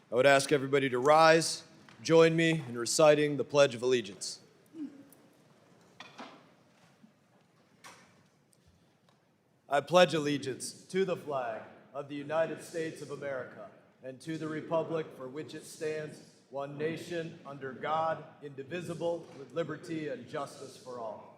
I would ask everybody to rise, join me in reciting the Pledge of Allegiance. I pledge allegiance to the flag of the United States of America and to the republic for which it stands, one nation, under God, indivisible, with liberty and justice for all.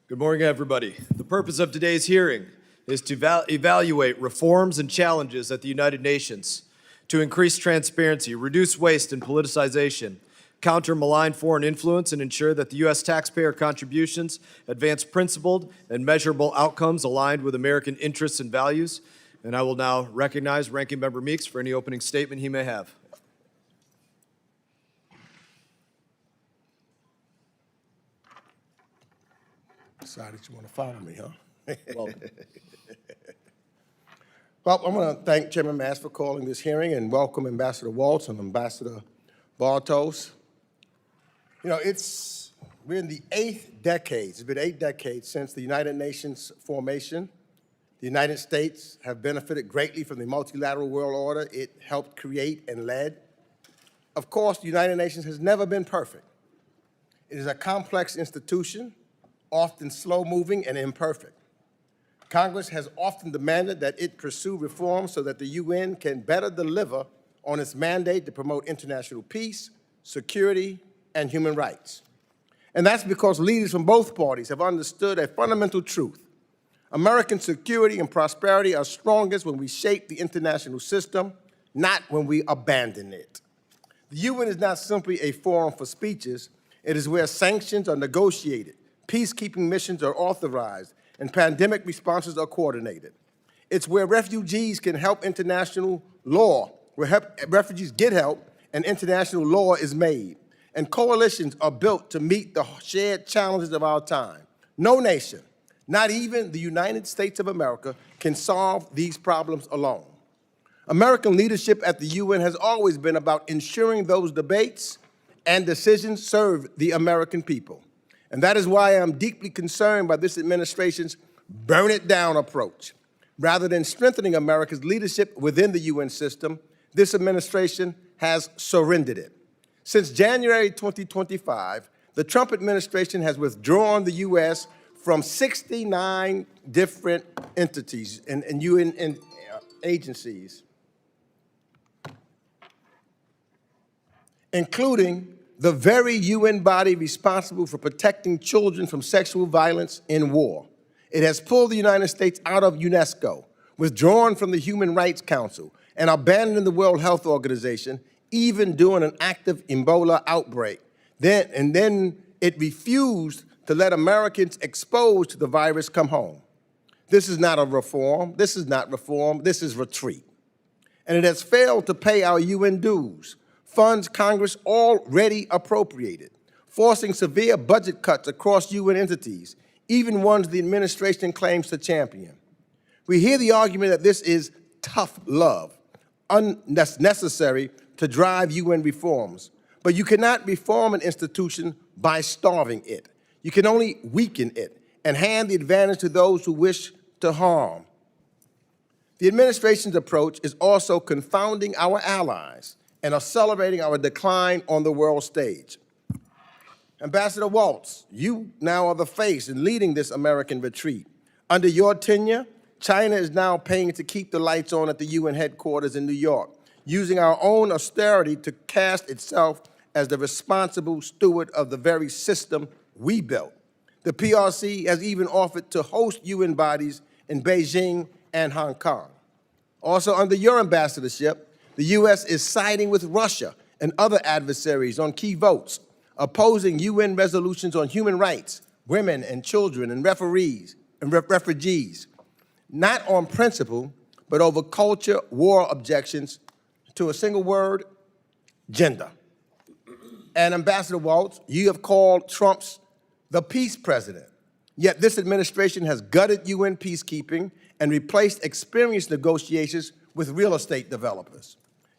Good morning, everybody. The purpose of today's hearing is to evaluate reforms and challenges at the United Nations to increase transparency, reduce waste and politicization, counter malign foreign influence, and ensure that the U.S. taxpayer contributions advance principled and measurable outcomes aligned with American interests and values. And I will now recognize Ranking Member Meeks for any opening statement he may have. Decided you want to follow me, huh? Welcome. Well, I want to thank Chairman Mast for calling this hearing and welcome Ambassador Waltz and Ambassador Bartos. You know, we're in the 8th decade. It's been 8 decades since the United Nations formation. The United States have benefited greatly from the multilateral world order it helped create and led. Of course, the United Nations has never been perfect. It is a complex institution, often slow-moving and imperfect. Congress has often demanded that it pursue reforms so that the UN can better deliver on its mandate to promote international peace, security, and human rights. And that's because leaders from both parties have understood a fundamental truth. American security and prosperity are strongest when we shape the international system, not when we abandon it. The UN is not simply a forum for speeches. It is where sanctions are negotiated, peacekeeping missions are authorized, and pandemic responses are coordinated. It's where refugees can help international law, where refugees get help and international law is made. And coalitions are built to meet the shared challenges of our time. No nation, not even the United States of America, can solve these problems alone. American leadership at the UN has always been about ensuring those debates and decisions serve the American people. And that is why I'm deeply concerned by this administration's burn it down approach. Rather than strengthening America's leadership within the UN system, this administration has surrendered it. Since January 2025, the Trump administration has withdrawn the U.S. from 69 different entities and UN agencies, including the very UN body responsible for protecting children from sexual violence in war. It has pulled the United States out of UNESCO, withdrawn from the Human Rights Council, and abandoned the World Health Organization, even during an active Ebola outbreak. Then it refused to let Americans exposed to the virus come home. This is not a reform. This is not reform. This is retreat. And it has failed to pay our UN dues, funds Congress already appropriated, forcing severe budget cuts across UN entities, even ones the administration claims to champion. We hear the argument that this is tough love, unnecessary to drive UN reforms, but you cannot reform an institution by starving it. You can only weaken it and hand the advantage to those who wish to harm. The administration's approach is also confounding our allies and accelerating our decline on the world stage. Ambassador Waltz, you now are the face in leading this American retreat. Under your tenure, China is now paying to keep the lights on at the UN headquarters in New York, using our own austerity to cast itself as the responsible steward of the very system we built. The PRC has even offered to host UN bodies in Beijing and Hong Kong. Also under your ambassadorship, the U.S. is siding with Russia and other adversaries on key votes, opposing UN resolutions on human rights, women and children and refugees, not on principle, but over culture war objections to a single word, gender. And Ambassador Waltz, you have called Trump's the peace president. Yet this administration has gutted UN peacekeeping and replaced experienced negotiations with real estate developers.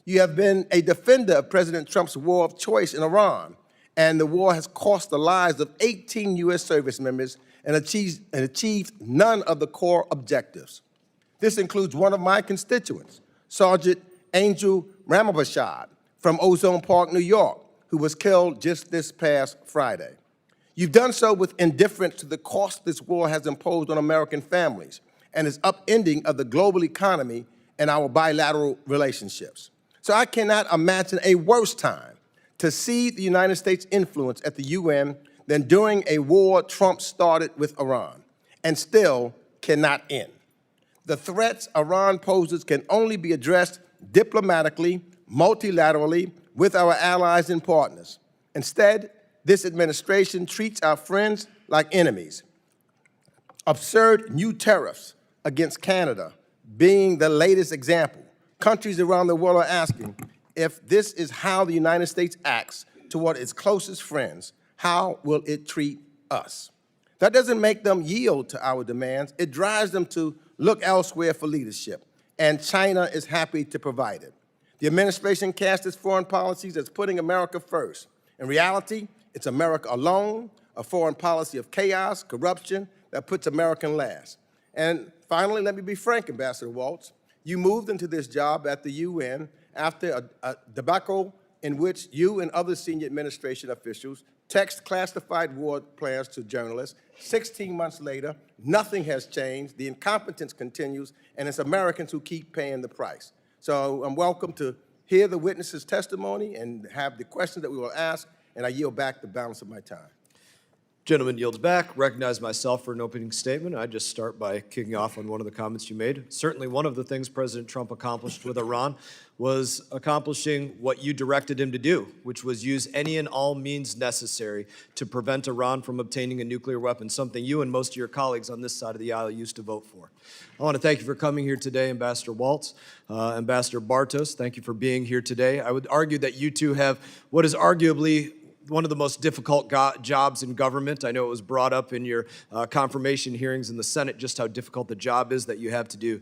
You have been a defender of President Trump's war of choice in Iran and the war has cost the lives of 18 U.S. service members and achieved none of the core objectives. This includes one of my constituents, Sergeant Angel Ramabashad from Ozone Park, New York, who was killed just this past Friday. You've done so with indifference to the cost this war has imposed on American families and its upending of the global economy and our bilateral relationships. So I cannot imagine a worse time to see the United States' influence at the UN than during a war Trump started with Iran and still cannot end. The threats Iran poses can only be addressed diplomatically, multilaterally, with our allies and partners. Instead, this administration treats our friends like enemies. Absurd new tariffs against Canada being the latest example. Countries around the world are asking, if this is how the United States acts toward its closest friends, how will it treat us? That doesn't make them yield to our demands. It drives them to look elsewhere for leadership, and China is happy to provide it. The administration casts its foreign policies as putting America first. In reality, it's America alone, a foreign policy of chaos, corruption, that puts America last. And finally, let me be frank, Ambassador Waltz. You moved into this job at the UN after a debacle in which you and other senior administration officials text classified war plans to journalists. 16 months later, nothing has changed. The incompetence continues, and it's Americans who keep paying the price. So I'm welcome to hear the witnesses' testimony and have the questions that we will ask, and I yield back the balance of my time. Gentleman yields back. Recognize myself for an opening statement. I just start by kicking off on one of the comments you made. Certainly one of the things President Trump accomplished with Iran was accomplishing what you directed him to do, which was use any and all means necessary to prevent Iran from obtaining a nuclear weapon, something you and most of your colleagues on this side of the aisle used to vote for. I want to thank you for coming here today, Ambassador Waltz. Ambassador Bartos, thank you for being here today. I would argue that you two have what is arguably one of the most difficult jobs in government. I know it was brought up in your confirmation hearings in the Senate just how difficult the job is that you have to do.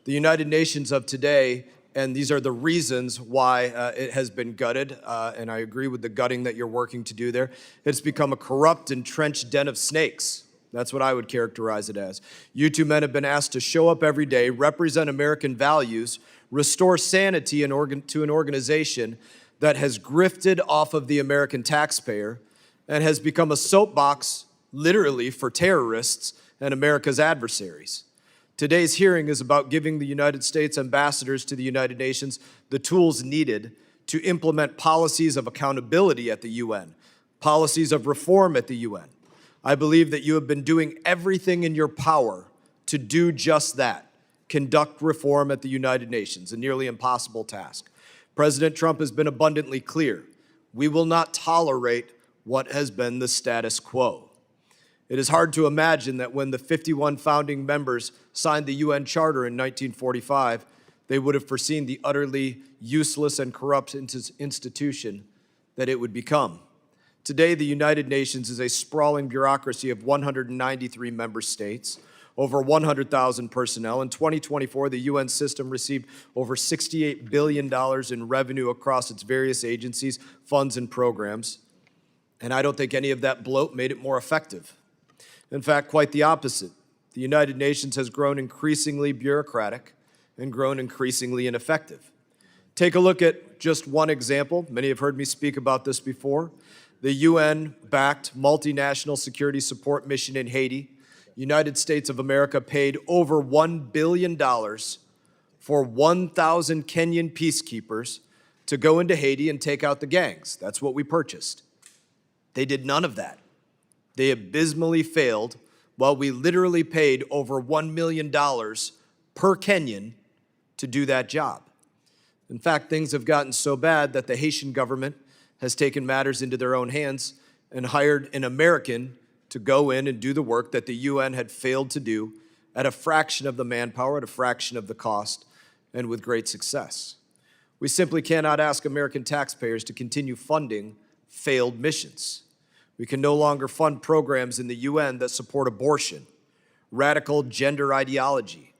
The United Nations of today, and these are the reasons why it has been gutted, and I agree with the gutting that you're working to do there. It's become a corrupt, entrenched den of snakes. That's what I would characterize it as. You two men have been asked to show up every day, represent American values, restore sanity to an organization that has grifted off of the American taxpayer and has become a soapbox, literally, for terrorists and America's adversaries. Today's hearing is about giving the United States ambassadors to the United Nations the tools needed to implement policies of accountability at the UN, policies of reform at the UN. I believe that you have been doing everything in your power to do just that, conduct reform at the United Nations, a nearly impossible task. President Trump has been abundantly clear. We will not tolerate what has been the status quo. It is hard to imagine that when the 51 founding members signed the UN Charter in 1945, they would have foreseen the utterly useless and corrupt institution that it would become. Today, the United Nations is a sprawling bureaucracy of 193 member states, over 100,000 personnel. In 2024, the UN system received over $68 billion in revenue across its various agencies, funds, and programs. And I don't think any of that bloat made it more effective. In fact, quite the opposite. The United Nations has grown increasingly bureaucratic and grown increasingly ineffective. Take a look at just one example. Many have heard me speak about this before. The UN-backed multinational security support mission in Haiti. United States of America paid over $1 billion for 1,000 Kenyan peacekeepers to go into Haiti and take out the gangs. That's what we purchased. They did none of that. They abysmally failed while we literally paid over $1 million per Kenyan to do that job. In fact, things have gotten so bad that the Haitian government has taken matters into their own hands and hired an American to go in and do the work that the UN had failed to do at a fraction of the manpower, at a fraction of the cost, and with great success. We simply cannot ask American taxpayers to continue funding failed missions. We can no longer fund programs in the UN that support abortion, radical gender ideology,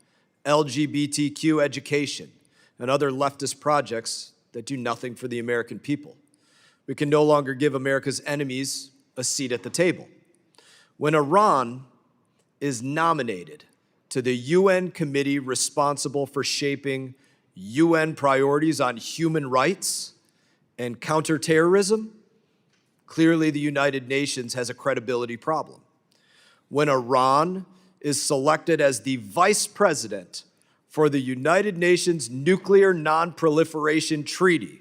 LGBTQ education, and other leftist projects that do nothing for the American people. We can no longer give America's enemies a seat at the table. When Iran is nominated to the UN committee responsible for shaping UN priorities on human rights and counterterrorism, clearly the United Nations has a credibility problem. When Iran is selected as the vice president for the United Nations Nuclear Non-Proliferation Treaty,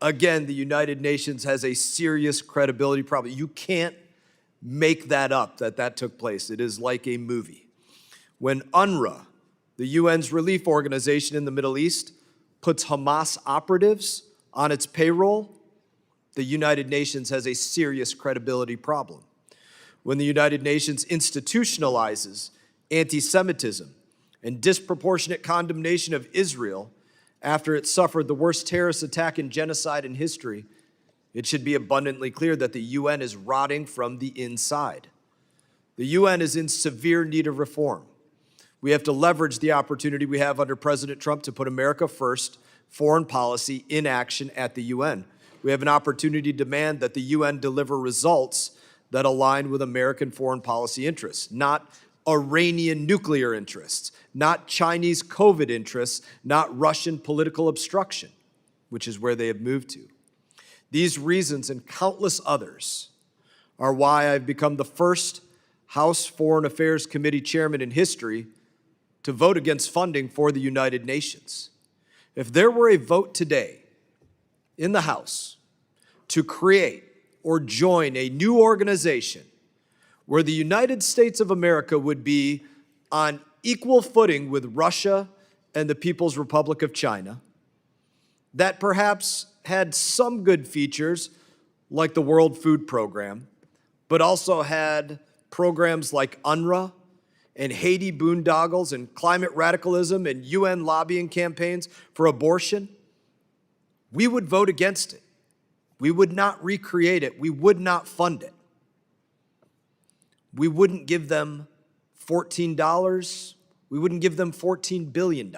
again, the United Nations has a serious credibility problem. You can't make that up, that took place. It is like a movie. When UNRWA, the UN's relief organization in the Middle East, puts Hamas operatives on its payroll, the United Nations has a serious credibility problem. When the United Nations institutionalizes anti-Semitism and disproportionate condemnation of Israel after it suffered the worst terrorist attack and genocide in history, it should be abundantly clear that the UN is rotting from the inside. The UN is in severe need of reform. We have to leverage the opportunity we have under President Trump to put America first foreign policy in action at the UN. We have an opportunity to demand that the UN deliver results that align with American foreign policy interests, not Iranian nuclear interests, not Chinese COVID interests, not Russian political obstruction, which is where they have moved to. These reasons and countless others are why I've become the first House Foreign Affairs Committee chairman in history to vote against funding for the United Nations. If there were a vote today in the House to create or join a new organization where the United States of America would be on equal footing with Russia and the People's Republic of China, that perhaps had some good features like the World Food Program, but also had programs like UNRWA and Haiti boondoggles and climate radicalism and UN lobbying campaigns for abortion, we would vote against it. We would not recreate it. We would not fund it. We wouldn't give them $14. We wouldn't give them $14 billion.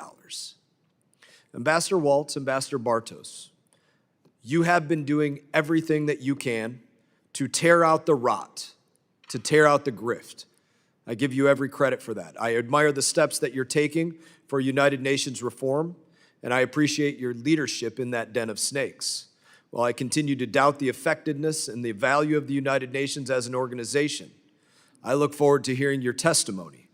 Ambassador Waltz, Ambassador Bartos, you have been doing everything that you can to tear out the rot, to tear out the grift. I give you every credit for that. I admire the steps that you're taking for United Nations reform, and I appreciate your leadership in that den of snakes. While I continue to doubt the effectiveness and the value of the United Nations as an organization, I look forward to hearing your testimony,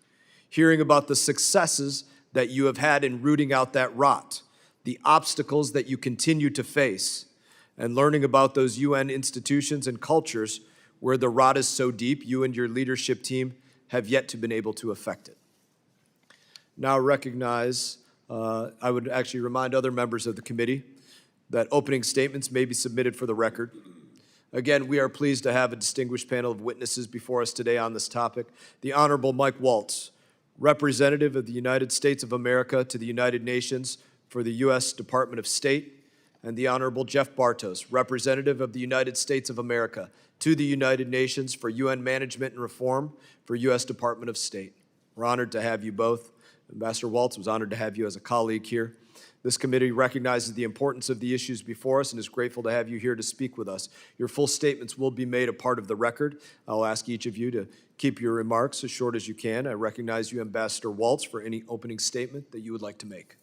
hearing about the successes that you have had in rooting out that rot, the obstacles that you continue to face, and learning about those UN institutions and cultures where the rot is so deep, you and your leadership team have yet to been able to affect it. Now recognize, I would actually remind other members of the committee that opening statements may be submitted for the record. Again, we are pleased to have a distinguished panel of witnesses before us today on this topic. The Honorable Mike Waltz, Representative of the United States of America to the United Nations for the U.S. Department of State, and the Honorable Jeff Bartos, Representative of the United States of America to the United Nations for UN Management and Reform for U.S. Department of State. We're honored to have you both. Ambassador Waltz was honored to have you as a colleague here. This committee recognizes the importance of the issues before us and is grateful to have you here to speak with us. Your full statements will be made a part of the record. I'll ask each of you to keep your remarks as short as you can. I recognize you, Ambassador Waltz, for any opening statement that you would like to make.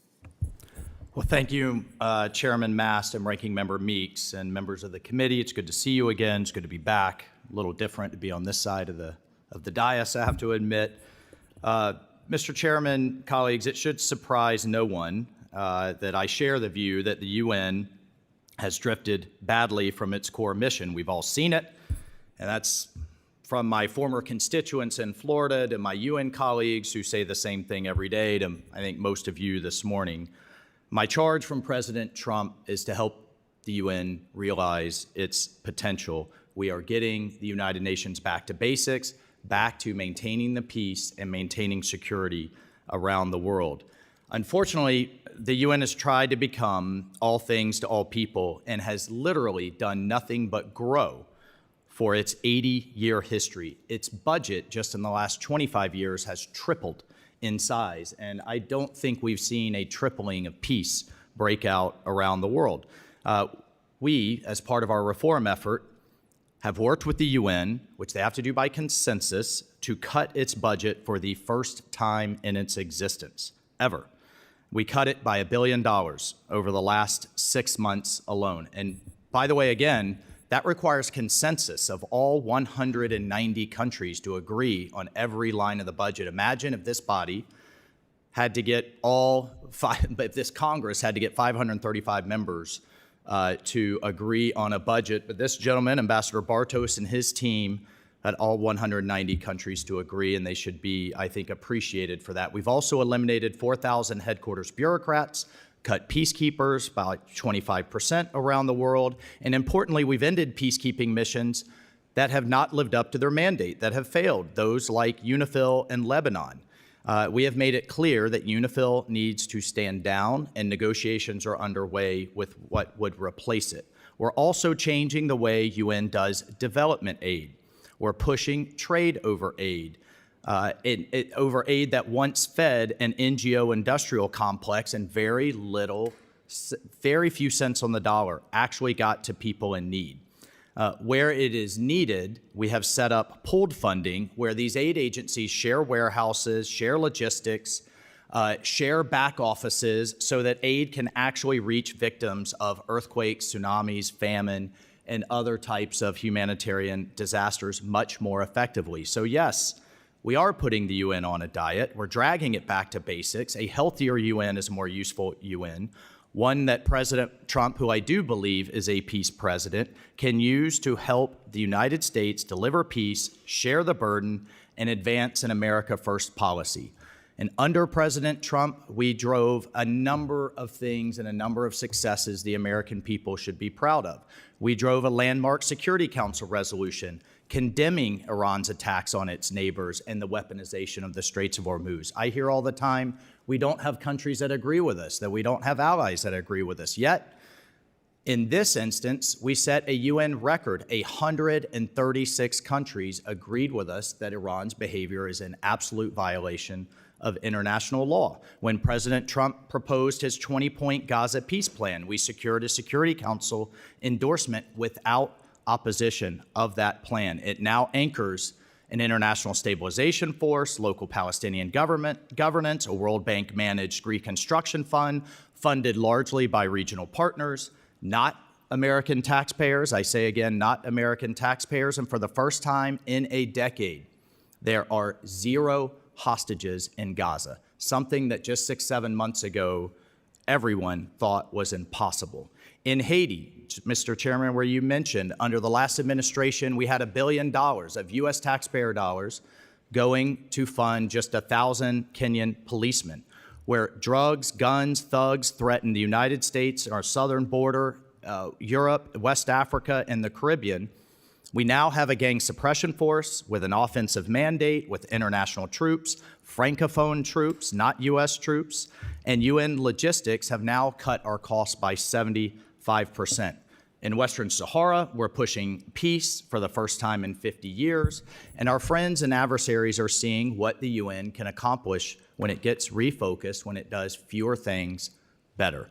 Well, thank you, Chairman Mast and Ranking Member Meeks and members of the committee. It's good to see you again. It's good to be back. A little different to be on this side of the dais, I have to admit. Mr. Chairman, colleagues, it should surprise no one that I share the view that the UN has drifted badly from its core mission. We've all seen it, and that's from my former constituents in Florida to my UN colleagues who say the same thing every day to, I think, most of you this morning. My charge from President Trump is to help the UN realize its potential. We are getting the United Nations back to basics, back to maintaining the peace and maintaining security around the world. Unfortunately, the UN has tried to become all things to all people and has literally done nothing but grow for its 80-year history. Its budget just in the last 25 years has tripled in size, and I don't think we've seen a tripling of peace break out around the world. we, as part of our reform effort, have worked with the UN, which they have to do by consensus, to cut its budget for the first time in its existence, ever. We cut it by $1 billion over the last 6 months alone. And by the way, again, that requires consensus of all 190 countries to agree on every line of the budget. Imagine if this body had to get if this Congress had to get 535 members to agree on a budget. But this gentleman, Ambassador Bartos, and his team had all 190 countries to agree, and they should be, I think, appreciated for that. We've also eliminated 4,000 headquarters bureaucrats, cut peacekeepers by 25% around the world, and importantly, we've ended peacekeeping missions that have not lived up to their mandate, that have failed, those like UNIFIL and Lebanon. We have made it clear that UNIFIL needs to stand down, and negotiations are underway with what would replace it. We're also changing the way UN does development aid. We're pushing trade over aid, over aid that once fed an NGO industrial complex, and very few cents on the dollar actually got to people in need. Where it is needed, we have set up pooled funding where these aid agencies share warehouses, share logistics, share back offices so that aid can actually reach victims of earthquakes, tsunamis, famine, and other types of humanitarian disasters much more effectively. So yes, we are putting the UN on a diet. We're dragging it back to basics. A healthier UN is a more useful UN, one that President Trump, who I do believe is a peace president, can use to help the United States deliver peace, share the burden, and advance an America First policy. And under President Trump, we drove a number of things and a number of successes the American people should be proud of. We drove a landmark Security Council resolution condemning Iran's attacks on its neighbors and the weaponization of the Straits of Hormuz. I hear all the time, we don't have countries that agree with us, that we don't have allies that agree with us. Yet, in this instance, we set a UN record. 136 countries agreed with us that Iran's behavior is an absolute violation of international law. When President Trump proposed his 20-point Gaza peace plan, we secured a Security Council endorsement without opposition of that plan. It now anchors an international stabilization force, local Palestinian governance, a World Bank managed reconstruction fund funded largely by regional partners, not American taxpayers. I say again, not American taxpayers. And for the first time in a decade, there are 0 hostages in Gaza, something that just 6-7 months ago, everyone thought was impossible. In Haiti, Mr. Chairman, where you mentioned, under the last administration, we had $1 billion of US taxpayer dollars going to fund just 1,000 Kenyan policemen, where drugs, guns, thugs threaten the United States, our southern border, Europe, West Africa, and the Caribbean. We now have a gang suppression force with an offensive mandate, with international troops, Francophone troops, not US troops, and UN logistics have now cut our costs by 75%. In Western Sahara, we're pushing peace for the first time in 50 years, and our friends and adversaries are seeing what the UN can accomplish when it gets refocused, when it does fewer things better.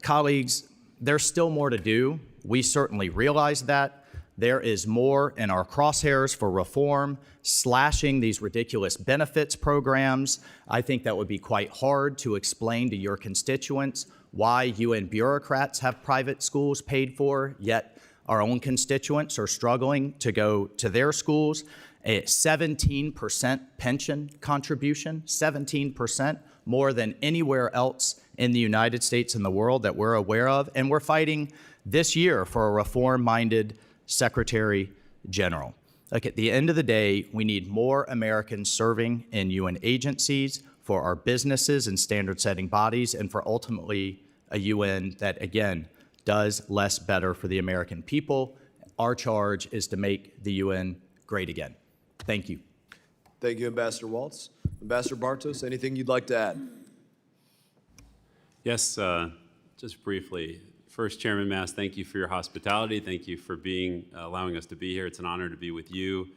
Colleagues, there's still more to do. We certainly realize that. There is more in our crosshairs for reform, slashing these ridiculous benefits programs. I think that would be quite hard to explain to your constituents why UN bureaucrats have private schools paid for, yet our own constituents are struggling to go to their schools. A 17% pension contribution, 17%, more than anywhere else in the United States and the world that we're aware of. And we're fighting this year for a reform-minded Secretary General. Look, at the end of the day, we need more Americans serving in UN agencies, for our businesses and standard-setting bodies, and for ultimately a UN that, again, does less better for the American people. Our charge is to make the UN great again. Thank you. Thank you, Ambassador Waltz. Ambassador Bartos, anything you'd like to add? Yes, just briefly. First, Chairman Mast, thank you for your hospitality. Thank you for allowing us to be here. It's an honor to be with you,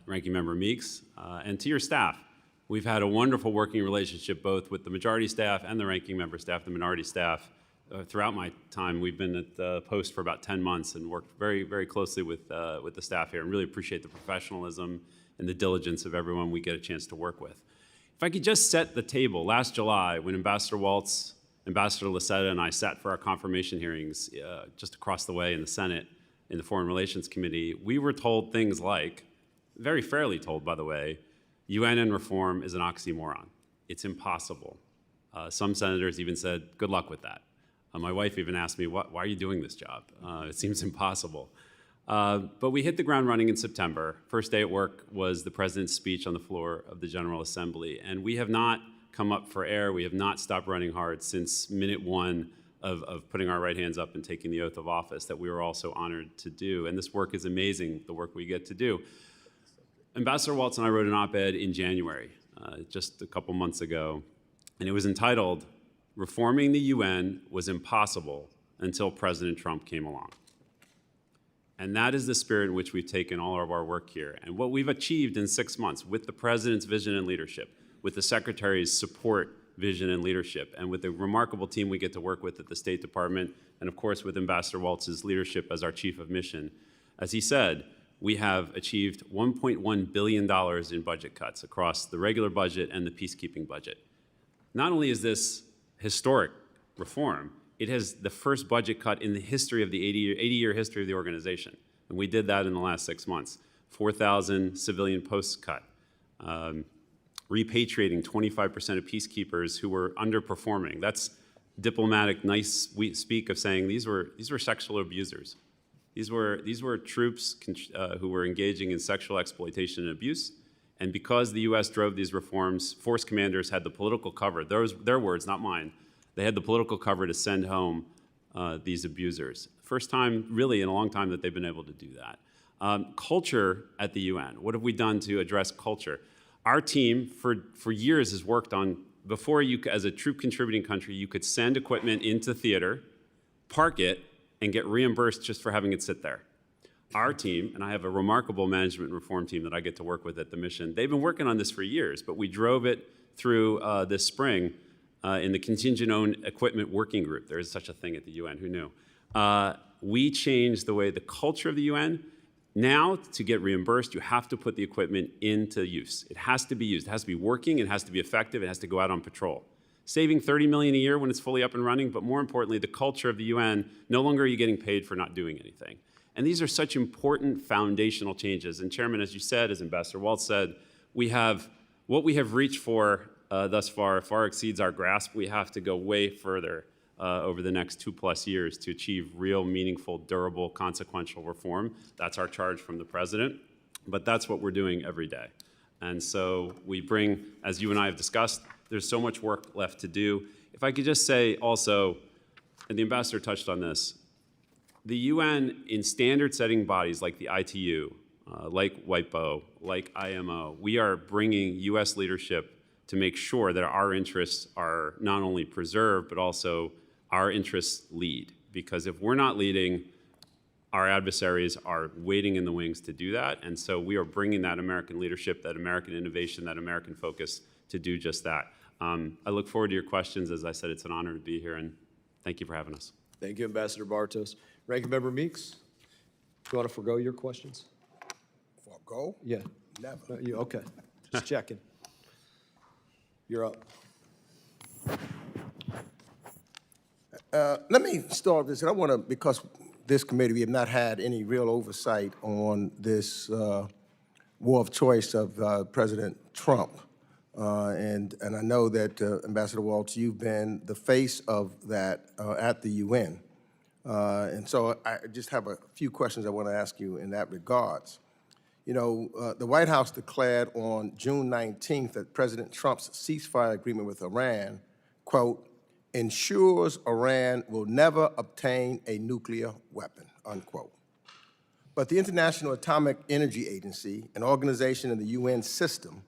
Ranking Member Meeks, and to your staff. We've had a wonderful working relationship both with the majority staff and the ranking member staff, the minority staff. throughout my time. We've been at the post for about 10 months and worked very, very closely with the staff here, and really appreciate the professionalism and the diligence of everyone we get a chance to work with. If I could just set the table, last July, when Ambassador Waltz, Ambassador Laseta, and I sat for our confirmation hearings just across the way in the Senate, in the Foreign Relations Committee, we were told things like, very fairly told, by the way, UN reform is an oxymoron. It's impossible. Some senators even said, good luck with that. My wife even asked me, why are you doing this job? It seems impossible. But we hit the ground running in September. First day at work was the president's speech on the floor of the General Assembly. And we have not come up for air. We have not stopped running hard since minute one of putting our right hands up and taking the oath of office that we were all so honored to do. And this work is amazing, the work we get to do. Ambassador Waltz and I wrote an op-ed in January, just a couple months ago, and it was entitled, "Reforming the UN was impossible until President Trump came along." And that is the spirit in which we've taken all of our work here. And what we've achieved in 6 months with the President's vision and leadership, with the Secretary's support, vision, and leadership, and with the remarkable team we get to work with at the State Department, and of course with Ambassador Waltz's leadership as our Chief of Mission. As he said, we have achieved $1.1 billion in budget cuts across the regular budget and the peacekeeping budget. Not only is this historic reform, it has the first budget cut in the history of the 80-year history of the organization. And we did that in the last 6 months. 4,000 civilian posts cut, repatriating 25% of peacekeepers who were underperforming. That's diplomatic, nice speak of saying these were sexual abusers. These were troops who were engaging in sexual exploitation and abuse. And because the U.S. drove these reforms, force commanders had the political cover. Their words, not mine. They had the political cover to send home these abusers. First time, really, in a long time that they've been able to do that. Culture at the UN. What have we done to address culture? Our team, for years, has worked on, before you, as a troop contributing country, you could send equipment into theater, park it, and get reimbursed just for having it sit there. Our team, and I have a remarkable management reform team that I get to work with at the mission, they've been working on this for years, but we drove it through this spring in the Contingent Owned Equipment Working Group. There is such a thing at the UN, who knew? We changed the way the culture of the UN. Now, to get reimbursed, you have to put the equipment into use. It has to be used. It has to be working. It has to be effective. It has to go out on patrol. Saving $30 million a year when it's fully up and running, but more importantly, the culture of the UN, no longer are you getting paid for not doing anything. And these are such important foundational changes. And Chairman, as you said, as Ambassador Waltz said, what we have reached for thus far exceeds our grasp. We have to go way further over the next 2+ years to achieve real, meaningful, durable, consequential reform. That's our charge from the President, but that's what we're doing every day. And so we bring, as you and I have discussed, there's so much work left to do. If I could just say also, and the Ambassador touched on this, the UN in standard-setting bodies like the ITU, like WIPO, like IMO, we are bringing U.S. leadership to make sure that our interests are not only preserved, but also our interests lead. Because if we're not leading, our adversaries are waiting in the wings to do that. And so we are bringing that American leadership, that American innovation, that American focus to do just that. I look forward to your questions. As I said, it's an honor to be here, and thank you for having us. Thank you, Ambassador Bartos. Ranking Member Meeks, do you want to forego your questions? Forgo? Yeah. Never. No, okay, just checking. You're up. Let me start this, and I want to, because this committee, we have not had any real oversight on this war of choice of President Trump. And I know that, Ambassador Waltz, you've been the face of that at the UN. And so I just have a few questions I want to ask you in that regards. You know, the White House declared on June 19th that President Trump's ceasefire agreement with Iran, quote, ensures Iran will never obtain a nuclear weapon, unquote. But the International Atomic Energy Agency, an organization in the UN system,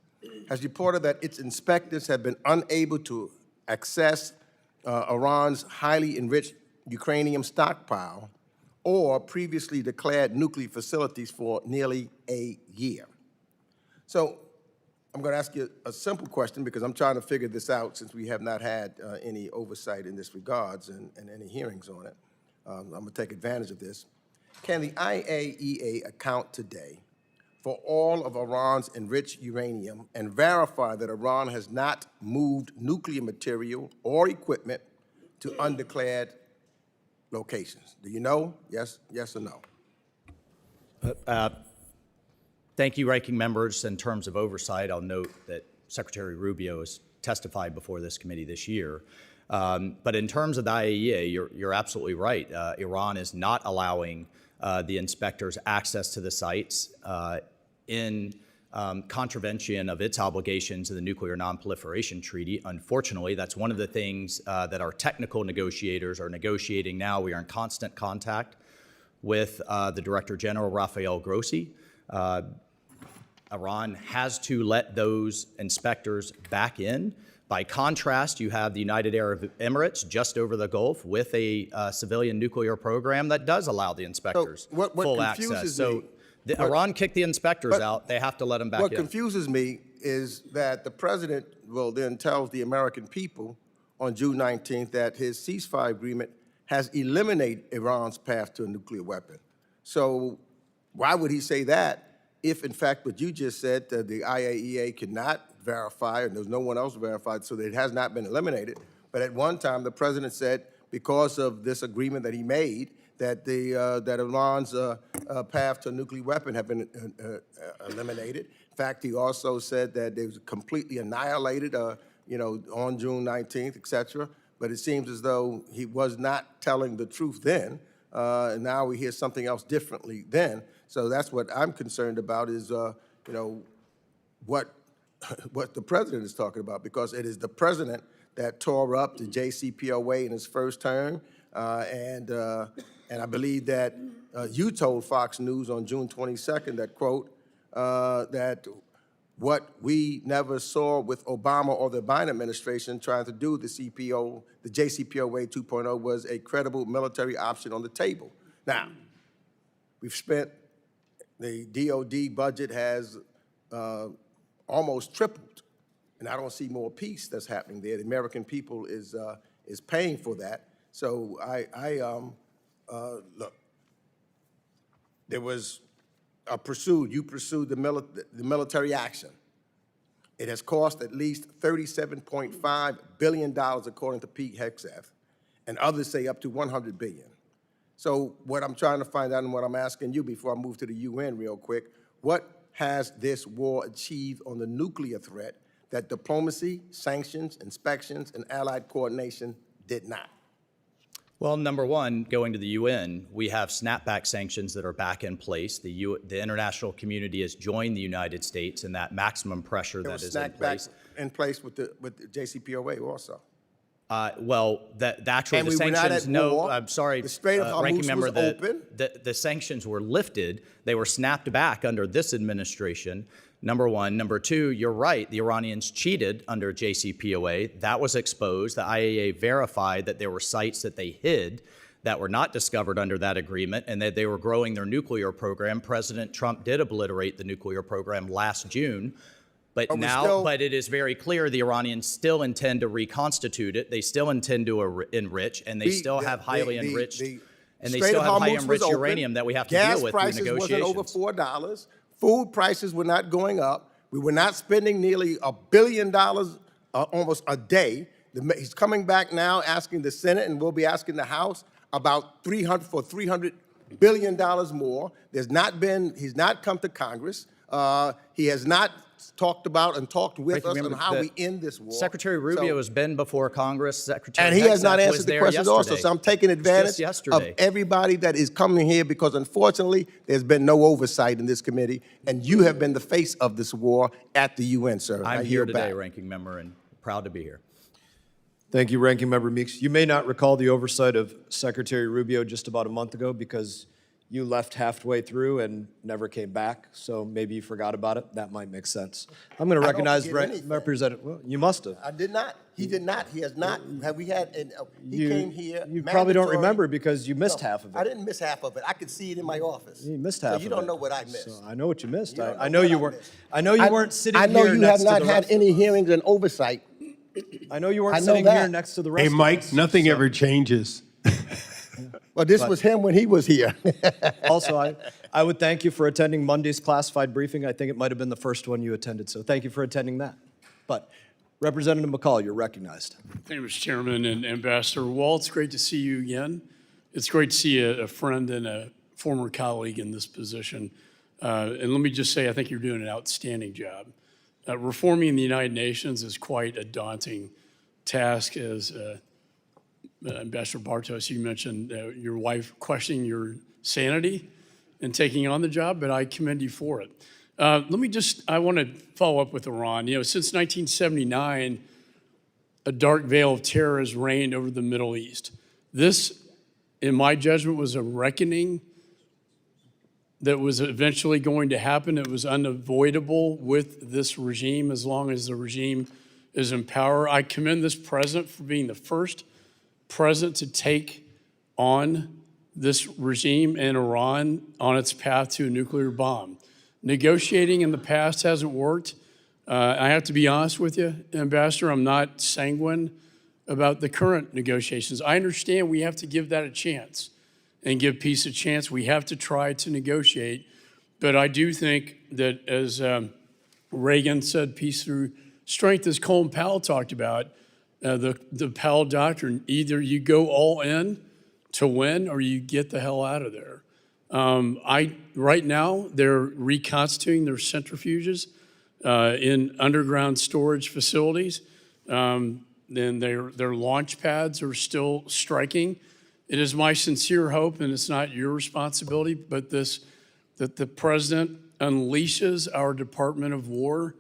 has reported that its inspectors have been unable to access Iran's highly enriched uranium stockpile or previously declared nuclear facilities for nearly a year. So I'm going to ask you a simple question because I'm trying to figure this out since we have not had any oversight in this regards and any hearings on it. I'm going to take advantage of this. Can the IAEA account today for all of Iran's enriched uranium and verify that Iran has not moved nuclear material or equipment to undeclared locations? Do you know? Yes or no? Thank you, ranking members. In terms of oversight, I'll note that Secretary Rubio has testified before this committee this year. But in terms of the IAEA, you're absolutely right. Iran is not allowing the inspectors access to the sites in contravention of its obligations in the Nuclear Non-Proliferation Treaty. Unfortunately, that's one of the things that our technical negotiators are negotiating now. We are in constant contact with the Director General, Rafael Grossi. Iran has to let those inspectors back in. By contrast, you have the United Arab Emirates just over the Gulf with a civilian nuclear program that does allow the inspectors what full access. confuses So me- Iran kicked the inspectors out. They have to let them back What in. confuses me is that the president will then tell the American people on June 19th that his ceasefire agreement has eliminated Iran's path to a nuclear weapon. So why would he say that if, in fact, what you just said, that the IAEA cannot verify, and there's no one else verified, so that it has not been eliminated. But at one time, the president said, because of this agreement that he made, that that Iran's path to a nuclear weapon have been eliminated. In fact, he also said that it was completely annihilated, on June 19th, et cetera. But it seems as though he was not telling the truth then, and now we hear something else differently then. So that's what I'm concerned about is, what the president is talking about, because it is the president that tore up the JCPOA in his first term, and I believe that you told Fox News on June 22nd that, quote, that what we never saw with Obama or the Biden administration trying to do the JCPOA 2.0 was a credible military option on the table. Now, we've spent, the DOD budget has almost tripled, and I don't see more peace that's happening there. The American people is paying for that. So look, there was you pursued the military action. It has cost at least $37.5 billion, according to Pete Hegseth, and others say up to $100 billion. So what I'm trying to find out and what I'm asking you before I move to the UN real quick, what has this war achieved on the nuclear threat that diplomacy, sanctions, inspections, and allied coordination did not? Well, number one, going to the UN, we have snapback sanctions that are back in place. The international community has joined the United States in that maximum pressure that is in place. In place with the JCPOA also. Well, the And we were not at war. I'm sorry, The Strait of Hormuz ranking member, was open. the sanctions were lifted. They were snapped back under this administration, number one. Number two, you're right, the Iranians cheated under JCPOA. That was exposed. The IAEA verified that there were sites that they hid that were not discovered under that agreement and that they were growing their nuclear program. President Trump did obliterate the nuclear program last June. But but it is very clear the Iranians still intend to reconstitute it. They still intend to enrich, and they still have highly enriched, and they still have high enriched uranium that we have to deal with through negotiations. Gas prices wasn't over $4. Food prices were not going up. We were not spending nearly $1 billion almost a day. He's coming back now asking the Senate, and we'll be asking the House about $300 billion more. He's not come to Congress. He has not talked about and talked with us on how we end this war. Secretary Rubio has been before Congress. Secretary and he has not Hegseth answered the questions also. So I'm taking advantage of everybody that is coming here because unfortunately there's been no oversight in this committee, and you have been the face of this war at the UN, sir. I'm here today, ranking member, and proud to be here. Thank you, Ranking Member Meeks. You may not recall the oversight of Secretary Rubio just about a month ago because you left halfway through and never came back, so maybe you forgot about it. That might make sense. I'm going to I don't recognize forget anything. Representative. Well, you must have. I did not. He did not. He has not. Have we had? And he came here. You probably don't mandatory- remember because you missed No, half of it. I didn't miss half of it. I could see it in my office. You missed So half of it. you don't know what I missed. So I know what you missed. You don't I know know what you I weren't. missed. I know you weren't sitting I know here you next have not to the had rest of any us. hearings and oversight. I know you I weren't know sitting here that. next to the rest Hey, of Mike, us. nothing so- ever changes. Well, this was him when he was here. Also, I would thank you for attending Monday's classified briefing. I think it might have been the first one you attended, so thank you for attending that. But Representative McCall, you're recognized. Thank you, Mr. Chairman and Ambassador Waltz. Great to see you again. It's great to see a friend and a former colleague in this position. And let me just say, I think you're doing an outstanding job. Reforming the United Nations is quite a daunting task. As Ambassador Bartos, you mentioned your wife questioning your sanity and taking on the job, but I commend you for it. I want to follow up with Iran. You know, since 1979, a dark veil of terror has reigned over the Middle East. This, in my judgment, was a reckoning that was eventually going to happen. It was unavoidable with this regime as long as the regime is in power. I commend this president for being the first president to take on this regime in Iran on its path to a nuclear bomb. Negotiating in the past hasn't worked. I have to be honest with you, Ambassador, I'm not sanguine about the current negotiations. I understand we have to give that a chance and give peace a chance. We have to try to negotiate. But I do think that, as Reagan said, peace through strength, as Colin Powell talked about, the Powell doctrine, either you go all in to win or you get the hell out of there. Right now, they're reconstituting their centrifuges in underground storage facilities. Then their launch pads are still striking. It is my sincere hope, and it's not your responsibility, but that the president unleashes our Department of War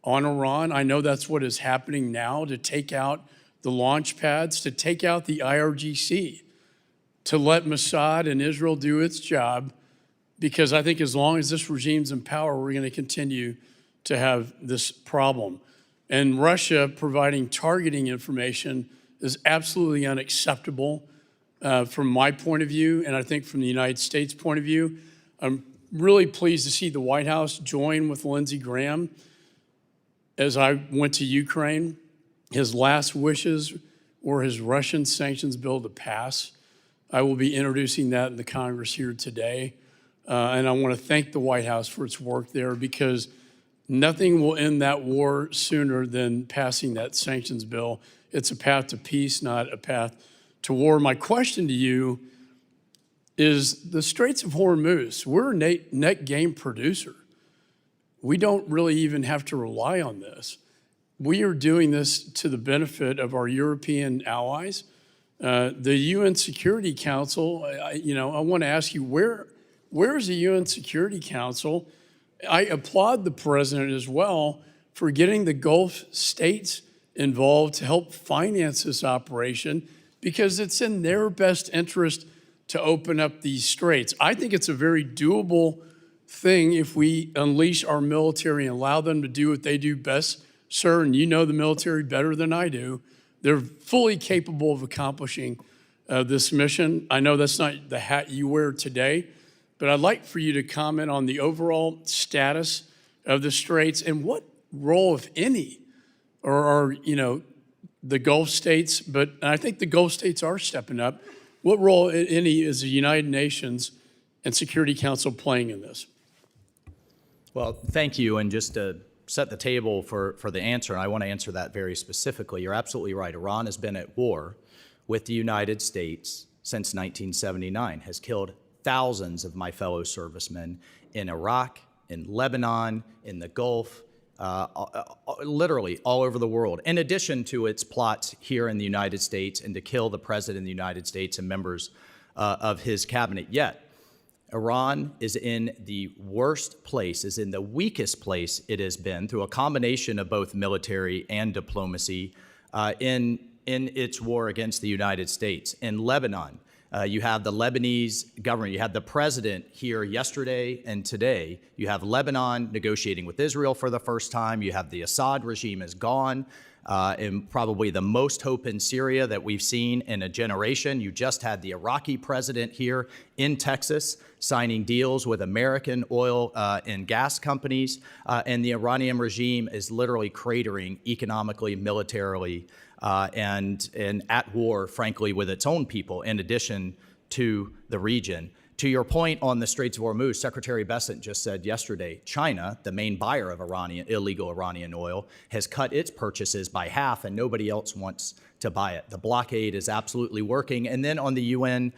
on Iran. I know that's what is happening now, to take out the launch pads, to take out the IRGC, to let Mossad and Israel do its job, because I think as long as this regime's in power, we're going to continue to have this problem. And Russia providing targeting information is absolutely unacceptable from my point of view, and I think from the United States point of view. I'm really pleased to see the White House join with Lindsey Graham. As I went to Ukraine, his last wishes were his Russian sanctions bill to pass. I will be introducing that in the Congress here today. And I want to thank the White House for its work there, because nothing will end that war sooner than passing that sanctions bill. It's a path to peace, not a path to war. My question to you is the Straits of Hormuz. We're a net gain producer. We don't really even have to rely on this. We are doing this to the benefit of our European allies. The UN Security Council, I want to ask you, where is the UN Security Council? I applaud the president as well for getting the Gulf states involved to help finance this operation, because it's in their best interest to open up these straits. I think it's a very doable thing if we unleash our military and allow them to do what they do best, sir, and you know the military better than I do. They're fully capable of accomplishing this mission. I know that's not the hat you wear today, but I'd like for you to comment on the overall status of the straits and what role, if any, are the Gulf states, but I think the Gulf states are stepping up. What role, if any, is the United Nations and Security Council playing in this? Well, thank you. And just to set the table for the answer, and I want to answer that very specifically, you're absolutely right. Iran has been at war with the United States since 1979, has killed thousands of my fellow servicemen in Iraq, in Lebanon, in the Gulf, literally all over the world, in addition to its plots here in the United States and to kill the president of the United States and members of his cabinet. Yet, Iran is in the worst place, is in the weakest place it has been through a combination of both military and diplomacy in its war against the United States. In Lebanon, You have the Lebanese government. You had the president here yesterday and today. You have Lebanon negotiating with Israel for the first time. You have the Assad regime is gone, and probably the most hope in Syria that we've seen in a generation. You just had the Iraqi president here in Texas signing deals with American oil and gas companies, and the Iranian regime is literally cratering economically, militarily, and at war, frankly, with its own people, in addition to the region. To your point on the Straits of Hormuz, Secretary Bessent just said yesterday, China, the main buyer of illegal Iranian oil, has cut its purchases by half, and nobody else wants to buy it. The blockade is absolutely working. And then on the UN,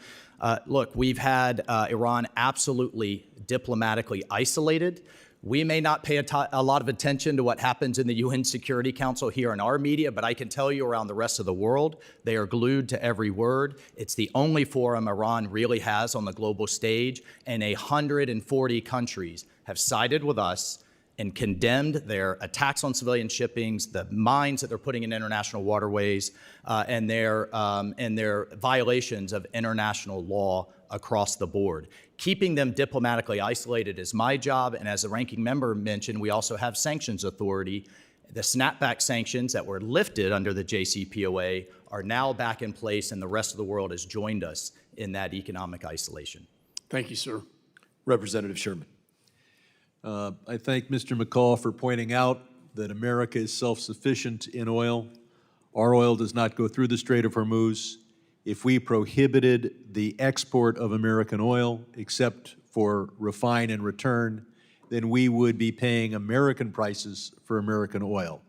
look, we've had Iran absolutely diplomatically isolated. We may not pay a lot of attention to what happens in the UN Security Council here in our media, but I can tell you around the rest of the world, they are glued to every word. It's the only forum Iran really has on the global stage, and 140 countries have sided with us and condemned their attacks on civilian shippings, the mines that they're putting in international waterways, and their violations of international law across the board. Keeping them diplomatically isolated is my job, and as the ranking member mentioned, we also have sanctions authority. The snapback sanctions that were lifted under the JCPOA are now back in place, and the rest of the world has joined us in that economic isolation. Thank you, sir. Representative Sherman. I thank Mr. McCall for pointing out that America is self-sufficient in oil. Our oil does not go through the Strait of Hormuz. If we prohibited the export of American oil, except for refine and return, then we would be paying American prices for American oil.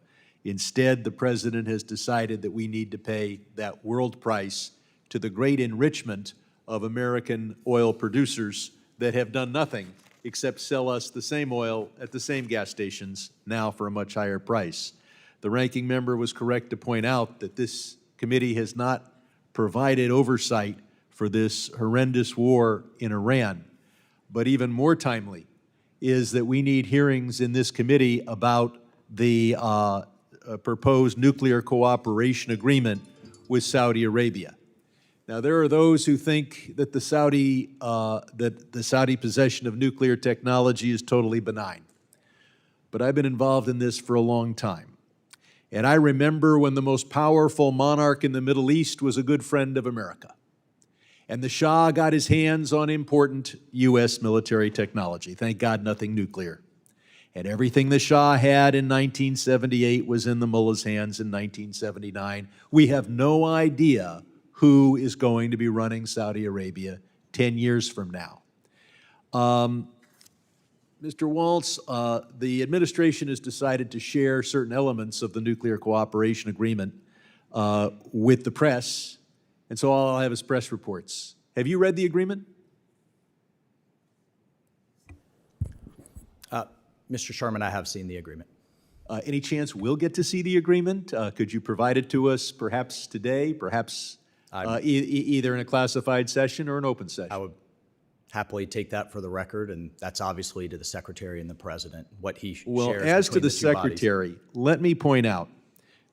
Instead, the President has decided that we need to pay that world price to the great enrichment of American oil producers that have done nothing except sell us the same oil at the same gas stations, now for a much higher price. The ranking member was correct to point out that this committee has not provided oversight for this horrendous war in Iran. But even more timely is that we need hearings in this committee about the proposed nuclear cooperation agreement with Saudi Arabia. Now, there are those who think that the Saudi possession of nuclear technology is totally benign. But I've been involved in this for a long time. And I remember when the most powerful monarch in the Middle East was a good friend of America. And the Shah got his hands on important U.S. military technology. Thank God, nothing nuclear. And everything the Shah had in 1978 was in the mullah's hands in 1979. We have no idea who is going to be running Saudi Arabia 10 years from now. Mr. Waltz, the administration has decided to share certain elements of the nuclear cooperation agreement with the press, and so all I'll have is press reports. Have you read the agreement? Mr. Sherman, I have seen the agreement. Any chance we'll get to see the agreement? Could you provide it to us perhaps today, perhaps either in a classified session or an open session? I would happily take that for the record, and that's obviously to the Secretary and the President, what he shares. Well, as to between the two bodies. Secretary, let me point out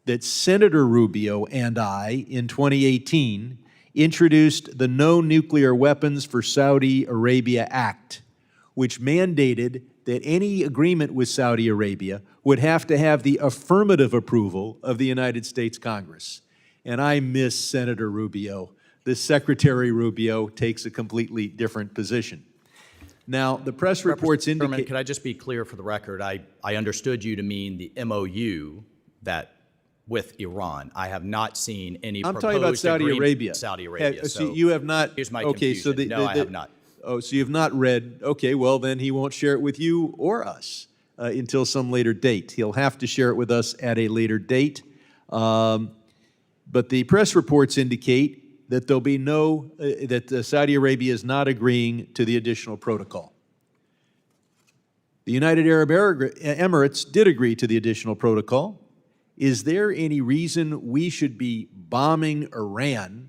that Senator Rubio and I, in 2018, introduced the No Nuclear Weapons for Saudi Arabia Act, which mandated that any agreement with Saudi Arabia would have to have the affirmative approval of the United States Congress. And I miss Senator Rubio. This Secretary Rubio takes a completely different position. Now, the press reports indicate— could I just be clear for the record? I understood you to mean the MOU that with Iran. I have not seen any I'm proposed talking about Saudi agreement Arabia. with Saudi Arabia. So you have not— Here's my okay, confusion. so No, I have not. Oh, so you have not read— okay, well then he won't share it with you or us until some later date. He'll have to share it with us at a later date. But the press reports indicate that there'll be no— that Saudi Arabia is not agreeing to the additional protocol. The United Arab Emirates did agree to the additional protocol. Is there any reason we should be bombing Iran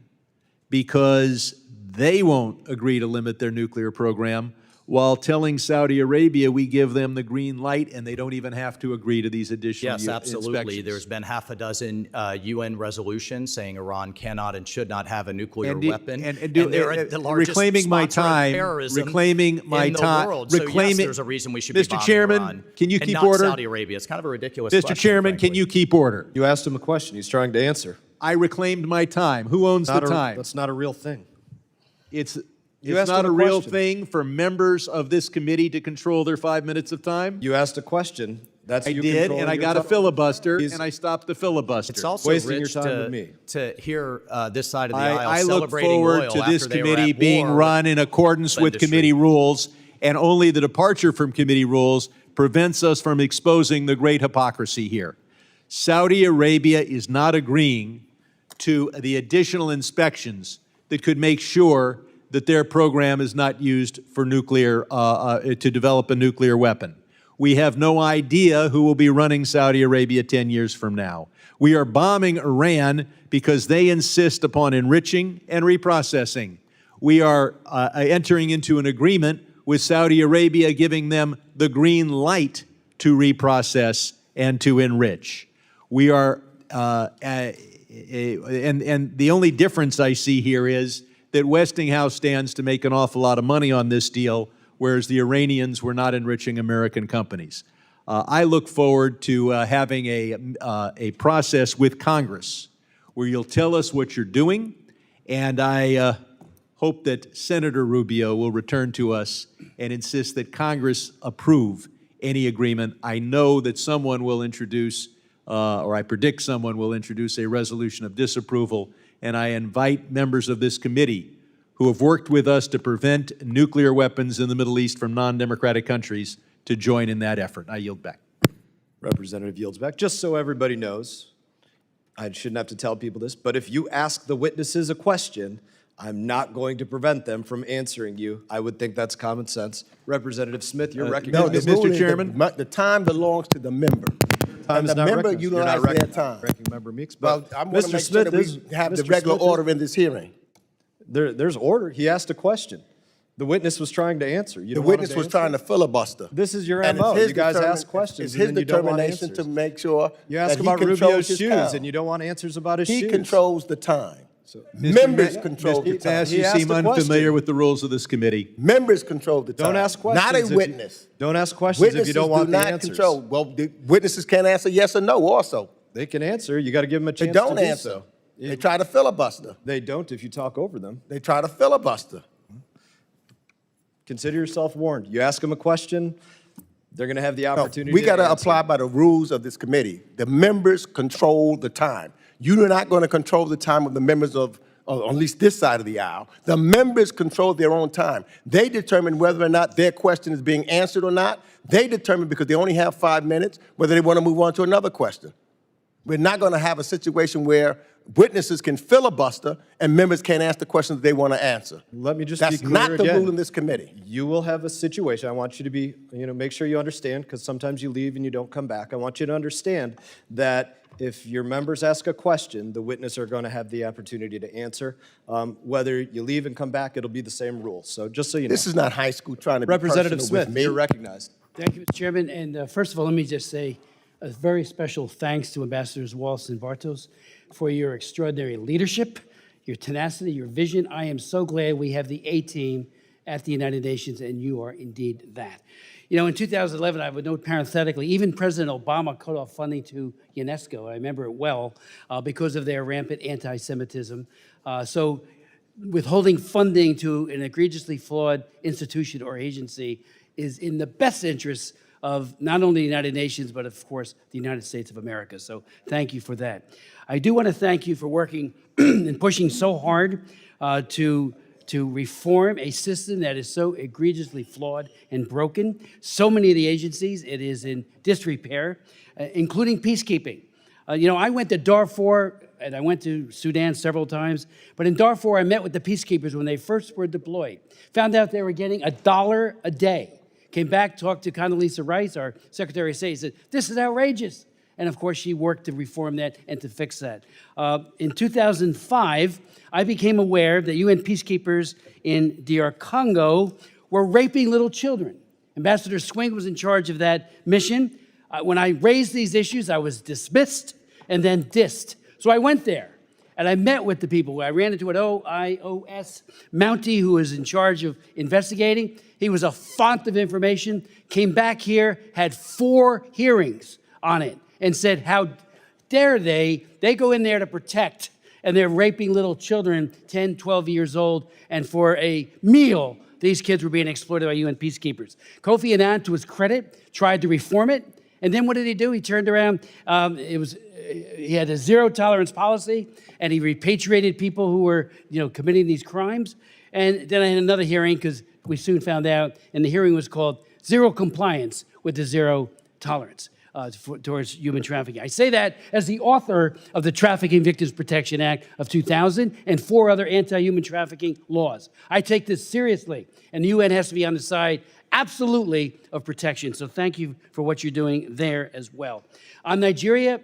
because they won't agree to limit their nuclear program, while telling Saudi Arabia we give them the green light and they don't even have to agree to these additional Yes, absolutely. inspections. There's been half a dozen UN resolutions saying Iran cannot and should not have a nuclear weapon. And they're the largest reclaiming my sponsor of time, terrorism reclaiming my in the time, world. So reclaiming. yes, there's a reason we should be Mr. bombing Chairman, Iran can you and keep not order? Saudi Arabia. It's kind of a ridiculous Mr. question, Chairman, can frankly. you keep order? You asked him a question. He's trying to answer. I reclaimed my time. Who owns the time? That's not a real thing. It's asked not him a a real question. thing for members of this committee to control their 5 minutes of time? You asked a question. That's I you did, controlling and I your got a time. filibuster, He's- and I stopped the filibuster. It's also wasting your rich time to, with me. to hear this side of the aisle I look celebrating forward oil to this after they were committee at being war run in accordance with industry. committee rules, and only the departure from committee rules prevents us from exposing the great hypocrisy here. Saudi Arabia is not agreeing to the additional inspections that could make sure that their program is not used for nuclear, to develop a nuclear weapon. We have no idea who will be running Saudi Arabia 10 years from now. We are bombing Iran because they insist upon enriching and reprocessing. We are entering into an agreement with Saudi Arabia giving them the green light to reprocess and to enrich. We are, and the only difference I see here is that Westinghouse stands to make an awful lot of money on this deal, whereas the Iranians were not enriching American companies. I look forward to having a process with Congress where you'll tell us what you're doing, and I hope that Senator Rubio will return to us and insist that Congress approve any agreement. I know that someone will introduce, or I predict someone will introduce a resolution of disapproval, and I invite members of this committee who have worked with us to prevent nuclear weapons in the Middle East from non-democratic countries to join in that effort. I yield back. Representative yields back. Just so everybody knows, I shouldn't have to tell people this, but if you ask the witnesses a question, I'm not going to prevent them from answering you. I would think that's common sense. Representative Smith, you're No, recognized. the Mr. rule is Chairman? the time belongs to the member. Time And is the not member recognized. You're not utilizes their recognized. time. Ranking Member Meeks, Well, but I want to Mr. make sure Smith that is we have the Mr. regular Smith is- order in this hearing. There's order. He asked a question. The witness was trying to answer. You The don't want him witness to was answer? trying to filibuster. This is your And MO. it's his You guys determin- ask questions It's and his then you don't want determination to answers. make sure You that ask he about controls Rubio's his shoes, time. and you don't want answers about his He shoes. controls the time. Members control the Mr. time. Mast, He you asked seem a question. unfamiliar with the rules of this committee. Members control the time. Don't ask questions. Not a if you- witness. Don't ask questions if you Witnesses don't want do the not answers. control. Well, the witnesses can't answer yes or no also. They can answer. You got to give them a They chance don't to do answer. so. They try to filibuster. They don't if you talk over them. They try to filibuster. Consider yourself warned. You ask them a question, they're going to have the No, opportunity we got to answer. apply by the rules of this committee. The members control the time. You are not going to control the time of the members of at least this side of the aisle. The members control their own time. They determine whether or not their question is being answered or not. They determine, because they only have 5 minutes, whether they want to move on to another question. We're not going to have a situation where witnesses can filibuster and members can't ask the questions they want to answer. Let me just That's be clear not the again. rule in this committee. You will have a situation. I want you to be, make sure you understand, because sometimes you leave and you don't come back. I want you to understand that if your members ask a question, the witness are going to have the opportunity to answer. Whether you leave and come back, it'll be the same rules. So just so you know. This is not high school trying to be Representative personal with Smith, me. you're recognized. Thank you, Mr. Chairman. And first of all, let me just say a very special thanks to Ambassadors Waltz and Bartos for your extraordinary leadership, your tenacity, your vision. I am so glad we have the A-team at the United Nations, and you are indeed that. In 2011, I would note parenthetically, even President Obama cut off funding to UNESCO. I remember it well because of their rampant anti-Semitism. So withholding funding to an egregiously flawed institution or agency is in the best interest of not only the United Nations, but of course, the United States of America. So thank you for that. I do want to thank you for working and pushing so hard to reform a system that is so egregiously flawed and broken. So many of the agencies, it is in disrepair, including peacekeeping. I went to Darfur, and I went to Sudan several times, but in Darfur, I met with the peacekeepers when they first were deployed. Found out they were getting $1 a day. Came back, talked to Condoleezza Rice, our Secretary of State, said, this is outrageous. And of course, she worked to reform that and to fix that. In 2005, I became aware that UN peacekeepers in DR Congo were raping little children. Ambassador Swing was in charge of that mission. When I raised these issues, I was dismissed and then dissed. So I went there and I met with the people. I ran into an OIOS Mountie who was in charge of investigating. He was a font of information, came back here, had 4 hearings on it, and said, how dare they go in there to protect, and they're raping little children, 10, 12 years old, and for a meal, these kids were being exploited by UN peacekeepers. Kofi Annan, to his credit, tried to reform it, and then what did he do? He turned around, he had a zero tolerance policy, and he repatriated people who were, committing these crimes. And then I had another hearing, because we soon found out, and the hearing was called Zero Compliance with the Zero Tolerance towards human trafficking. I say that as the author of the Trafficking Victims Protection Act of 2000 and 4 other anti-human trafficking laws. I take this seriously, and the UN has to be on the side, absolutely, of protection. So thank you for what you're doing there as well. On Nigeria,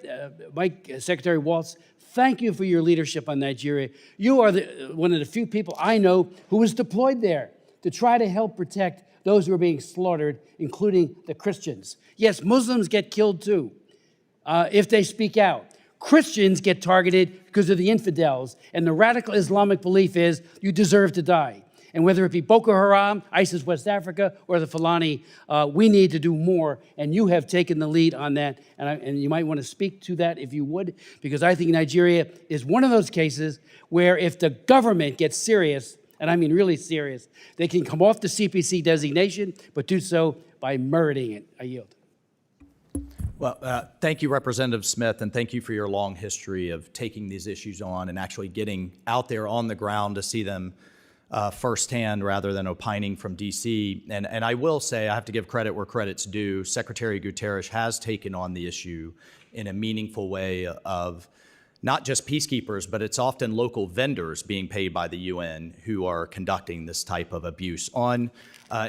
Secretary Waltz, thank you for your leadership on Nigeria. You are one of the few people I know who was deployed there to try to help protect those who are being slaughtered, including the Christians. Yes, Muslims get killed too if they speak out. Christians get targeted because of the infidels, and the radical Islamic belief is you deserve to die. And whether it be Boko Haram, ISIS West Africa, or the Fulani, we need to do more, and you have taken the lead on that, and you might want to speak to that if you would, because I think Nigeria is one of those cases where if the government gets serious, and I mean really serious, they can come off the CPC designation, but do so by murdering it. I yield. Well, thank you, Representative Smith, and thank you for your long history of taking these issues on and actually getting out there on the ground to see them firsthand rather than opining from D.C. And I will say, I have to give credit where credit's due. Secretary Guterres has taken on the issue in a meaningful way of not just peacekeepers, but it's often local vendors being paid by the UN who are conducting this type of abuse. On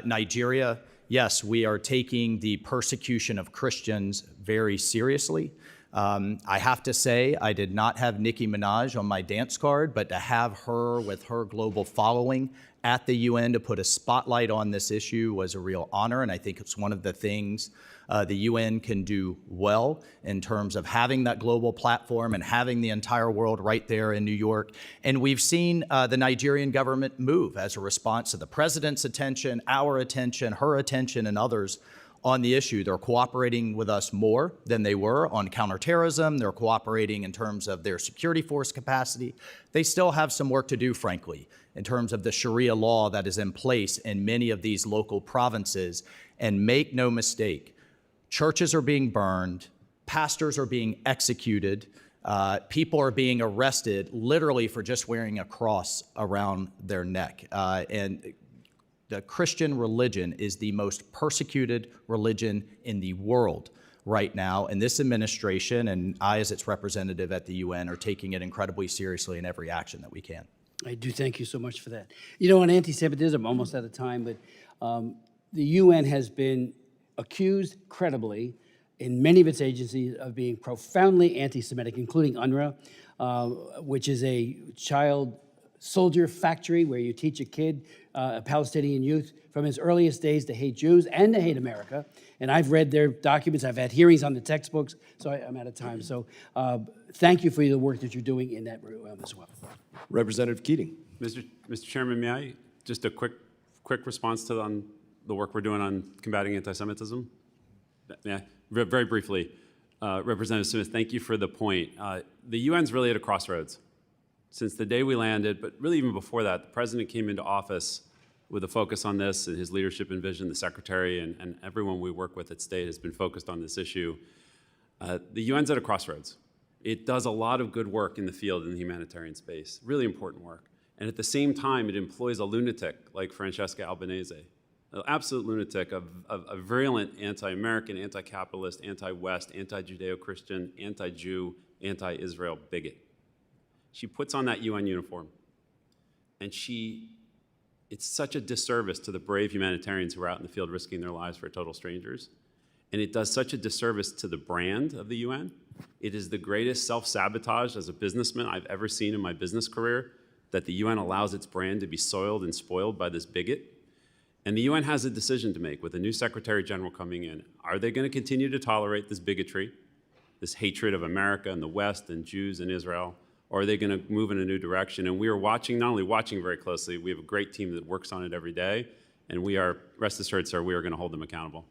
Nigeria, yes, we are taking the persecution of Christians very seriously. I have to say, I did not have Nicki Minaj on my dance card, but to have her with her global following at the UN to put a spotlight on this issue was a real honor, and I think it's one of the things the UN can do well in terms of having that global platform and having the entire world right there in New York. And we've seen the Nigerian government move as a response to the president's attention, our attention, her attention, and others on the issue. They're cooperating with us more than they were on counterterrorism. They're cooperating in terms of their security force capacity. They still have some work to do, frankly, in terms of the Sharia law that is in place in many of these local provinces. And make no mistake, churches are being burned, pastors are being executed, people are being arrested literally for just wearing a cross around their neck. And the Christian religion is the most persecuted religion in the world right now, and this administration and I, as its representative at the UN, are taking it incredibly seriously in every action that we can. I do thank you so much for that. You know, on anti-Semitism, almost out of time, but the UN has been accused credibly in many of its agencies of being profoundly anti-Semitic, including UNRWA, which is a child soldier factory where you teach a kid, a Palestinian youth, from his earliest days to hate Jews and to hate America. And I've read their documents. I've had hearings on the textbooks, so I'm out of time. So thank you for the work that you're doing in that realm as well. Representative Keating. Mr. Chairman, may I just a quick response to the work we're doing on combating anti-Semitism? Yeah, very briefly. Representative Smith, thank you for the point. The UN's really at a crossroads. Since the day we landed, but really even before that, the president came into office with a focus on this, and his leadership and vision, the secretary and everyone we work with at state has been focused on this issue. The UN's at a crossroads. It does a lot of good work in the field in the humanitarian space, really important work. And at the same time, it employs a lunatic like Francesca Albanese, an absolute lunatic, a virulent anti-American, anti-capitalist, anti-West, anti-Judeo-Christian, anti-Jew, anti-Israel bigot. She puts on that UN uniform, and it's such a disservice to the brave humanitarians who are out in the field risking their lives for total strangers. And it does such a disservice to the brand of the UN. It is the greatest self-sabotage as a businessman I've ever seen in my business career, that the UN allows its brand to be soiled and spoiled by this bigot. And the UN has a decision to make with a new Secretary General coming in. Are they going to continue to tolerate this bigotry, this hatred of America and the West and Jews and Israel? Or are they going to move in a new direction? And we are watching, not only watching very closely, we have a great team that works on it every day. And we are, rest assured, sir, we are going to hold them accountable.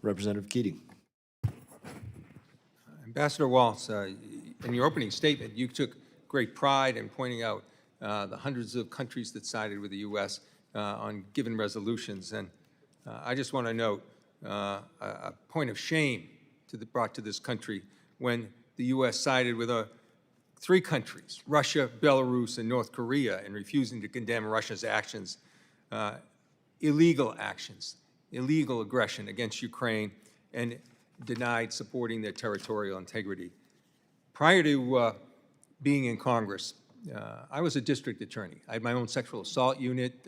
Representative Keating. Ambassador Waltz, in your opening statement, you took great pride in pointing out the hundreds of countries that sided with the U.S. On given resolutions. And I just want to note a point of shame brought to this country when the U.S. sided with 3 countries, Russia, Belarus, and North Korea, in refusing to condemn Russia's actions, illegal aggression against Ukraine, and denied supporting their territorial integrity. Prior to being in Congress, I was a district attorney. I had my own sexual assault unit,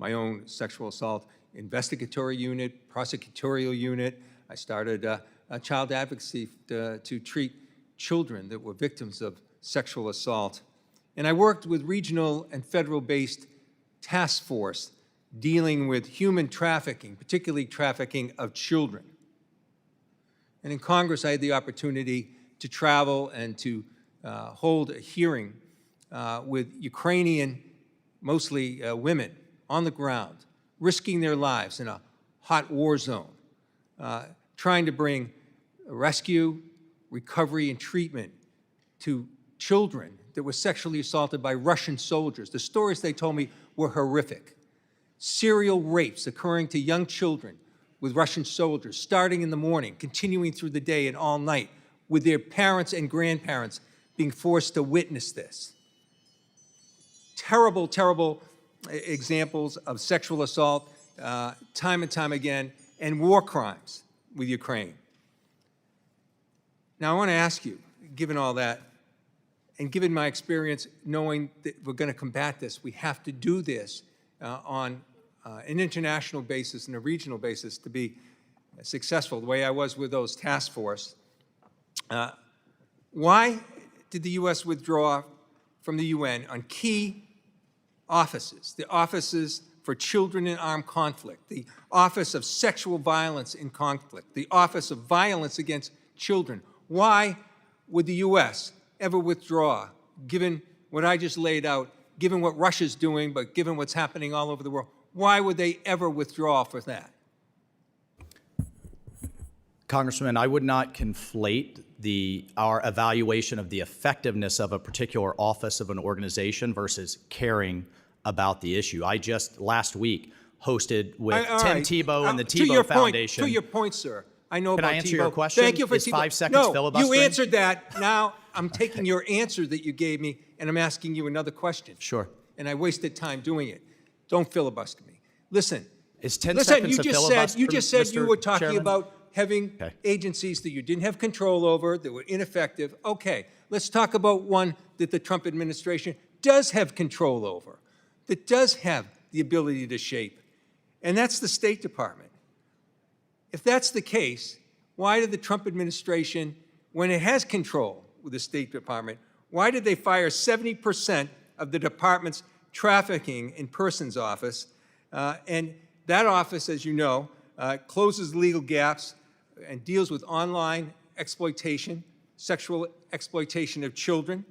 my own sexual assault investigatory unit, prosecutorial unit. I started a child advocacy to treat children that were victims of sexual assault. And I worked with regional and federal-based task force dealing with human trafficking, particularly trafficking of children. And in Congress, I had the opportunity to travel and to hold a hearing with Ukrainian, mostly women, on the ground, risking their lives in a hot war zone, trying to bring rescue, recovery, and treatment to children that were sexually assaulted by Russian soldiers. The stories they told me were horrific. Serial rapes occurring to young children with Russian soldiers, starting in the morning, continuing through the day and all night, with their parents and grandparents being forced to witness this. Terrible, terrible examples of sexual assault, time and time again, and war crimes with Ukraine. Now, I want to ask you, given all that, and given my experience knowing that we're going to combat this, we have to do this on an international basis and a regional basis to be successful, the way I was with those task force. Why did the U.S. withdraw from the UN on key offices, the offices for children in armed conflict, the Office of Sexual Violence in Conflict, the Office of Violence Against Children? Why would the U.S. ever withdraw, given what I just laid out, given what Russia's doing, but given what's happening all over the world? Why would they ever withdraw for that? Congressman, I would not conflate our evaluation of the effectiveness of a particular office of an organization versus caring about the issue. I just last week hosted with Tim Tebow and the Tebow Foundation. To your point, sir. I know Can about I answer Tebow. your question? Thank you for Is Tebow. 5 seconds no, filibustering? You answered that. Now I'm taking your answer that you gave me, and I'm asking you another question. Sure. And I wasted time doing it. Don't filibuster me. Listen. Is 10 listen, seconds you a just filibuster, you just said you Mr. were talking Chairman? about having Okay. agencies that you didn't have control over, that were ineffective. Okay, let's talk about one that the Trump administration does have control over, that does have the ability to shape, and that's the State Department. If that's the case, why did the Trump administration, when it has control with the State Department, why did they fire 70% of the department's trafficking in persons office? And that office, as you know, closes legal gaps and deals with online exploitation, sexual exploitation of children.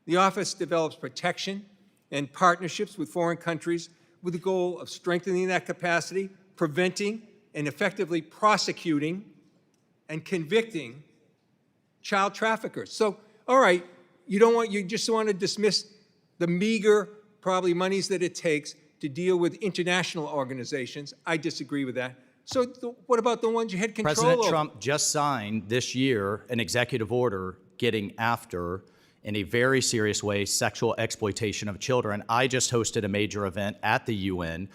The office develops protection and partnerships with foreign countries with the goal of strengthening that capacity, preventing and effectively prosecuting and convicting child traffickers. So, all right, you just want to dismiss the meager, probably monies that it takes to deal with international organizations. I disagree with that. So what about the ones you had control President over? Trump just signed this year an executive order getting after, in a very serious way, sexual exploitation of children. I just hosted a major event at the UN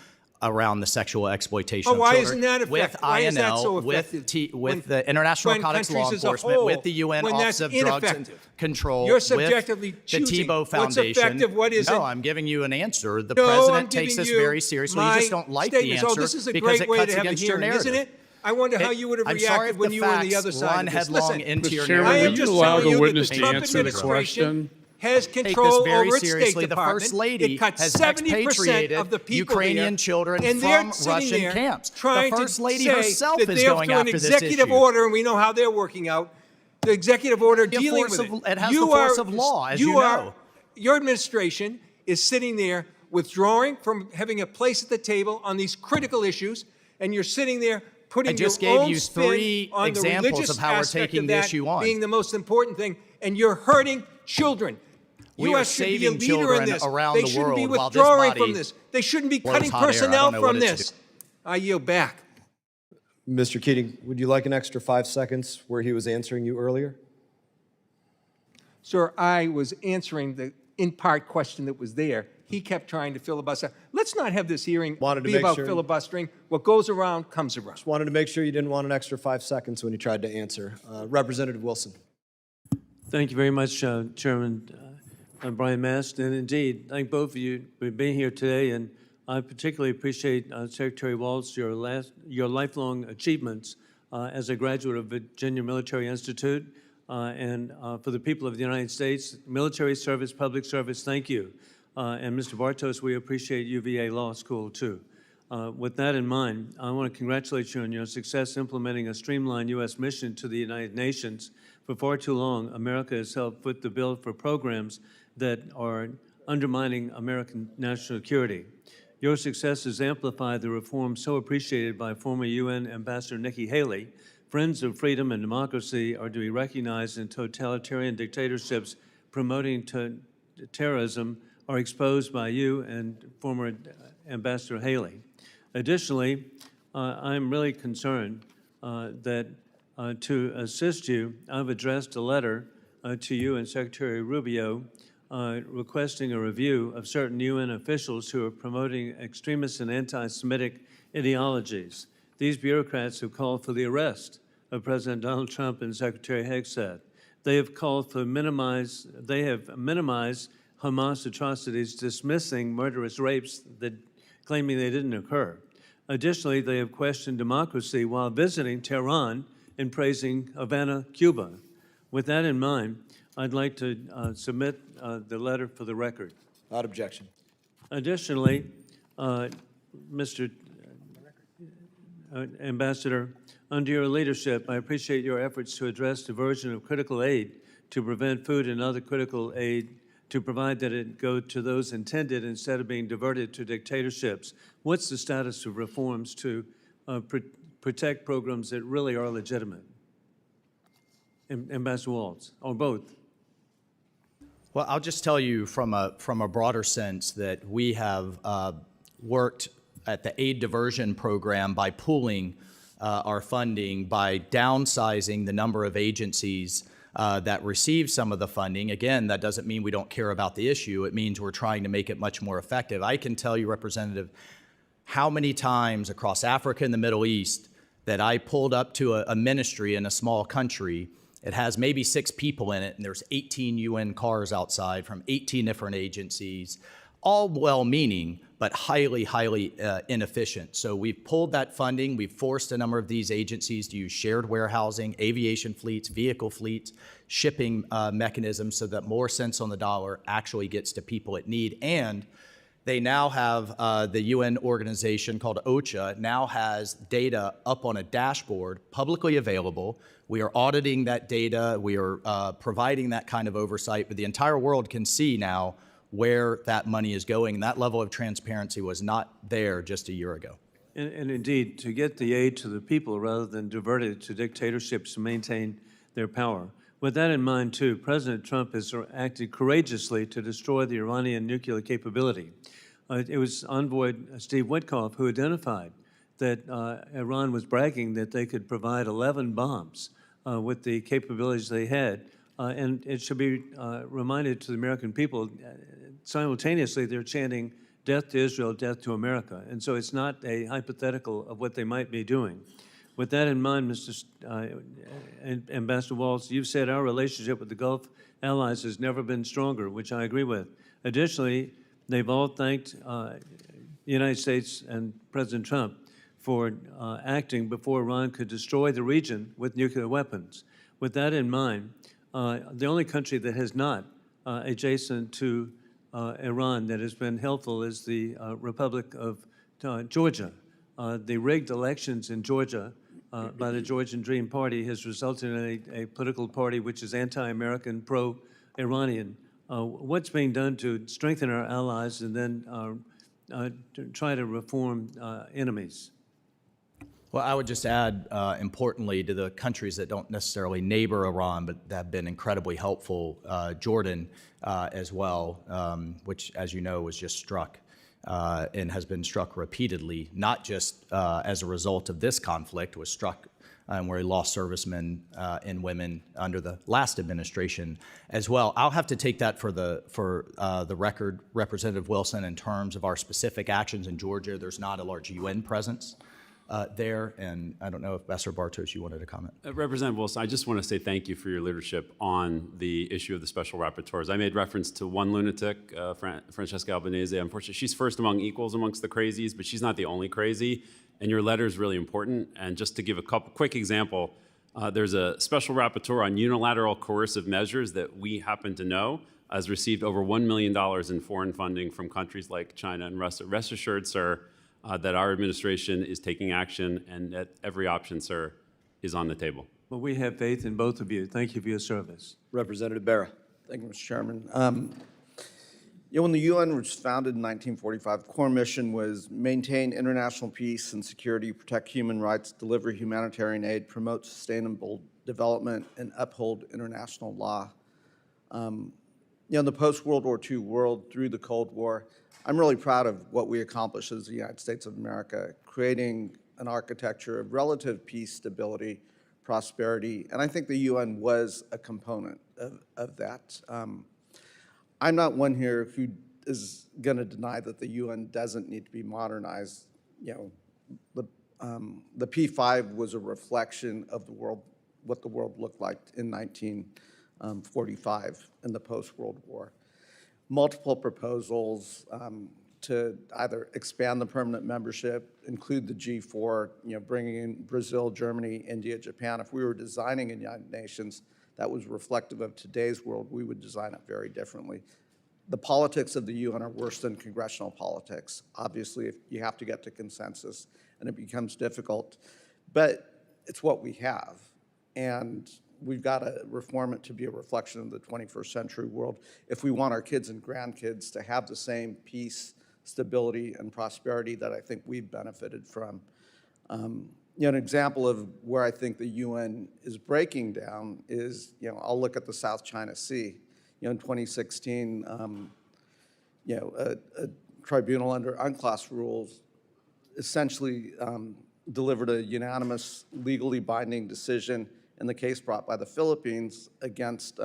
around the sexual exploitation of why children. isn't that with effective? Why is that so INL, effective? with the International when Narcotics Law countries as a Enforcement, whole, with the UN when Office that's of Drugs and ineffective. Control, You're with subjectively the choosing Tebow what's Foundation. effective, what isn't. No, I'm giving you an answer. The No, I'm president takes giving this you very seriously. You my just don't like the statements. answer Oh, this is a because great it way cuts to have a against your hearing, narrative. isn't it? I wonder how you would have I'm sorry reacted if when the you were on the facts other side run of this. headlong Listen, into your Chairman, I narrative. am will you just allow telling the you witness that to the Trump answer the administration question? has Take control this very over its State seriously. The Department. First Lady It cut has 70% expatriated of the people Ukrainian there, children and they're from sitting Russian there camps. The trying First to Lady say herself that is they're going through an after this executive issue. order, and we know how they're working out. The executive order dealing with it. It has the force of law, as you know. Your administration is sitting there withdrawing from having a place at the table on these critical issues, and you're sitting there putting I just your gave own you spin 3 on the examples religious of how we're aspect taking of the that issue on. being the most important thing, and you're hurting children. We are U.S. should be a saving leader in children this. around They the shouldn't be world while this withdrawing body from this. They shouldn't be blows cutting hot air. I don't personnel know what from it's this. I yield back. Mr. Keating, would you like an extra 5 seconds where he was answering you earlier? Sir, I was answering the in-part question that was there. He kept trying to filibuster. Let's not have this hearing Wanted to be make about sure- filibustering. What goes around comes around. Just wanted to make sure you didn't want an extra 5 seconds when you tried to answer. Representative Wilson. Thank you very much, Chairman Brian Mast, and indeed, thank both of you for being here today. And I particularly appreciate Secretary Waltz, your lifelong achievements as a graduate of Virginia Military Institute, and for the people of the United States, military service, public service. Thank you, and Mr. Bartos, we appreciate UVA Law School too. With that in mind, I want to congratulate you on your success implementing a streamlined U.S. mission to the United Nations. For far too long, America has helped foot the bill for programs that are undermining American national security. Your successes amplify the reforms so appreciated by former UN Ambassador Nikki Haley. Friends of freedom and democracy are to be recognized, and totalitarian dictatorships promoting terrorism are exposed by you and former Ambassador Haley. Additionally, I'm really concerned that to assist you, I've addressed a letter to you and Secretary Rubio requesting a review of certain UN officials who are promoting extremist and anti-Semitic ideologies. These bureaucrats have called for the arrest of President Donald Trump and Secretary Hegseth. They have minimized Hamas atrocities, dismissing murderous rapes that claiming they didn't occur. Additionally, they have questioned democracy while visiting Tehran and praising Havana, Cuba. With that in mind, I'd like to submit the letter for the record. Without objection. Additionally, Mr. Ambassador, under your leadership, I appreciate your efforts to address diversion of critical aid to prevent food and other critical aid to provide that it go to those intended instead of being diverted to dictatorships. What's the status of reforms to protect programs that really are legitimate? Ambassador Waltz, or both? Well, I'll just tell you from a broader sense that we have worked at the aid diversion program by pooling our funding, by downsizing the number of agencies that receive some of the funding. Again, that doesn't mean we don't care about the issue. It means we're trying to make it much more effective. I can tell you, Representative, how many times across Africa and the Middle East that I pulled up to a ministry in a small country. It has maybe 6 people in it, and there's 18 UN cars outside from 18 different agencies, all well-meaning, but highly, highly inefficient. So we've pulled that funding. We've forced a number of these agencies to use shared warehousing, aviation fleets, vehicle fleets, shipping mechanisms so that more cents on the dollar actually gets to people in need. And they now have, the UN organization called OCHA now has data up on a dashboard, publicly available. We are auditing that data. We are providing that kind of oversight, but the entire world can see now where that money is going. And that level of transparency was not there just a year ago. And indeed, to get the aid to the people rather than divert it to dictatorships to maintain their power. With that in mind, too, President Trump has acted courageously to destroy the Iranian nuclear capability. It was Envoy Steve Witkoff who identified that Iran was bragging that they could provide 11 bombs with the capabilities they had. And it should be reminded to the American people, simultaneously they're chanting, "Death to Israel, death to America." And so it's not a hypothetical of what they might be doing. With that in mind, Mr. Ambassador Waltz, you've said our relationship with the Gulf allies has never been stronger, which I agree with. Additionally, they've all thanked the United States and President Trump for acting before Iran could destroy the region with nuclear weapons. With that in mind, the only country that has not adjacent to Iran that has been helpful is the Republic of Georgia. The rigged elections in Georgia by the Georgian Dream Party has resulted in a political party which is anti-American, pro-Iranian. What's being done to strengthen our allies and then to try to reform enemies? Well, I would just add, importantly, to the countries that don't necessarily neighbor Iran, but that have been incredibly helpful, Jordan as well, which, as you know, was just struck and has been struck repeatedly, not just as a result of this conflict, was struck where he lost servicemen and women under the last administration as well. I'll have to take that for the record, Representative Wilson, in terms of our specific actions in Georgia. There's not a large UN presence there, and I don't know if Ambassador Bartos, you wanted to comment. Representative Wilson, I just want to say thank you for your leadership on the issue of the special rapporteurs. I made reference to one lunatic, Francesca Albanese. Unfortunately, she's first among equals amongst the crazies, but she's not the only crazy, and your letter is really important. And just to give a quick example, there's a special rapporteur on unilateral coercive measures that we happen to know has received over $1 million in foreign funding from countries like China and Russia. Rest assured, sir, that our administration is taking action and that every option, sir, is on the table. Well, we have faith in both of you. Thank you for your service. Representative Barra. Thank you, Mr. Chairman. When the UN was founded in 1945, the core mission was maintain international peace and security, protect human rights, deliver humanitarian aid, promote sustainable development, and uphold international law. In the post-World War II world, through the Cold War, I'm really proud of what we accomplished as the United States of America, creating an architecture of relative peace, stability, prosperity, and I think the UN was a component of that. I'm not one here who is going to deny that the UN doesn't need to be modernized. The P5 was a reflection of the world, what the world looked like in 1945 in the post-World War. Multiple proposals to either expand the permanent membership, include the G4, bringing in Brazil, Germany, India, Japan. If we were designing a United Nations that was reflective of today's world, we would design it very differently. The politics of the UN are worse than congressional politics. Obviously, if you have to get to consensus, and it becomes difficult, but it's what we have. And we've got to reform it to be a reflection of the 21st century world if we want our kids and grandkids to have the same peace, stability, and prosperity that I think we've benefited from. An example of where I think the UN is breaking down is, I'll look at the South China Sea. In 2016, a tribunal under UNCLOS rules essentially delivered a unanimous, legally binding decision in the case brought by the Philippines against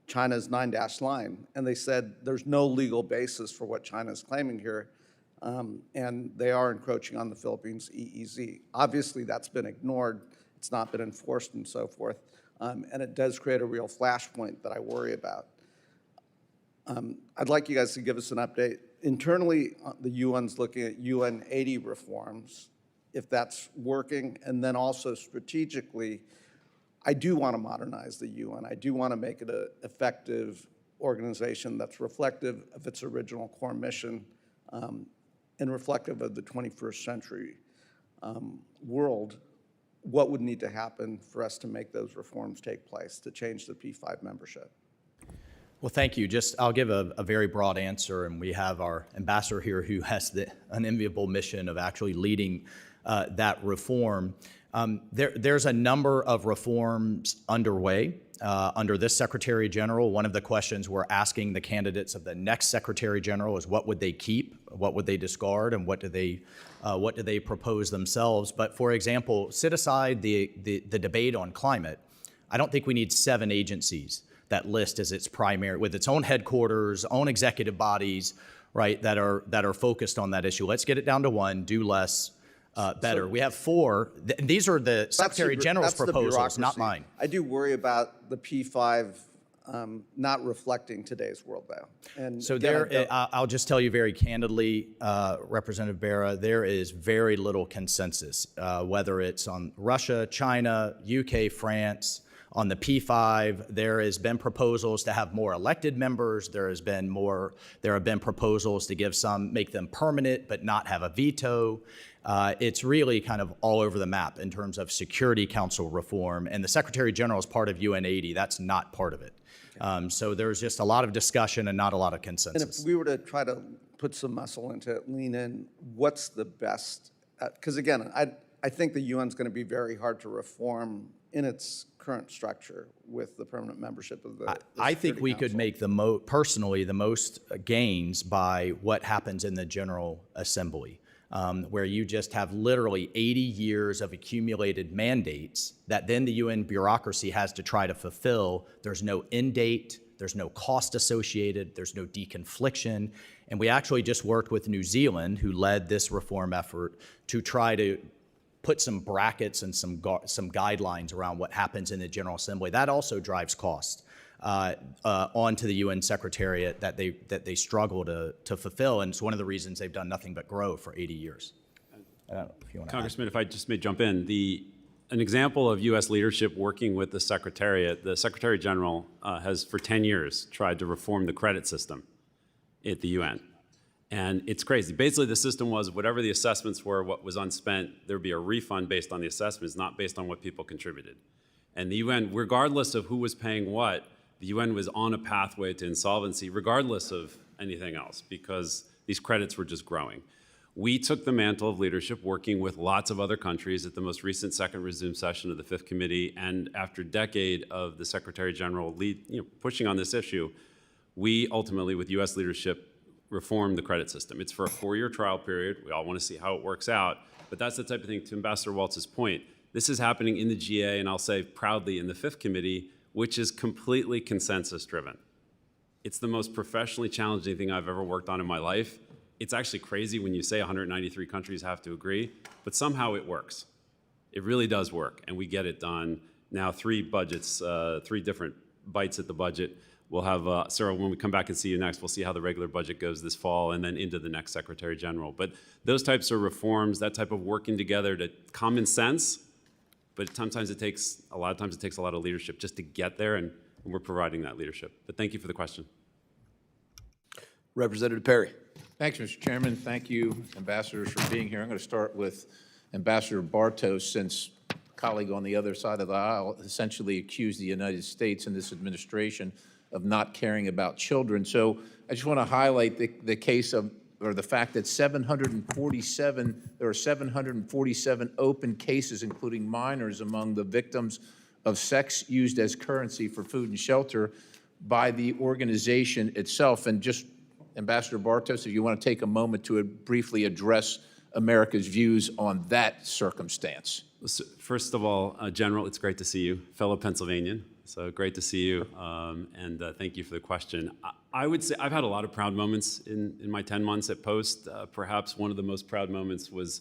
China's 9-dash line. And they said there's no legal basis for what China is claiming here, and they are encroaching on the Philippines' EEZ. Obviously, that's been ignored. It's not been enforced and so forth. And it does create a real flashpoint that I worry about. I'd like you guys to give us an update. Internally, the UN's looking at UN 80 reforms, if that's working, and then also strategically, I do want to modernize the UN. I do want to make it an effective organization that's reflective of its original core mission and reflective of the 21st century world. What would need to happen for us to make those reforms take place, to change the P5 membership? Well, thank you. I'll give a very broad answer, and we have our ambassador here who has the unenviable mission of actually leading that reform. There's a number of reforms underway under this Secretary General. One of the questions we're asking the candidates of the next Secretary General is what would they keep, what would they discard, and what do they propose themselves? But for example, set aside the debate on climate. I don't think we need 7 agencies that list as its primary, with its own headquarters, own executive bodies, right, that are focused on that issue. Let's get it down to 1, do less, better. We have 4. These are the Secretary General's proposals, not mine. I do worry about the P5 not reflecting today's world, though. And so again, I'll just tell you very candidly, Representative Barra, there is very little consensus, whether it's on Russia, China, UK, France, On the P5, there has been proposals to have more elected members. There have been proposals to make them permanent, but not have a veto. It's really kind of all over the map in terms of Security Council reform. And the Secretary General is part of UN 80. That's not part of it. So there's just a lot of discussion and not a lot of consensus. And if we were to try to put some muscle into it, lean in, what's the best? Because again, I think the UN's going to be very hard to reform in its current structure with the permanent membership of the I think we could make personally the most gains by what happens in the General Assembly, where you just have literally 80 years of accumulated mandates that then the UN bureaucracy has to try to fulfill. There's no end date, there's no cost associated, there's no deconfliction. And we actually just worked with New Zealand, who led this reform effort, to try to put some brackets and some guidelines around what happens in the General Assembly. That also drives cost onto the UN Secretariat that they struggle to fulfill, and it's one of the reasons they've done nothing but grow for 80 years. I don't know if you want to Congressman, if I just may jump in, an example of U.S. leadership working with the Secretary General has for 10 years tried to reform the credit system at the UN. And it's crazy. Basically, the system was whatever the assessments were, what was unspent, there would be a refund based on the assessments, not based on what people contributed. And the UN, regardless of who was paying what, the UN was on a pathway to insolvency, regardless of anything else, because these credits were just growing. We took the mantle of leadership working with lots of other countries at the most recent second resumed session of the Fifth Committee, and after a decade of the Secretary General pushing on this issue, we ultimately, with U.S. leadership, reform the credit system. It's for a 4-year trial period. We all want to see how it works out. But that's the type of thing, to Ambassador Waltz's point, this is happening in the GA, and I'll say proudly in the Fifth Committee, which is completely consensus-driven. It's the most professionally challenging thing I've ever worked on in my life. It's actually crazy when you say 193 countries have to agree, but somehow it works. It really does work, and we get it done. Now 3 budgets, 3 different bites at the budget. We'll have, Sarah, when we come back and see you next, we'll see how the regular budget goes this fall and then into the next Secretary General. But those types of reforms, that type of working together to common sense, but a lot of times it takes a lot of leadership just to get there, and we're providing that leadership. But thank you for the question. Representative Perry. Thanks, Mr. Chairman. Thank you, ambassadors, for being here. I'm going to start with Ambassador Bartos, since a colleague on the other side of the aisle essentially accused the United States and this administration of not caring about children. So I just want to highlight the case of, or the fact that there are 747 open cases, including minors, among the victims of sex used as currency for food and shelter by the organization itself. And just, Ambassador Bartos, if you want to take a moment to briefly address America's views on that circumstance. First of all, General, it's great to see you, fellow Pennsylvanian. So great to see you, and thank you for the question. I would say I've had a lot of proud moments in my 10 months at Post. Perhaps one of the most proud moments was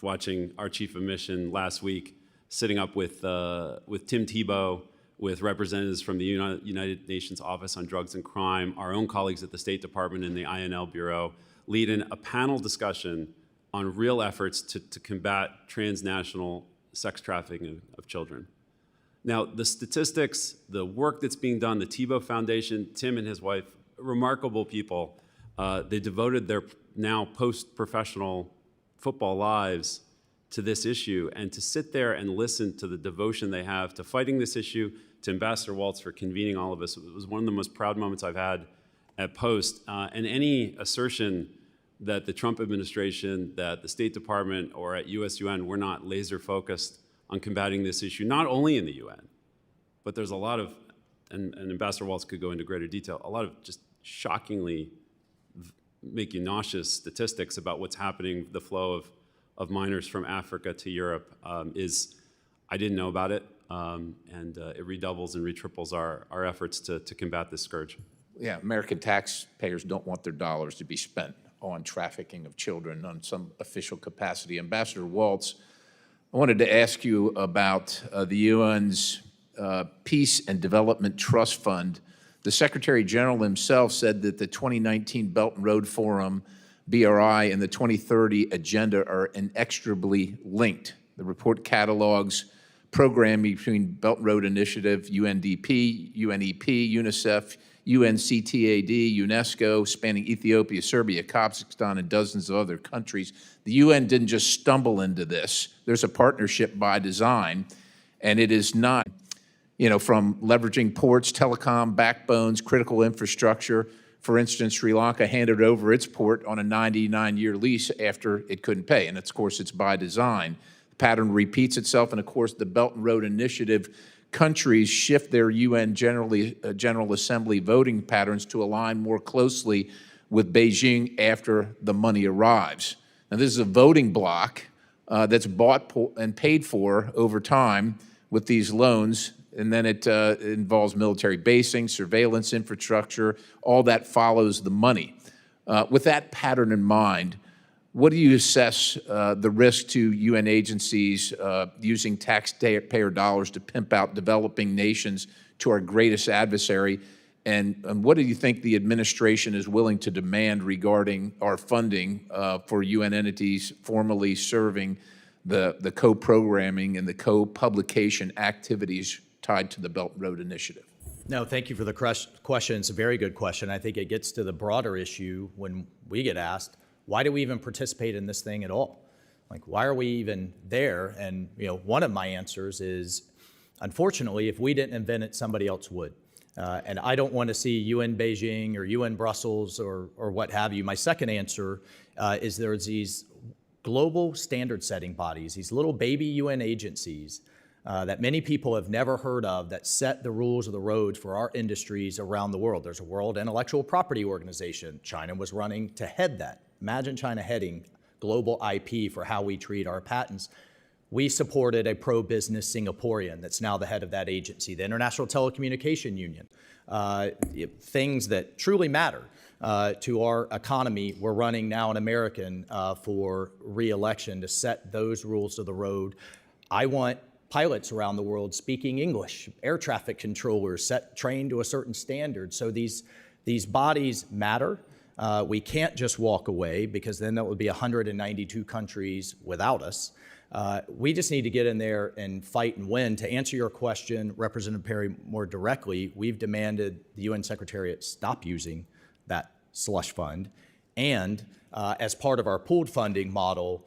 watching our chief of mission last week, sitting up with Tim Tebow, with representatives from the United Nations Office on Drugs and Crime, our own colleagues at the State Department and the INL Bureau, leading a panel discussion on real efforts to combat transnational sex trafficking of children. Now, the statistics, the work that's being done, the Tebow Foundation, Tim and his wife, remarkable people. They devoted their now post-professional football lives to this issue, and to sit there and listen to the devotion they have to fighting this issue, to Ambassador Waltz for convening all of us. It was one of the most proud moments I've had at Post. And any assertion that the Trump administration, that the State Department, or at USUN, we're not laser focused on combating this issue, not only in the UN, but there's a lot of, and Ambassador Waltz could go into greater detail, a lot of just shockingly make you nauseous statistics about what's happening, the flow of minors from Africa to Europe I didn't know about it, and it redoubles and retriples our efforts to combat this scourge. Yeah, American taxpayers don't want their dollars to be spent on trafficking of children on some official capacity. Ambassador Waltz, I wanted to ask you about the UN's Peace and Development Trust Fund. The Secretary General himself said that the 2019 Belt and Road Forum, BRI, and the 2030 Agenda are inextricably linked. The report catalogs program between Belt and Road Initiative, UNDP, UNEP, UNICEF, UNCTAD, UNESCO, spanning Ethiopia, Serbia, Kazakhstan, and dozens of other countries. The UN didn't just stumble into this. There's a partnership by design, and it is not, from leveraging ports, telecom, backbones, critical infrastructure. For instance, Sri Lanka handed over its port on a 99-year lease after it couldn't pay, and of course, it's by design. The pattern repeats itself, and of course, the Belt and Road Initiative countries shift their UN General Assembly voting patterns to align more closely with Beijing after the money arrives. Now, this is a voting bloc that's bought and paid for over time with these loans, and then it involves military basing, surveillance infrastructure, all that follows the money. With that pattern in mind, what do you assess the risk to UN agencies using taxpayer dollars to pimp out developing nations to our greatest adversary? And what do you think the administration is willing to demand regarding our funding for UN entities formally serving the co-programming and the co-publication activities tied to the Belt and Road Initiative? No, thank you for the question. It's a very good question. I think it gets to the broader issue when we get asked, why do we even participate in this thing at all? Like, why are we even there? And one of my answers is, unfortunately, if we didn't invent it, somebody else would. And I don't want to see UN Beijing or UN Brussels or what have you. My second answer is there's these global standard-setting bodies, these little baby UN agencies that many people have never heard of that set the rules of the road for our industries around the world. There's a World Intellectual Property Organization. China was running to head that. Imagine China heading global IP for how we treat our patents. We supported a pro-business Singaporean that's now the head of that agency, the International Telecommunication Union. Things that truly matter to our economy. We're running now an American for re-election to set those rules of the road. I want pilots around the world speaking English, air traffic controllers trained to a certain standard. So these bodies matter. We can't just walk away because then that would be 192 countries without us. We just need to get in there and fight and win. To answer your question, Representative Perry, more directly, we've demanded the UN Secretariat stop using that slush fund. And as part of our pooled funding model,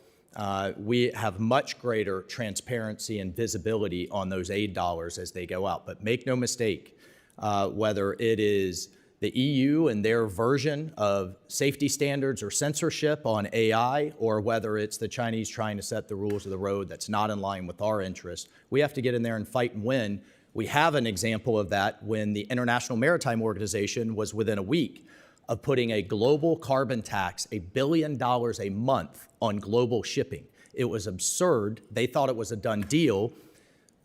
we have much greater transparency and visibility on those aid dollars as they go out. But make no mistake, whether it is the EU and their version of safety standards or censorship on AI, or whether it's the Chinese trying to set the rules of the road that's not in line with our interests, we have to get in there and fight and win. We have an example of that when the International Maritime Organization was within a week of putting a global carbon tax, $1 billion a month on global shipping. It was absurd. They thought it was a done deal.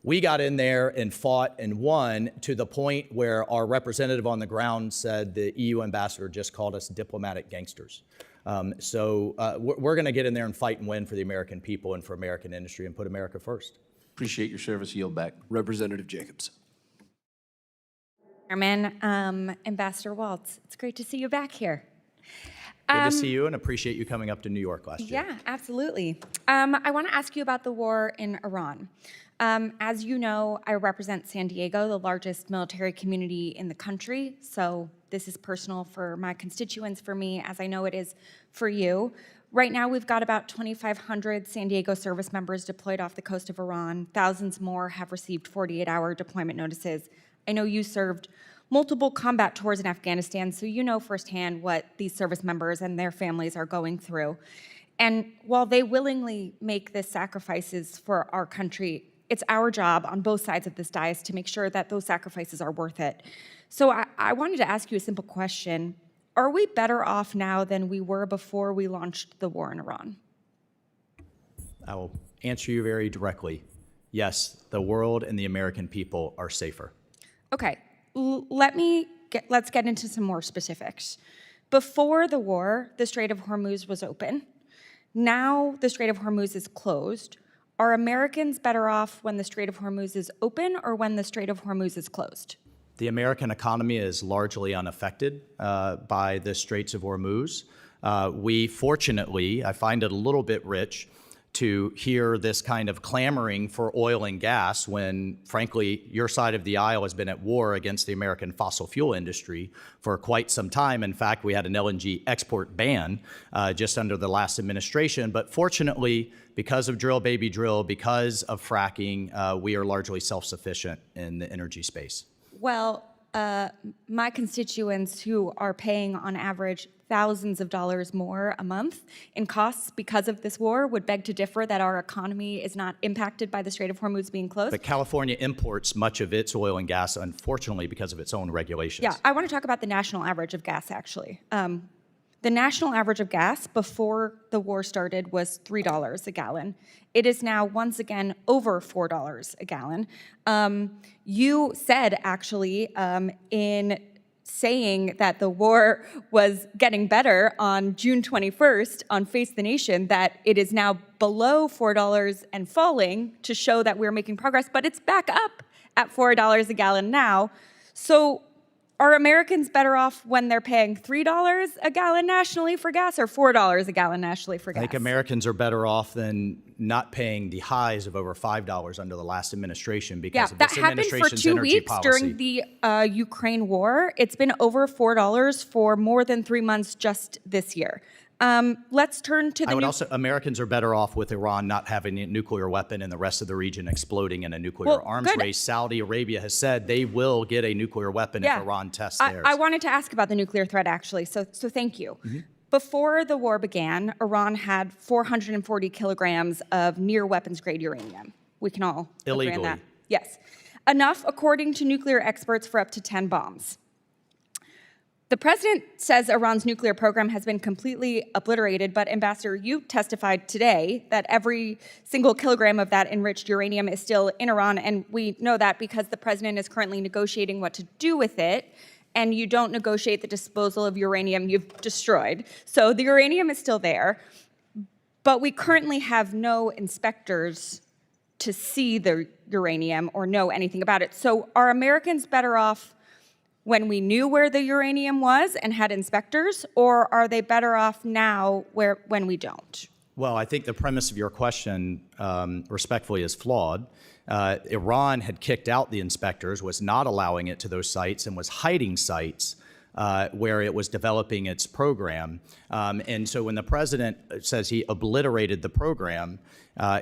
We got in there and fought and won to the point where our representative on the ground said the EU ambassador just called us diplomatic gangsters. We're going to get in there and fight and win for the American people and for American industry and put America first. Appreciate your service. Yield back. Representative Jacobs. Chairman, Ambassador Waltz, it's great to see you back here. Good to see you and appreciate you coming up to New York last year. Yeah, absolutely. I want to ask you about the war in Iran. As you know, I represent San Diego, the largest military community in the country, so this is personal for my constituents, for me, as I know it is for you. Right now, we've got about 2,500 San Diego service members deployed off the coast of Iran. Thousands more have received 48-hour deployment notices. I know you served multiple combat tours in Afghanistan, so you know firsthand what these service members and their families are going through. And while they willingly make the sacrifices for our country, it's our job on both sides of this dais to make sure that those sacrifices are worth it. So I wanted to ask you a simple question. Are we better off now than we were before we launched the war in Iran? I will answer you very directly. Yes, the world and the American people are safer. Okay, let's get into some more specifics. Before the war, the Strait of Hormuz was open. Now the Strait of Hormuz is closed. Are Americans better off when the Strait of Hormuz is open or when the Strait of Hormuz is closed? The American economy is largely unaffected by the Straits of Hormuz. We fortunately, I find it a little bit rich, to hear this kind of clamoring for oil and gas when, frankly, your side of the aisle has been at war against the American fossil fuel industry for quite some time. In fact, we had an LNG export ban just under the last administration. But fortunately, because of drill, baby drill, because of fracking, we are largely self-sufficient in the energy space. Well, my constituents who are paying on average thousands of dollars more a month in costs because of this war would beg to differ that our economy is not impacted by the Strait of Hormuz being closed. But California imports much of its oil and gas, unfortunately, because of its own regulations. Yeah, I want to talk about the national average of gas, actually. The national average of gas before the war started was $3 a gallon. It is now once again over $4 a gallon. You said, actually, in saying that the war was getting better on June 21st on Face the Nation, that it is now below $4 and falling to show that we're making progress, but it's back up at $4 a gallon now. So are Americans better off when they're paying $3 a gallon nationally for gas or $4 a gallon nationally for gas? I think Americans are better off than not paying the highs of over $5 under the last administration because of this administration's energy policy. That happened for 2 weeks during the Ukraine war. It's been over $4 for more than 3 months just this year. Let's turn to the Americans are better off with Iran not having a nuclear weapon and the rest of the region exploding in a nuclear arms race. Saudi Arabia has said they will get a nuclear weapon if Iran tests theirs. I wanted to ask about the nuclear threat, actually, so thank you. Mm-hmm. Before the war began, Iran had 440 kilograms of near weapons-grade uranium. We can all agree on that. Yes. Enough, according to nuclear experts, for up to 10 bombs. The president says Iran's nuclear program has been completely obliterated, but Ambassador, you testified today that every single kilogram of that enriched uranium is still in Iran, and we know that because the president is currently negotiating what to do with it, and you don't negotiate the disposal of uranium you've destroyed. So the uranium is still there, but we currently have no inspectors to see the uranium or know anything about it. So are Americans better off when we knew where the uranium was and had inspectors, or are they better off now when we don't? Well, I think the premise of your question, respectfully, is flawed. Iran had kicked out the inspectors, was not allowing it to those sites, and was hiding sites where it was developing its program. And so when the president says he obliterated the program,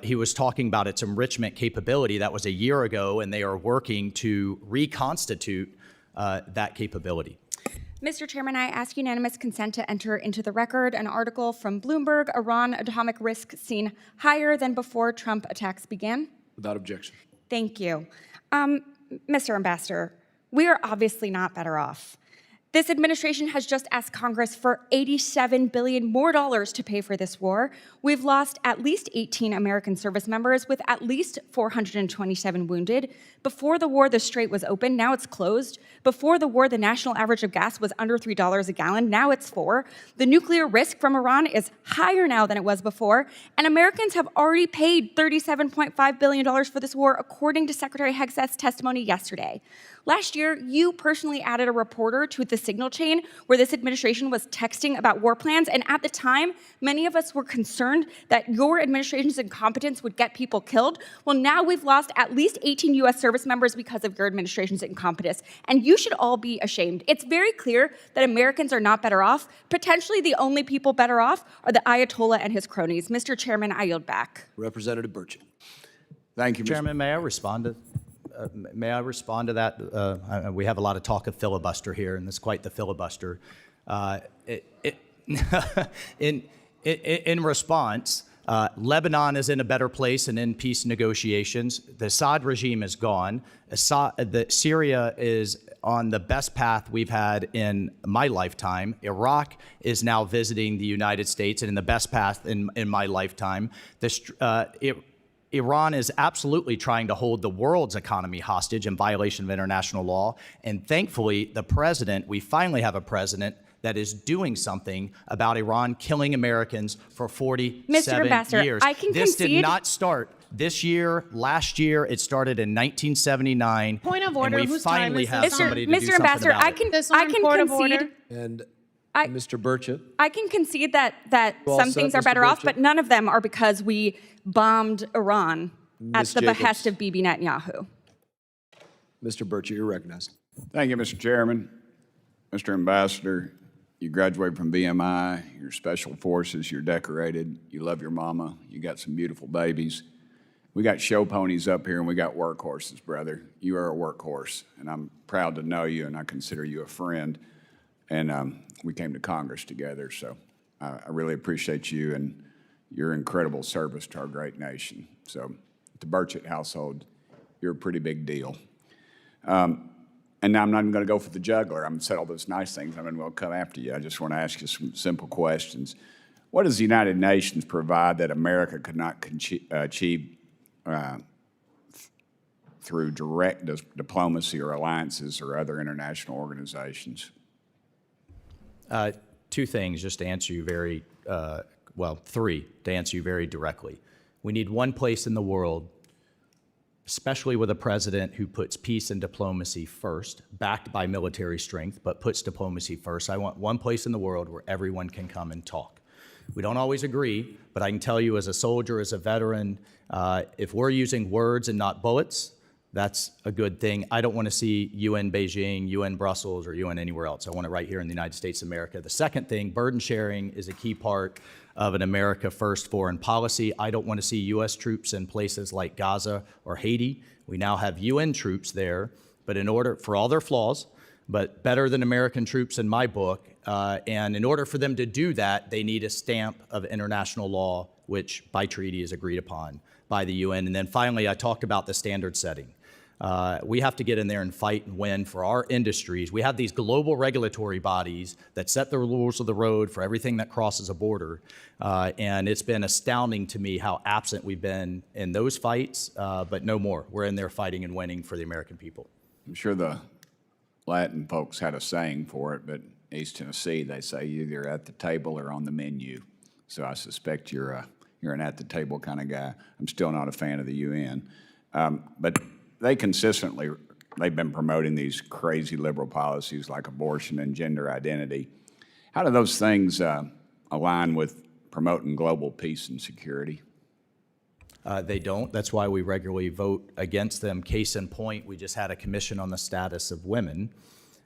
he was talking about its enrichment capability. That was a year ago, and they are working to reconstitute that capability. Mr. Chairman, I ask unanimous consent to enter into the record an article from Bloomberg, Iran atomic risk seen higher than before Trump attacks began. Without objection. Thank you. Mr. Ambassador, we are obviously not better off. This administration has just asked Congress for $87 billion more to pay for this war. We've lost at least 18 American service members with at least 427 wounded. Before the war, the Strait was open. Now it's closed. Before the war, the national average of gas was under $3 a gallon. Now it's $4. The nuclear risk from Iran is higher now than it was before. And Americans have already paid $37.5 billion for this war, according to Secretary Hegseth's testimony yesterday. Last year, you personally added a reporter to the signal chain where this administration was texting about war plans. And at the time, many of us were concerned that your administration's incompetence would get people killed. Well, now we've lost at least 18 U.S. service members because of your administration's incompetence. And you should all be ashamed. It's very clear that Americans are not better off. Potentially the only people better off are the Ayatollah and his cronies. Mr. Chairman, I yield back. Representative Burchett. Thank you, Mr. Chairman, may I respond to that? We have a lot of talk of filibuster here, and it's quite the filibuster. In response, Lebanon is in a better place and in peace negotiations. The Assad regime is gone. Syria is on the best path we've had in my lifetime. Iraq is now visiting the United States and in the best path in my lifetime. Iran is absolutely trying to hold the world's economy hostage in violation of international law. And thankfully, we finally have a president that is doing something about Iran killing Americans for 47 Mr. Ambassador, years. I can This concede. did not start this year, last year. It started in 1979. Point of order. And we Whose time finally is have this? somebody to do Mr. something Ambassador, about I it. can This on point of concede. order. And Mr. Burchett? I can concede that all some set, things are Mr. better off, Burchett? but none of them are because we bombed Iran at Ms. the behest Jacobs. of Bibi Netanyahu. Mr. Burchett, you're recognized. Thank you, Mr. Chairman. Mr. Ambassador, you graduated from BMI, you're Special Forces, you're decorated, you love your mama, you got some beautiful babies. We got show ponies up here and we got workhorses, brother. You are a workhorse, and I'm proud to know you, and I consider you a friend. And we came to Congress together, so I really appreciate you and your incredible service to our great nation. So, the Burchett household, you're a pretty big deal. And now I'm not even going to go for the juggler. I'm going to say all those nice things. I'm going to come after you. I just want to ask you some simple questions. What does the United Nations provide that America could not achieve through direct diplomacy or alliances or other international organizations? Two things, just to answer you very, three, to answer you very directly. We need one place in the world, especially with a president who puts peace and diplomacy first, backed by military strength, but puts diplomacy first. I want one place in the world where everyone can come and talk. We don't always agree, but I can tell you as a soldier, as a veteran, if we're using words and not bullets, that's a good thing. I don't want to see UN Beijing, UN Brussels, or UN anywhere else. I want it right here in the United States of America. The second thing, burden sharing is a key part of an America First foreign policy. I don't want to see U.S. troops in places like Gaza or Haiti. We now have UN troops there, but in order, for all their flaws, but better than American troops in my book. And in order for them to do that, they need a stamp of international law, which by treaty is agreed upon by the UN. And then finally, I talked about the standard setting. We have to get in there and fight and win for our industries. We have these global regulatory bodies that set the rules of the road for everything that crosses a border. And it's been astounding to me how absent we've been in those fights, but no more. We're in there fighting and winning for the American people. I'm sure the Latin folks had a saying for it, but East Tennessee, they say either at the table or on the menu. So I suspect you're an at-the-table kind of guy. I'm still not a fan of the UN. But they've been promoting these crazy liberal policies like abortion and gender identity. How do those things align with promoting global peace and security? They don't. That's why we regularly vote against them. Case in point, we just had a commission on the status of women,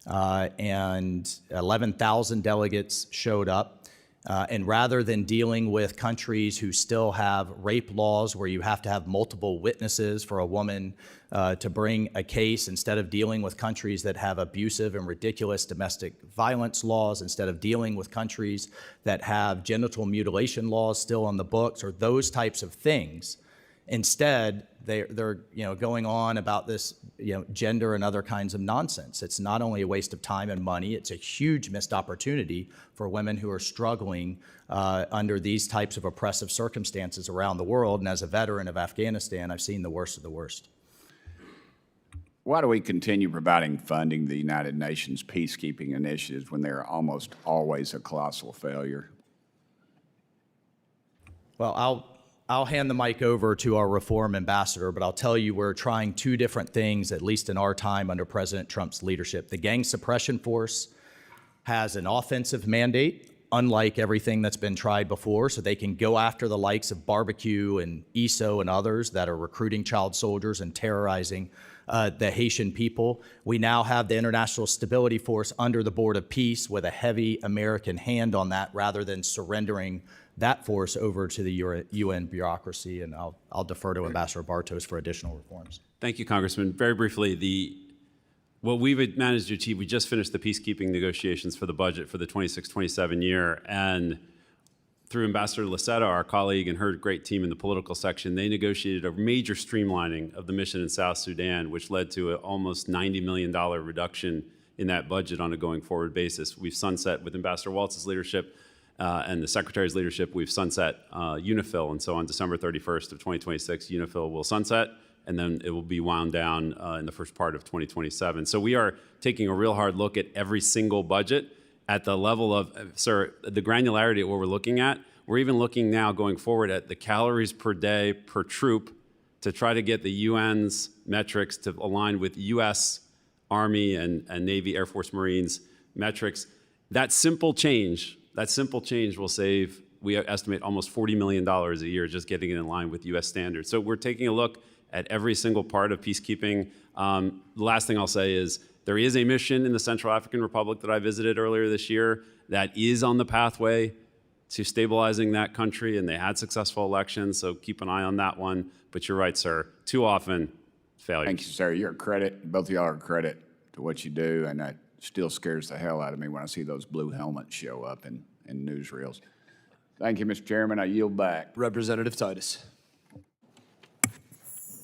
and 11,000 delegates showed up. And rather than dealing with countries who still have rape laws where you have to have multiple witnesses for a woman to bring a case, instead of dealing with countries that have abusive and ridiculous domestic violence laws, instead of dealing with countries that have genital mutilation laws still on the books, or those types of things, instead they're going on about this gender and other kinds of nonsense. It's not only a waste of time and money, it's a huge missed opportunity for women who are struggling under these types of oppressive circumstances around the world. And as a veteran of Afghanistan, I've seen the worst of the worst. Why do we continue providing funding to the United Nations peacekeeping initiatives when they're almost always a colossal failure? Well, I'll hand the mic over to our reform ambassador, but I'll tell you we're trying two different things, at least in our time under President Trump's leadership. The Gang Suppression Force has an offensive mandate, unlike everything that's been tried before, so they can go after the likes of Barbecue and ESO and others that are recruiting child soldiers and terrorizing the Haitian people. We now have the International Stability Force under the Board of Peace with a heavy American hand on that, rather than surrendering that force over to the UN bureaucracy. And I'll defer to Ambassador Bartos for additional reforms. Thank you, Congressman. Very briefly, what we've managed to achieve, we just finished the peacekeeping negotiations for the budget for the 26-27 year, and through Ambassador Laseta, our colleague, and her great team in the political section, they negotiated a major streamlining of the mission in South Sudan, which led to an almost $90 million reduction in that budget on a going forward basis. We've sunset, with Ambassador Waltz's leadership and the Secretary's leadership, we've sunset UNIFIL, and so on December 31st of 2026, UNIFIL will sunset, and then it will be wound down in the first part of 2027. So we are taking a real hard look at every single budget at the level of, sir, the granularity of what we're looking at. We're even looking now going forward at the calories per day per troop to try to get the UN's metrics to align with US Army and Navy, Air Force, Marines metrics. That simple change will save, we estimate, almost $40 million a year just getting it in line with U.S. standards. So we're taking a look at every single part of peacekeeping. The last thing I'll say is there is a mission in the Central African Republic that I visited earlier this year that is on the pathway to stabilizing that country, and they had successful elections, so keep an eye on that one. But you're right, sir. Too often, failures. Thank you, sir. You're a credit. Both of y'all are a credit to what you do, and that still scares the hell out of me when I see those blue helmets show up in newsreels. Thank you, Mr. Chairman. I yield back. Representative Titus.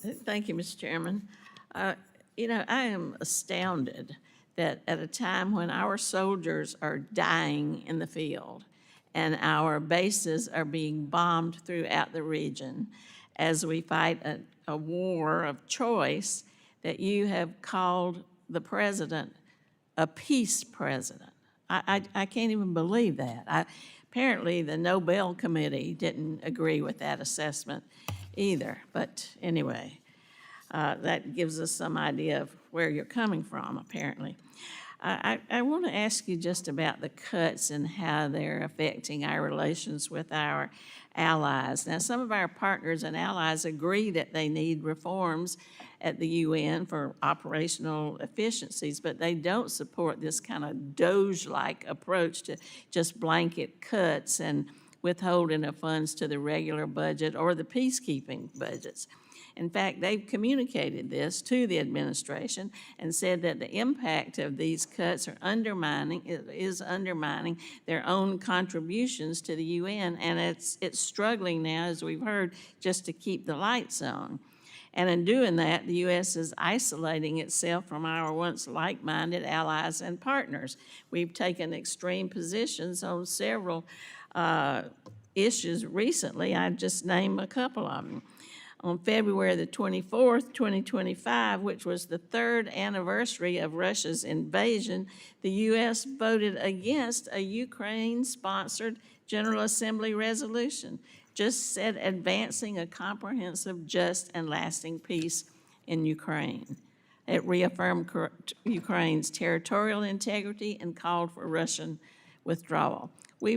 Thank you, Mr. Chairman. You know, I am astounded that at a time when our soldiers are dying in the field and our bases are being bombed throughout the region as we fight a war of choice, that you have called the president a peace president. I can't even believe that. Apparently, the Nobel Committee didn't agree with that assessment either. But anyway, that gives us some idea of where you're coming from, apparently. I want to ask you just about the cuts and how they're affecting our relations with our allies. Now, some of our partners and allies agree that they need reforms at the UN for operational efficiencies, but they don't support this kind of Doge-like approach to just blanket cuts and withholding of funds to the regular budget or the peacekeeping budgets. In fact, they've communicated this to the administration and said that the impact of these cuts is undermining their own contributions to the UN, and it's struggling now, as we've heard, just to keep the lights on. And in doing that, the U.S. is isolating itself from our once like-minded allies and partners. We've taken extreme positions on several issues recently. I'd just name a couple of them. On February the 24th, 2025, which was the third anniversary of Russia's invasion, the U.S. voted against a Ukraine-sponsored General Assembly resolution, just said advancing a comprehensive, just, and lasting peace in Ukraine. It reaffirmed Ukraine's territorial integrity and called for Russian withdrawal. We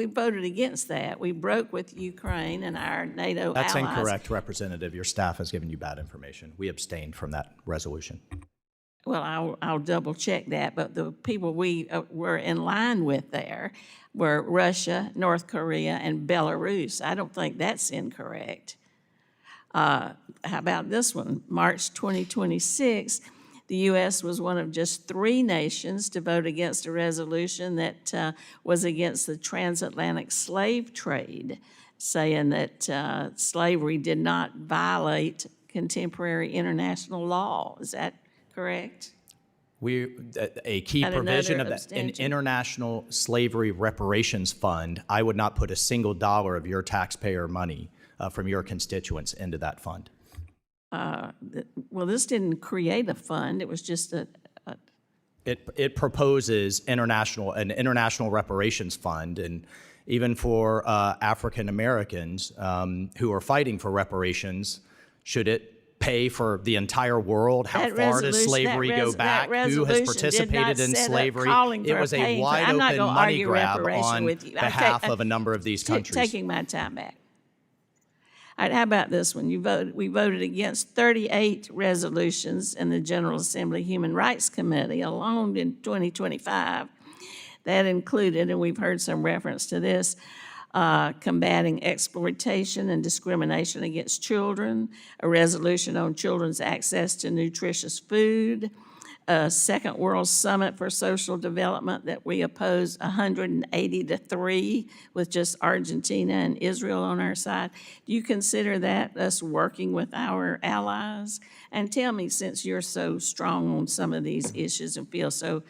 voted against that. We broke with Ukraine and our NATO allies. That's incorrect, Representative. Your staff has given you bad information. We abstained from that resolution. Well, I'll double check that, but the people we were in line with there were Russia, North Korea, and Belarus. I don't think that's incorrect. How about this one? March 2026, the U.S. was one of just 3 nations to vote against a resolution that was against the transatlantic slave trade, saying that slavery did not violate contemporary international law. Is that correct? A key provision of an international slavery reparations fund, I would not put a single dollar of your taxpayer money from your constituents into that fund. Well, this didn't create a fund. It was just It proposes an international reparations fund, and even for African Americans who are fighting for reparations, should it pay for the entire world? How far does slavery go back? Who has participated in slavery? It was a wide open money grab on behalf of a number of these countries. Taking my time back. All right, how about this one? We voted against 38 resolutions in the General Assembly Human Rights Committee alone in 2025. That included, and we've heard some reference to this, combating exploitation and discrimination against children, a resolution on children's access to nutritious food, a Second World Summit for Social Development that we opposed 180-3 with just Argentina and Israel on our side. Do you consider that us working with our allies? And tell me, since you're so strong on some of these issues and feel so